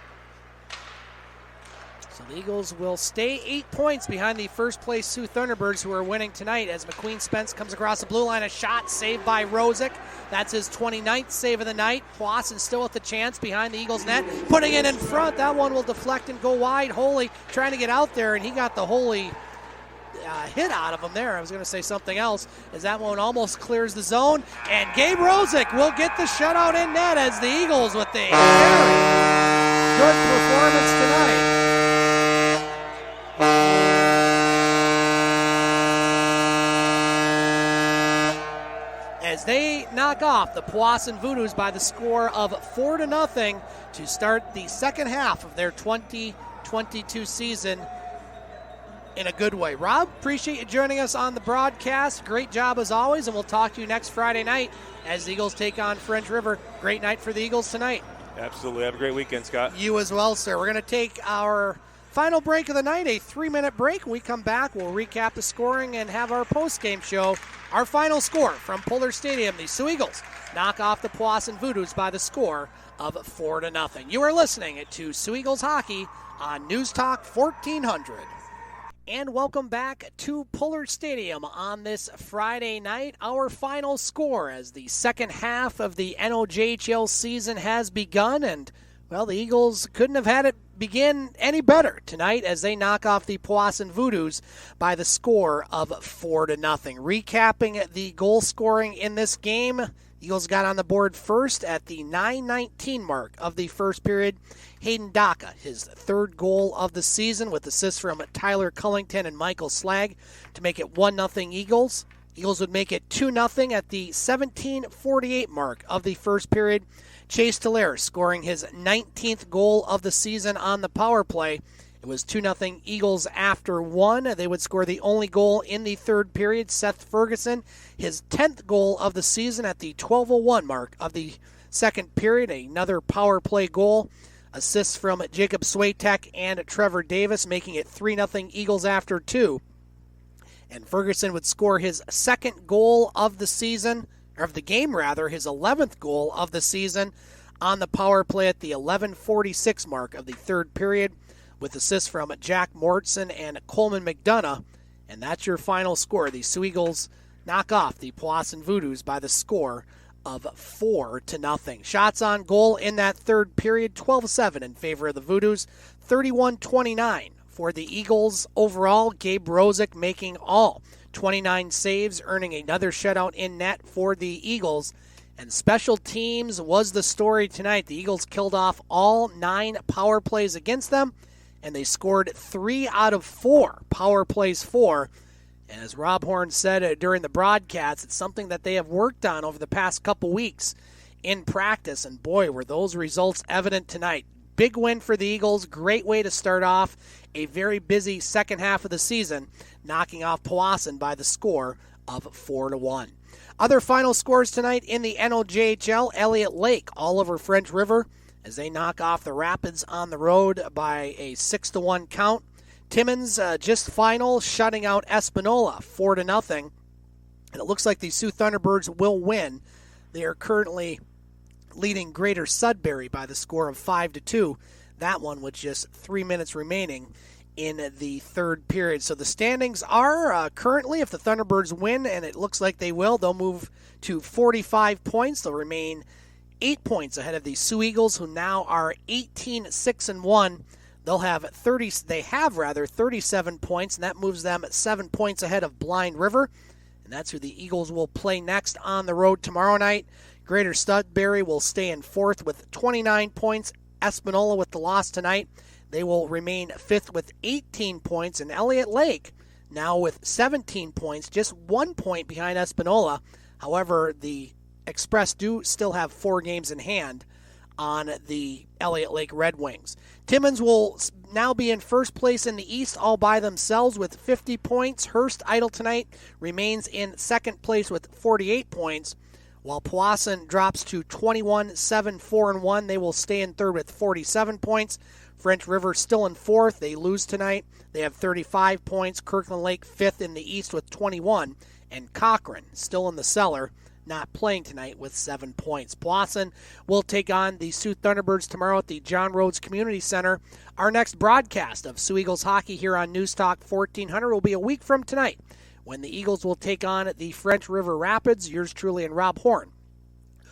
So the Eagles will stay 8 points behind the first-place Sioux Thunderbirds, who are winning tonight, as McQueen Spence comes across the blue line. A shot saved by Rosek. That's his 29th save of the night. Powassan still with the chance behind the Eagles' net. Putting it in front. That one will deflect and go wide. Holy trying to get out there, and he got the Holy hit out of him there. I was going to say something else, as that one almost clears the zone. And Gabe Rosek will get the shutout in net, as the Eagles with the very good performance tonight. As they knock off the Powassan Voodoos by the score of 4-0 to start the second half of their 2022 season in a good way. Rob, appreciate you joining us on the broadcast. Great job as always, and we'll talk to you next Friday night as the Eagles take on French River. Great night for the Eagles tonight. Absolutely. Have a great weekend, Scott. You as well, sir. We're going to take our final break of the night, a 3-minute break. When we come back, we'll recap the scoring and have our post-game show. Our final score from Puller Stadium, the Soo Eagles knock off the Powassan Voodoos by the score of 4-0. You are listening to Soo Eagles Hockey on News Talk 1400. And welcome back to Puller Stadium on this Friday night. Our final score as the second half of the NOJHL season has begun, and well, the Eagles couldn't have had it begin any better tonight as they knock off the Powassan Voodoos by the score of 4-0. Recapping the goal scoring in this game, Eagles got on the board first at the 9:19 mark of the first period. Hayden Daka, his third goal of the season, with assists from Tyler Cullington and Michael Slag to make it 1-0 Eagles. Eagles would make it 2-0 at the 17:48 mark of the first period. Chase Tillere scoring his 19th goal of the season on the power play. It was 2-0 Eagles after one. They would score the only goal in the third period. Seth Fergerson, his 10th goal of the season at the 12:01 mark of the second period. Another power play goal. Assists from Jacob Swatek and Trevor Davis, making it 3-0 Eagles after two. And Ferguson would score his second goal of the season, or of the game rather, his 11th goal of the season on the power play at the 11:46 mark of the third period, with assists from Jack Mortson and Coleman McDonough. And that's your final score. The Soo Eagles knock off the Powassan Voodoos by the score of 4-0. Shots on goal in that third period, 12-7 in favor of the Voodoos, 31-29 for the Eagles overall. Gabe Rosek making all 29 saves, earning another shutout in net for the Eagles. And special teams was the story tonight. The Eagles killed off all 9 power plays against them, and they scored 3 out of 4 power plays for. And as Rob Horn said during the broadcast, it's something that they have worked on over the past couple weeks in practice. And boy, were those results evident tonight. Big win for the Eagles. Great way to start off a very busy second half of the season, knocking off Powassan by the score of 4-1. Other final scores tonight in the NOJHL, Elliott Lake all over French River as they knock off the Rapids on the road by a 6-1 count. Timmins just final, shutting out Espanola 4-0. And it looks like the Sioux Thunderbirds will win. They are currently leading Greater Sudbury by the score of 5-2. That one with just 3 minutes remaining in the third period. So the standings are currently, if the Thunderbirds win, and it looks like they will, they'll move to 45 points. They'll remain 8 points ahead of the Soo Eagles, who now are 18-6-1. They have 37 points, and that moves them 7 points ahead of Blind River. And that's who the Eagles will play next on the road tomorrow night. Greater Sudbury will stay in fourth with 29 points. Espanola with the loss tonight, they will remain fifth with 18 points. And Elliott Lake now with 17 points, just 1 point behind Espanola. However, the Express do still have 4 games in hand on the Elliott Lake Red Wings. Timmins will now be in first place in the East all by themselves with 50 points. Hearst Idle tonight remains in second place with 48 points, while Powassan drops to 21-7-4-1. They will stay in third with 47 points. French River still in fourth. They lose tonight. They have 35 points. Kirkland Lake fifth in the East with 21. And Cochrane still in the cellar. not playing tonight with 7 points. Powassan will take on the Sioux Thunderbirds tomorrow at the John Rhodes Community Center. Our next broadcast of Sioux Eagles hockey here on News Talk 1400 will be a week from tonight, when the Eagles will take on the French River Rapids. Yours truly and Rob Horn.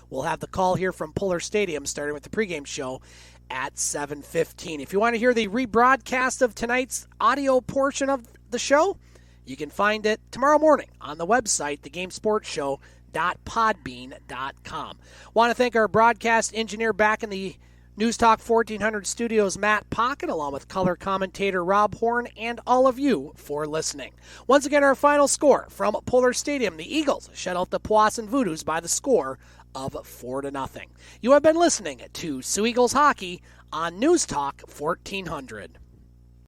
We'll have the call here from Puller Stadium, starting with the pregame show at 7:15. If you want to hear the rebroadcast of tonight's audio portion of the show, you can find it tomorrow morning on the website, thegamesportshow.podbean.com. Want to thank our broadcast engineer back in the News Talk 1400 studios, Matt Pocket, along with color commentator Rob Horn, and all of you for listening. Once again, our final score from Puller Stadium: the Eagles shut out the Powassan Voodoos by the score of 4-0. You have been listening to Sioux Eagles hockey on News Talk 1400.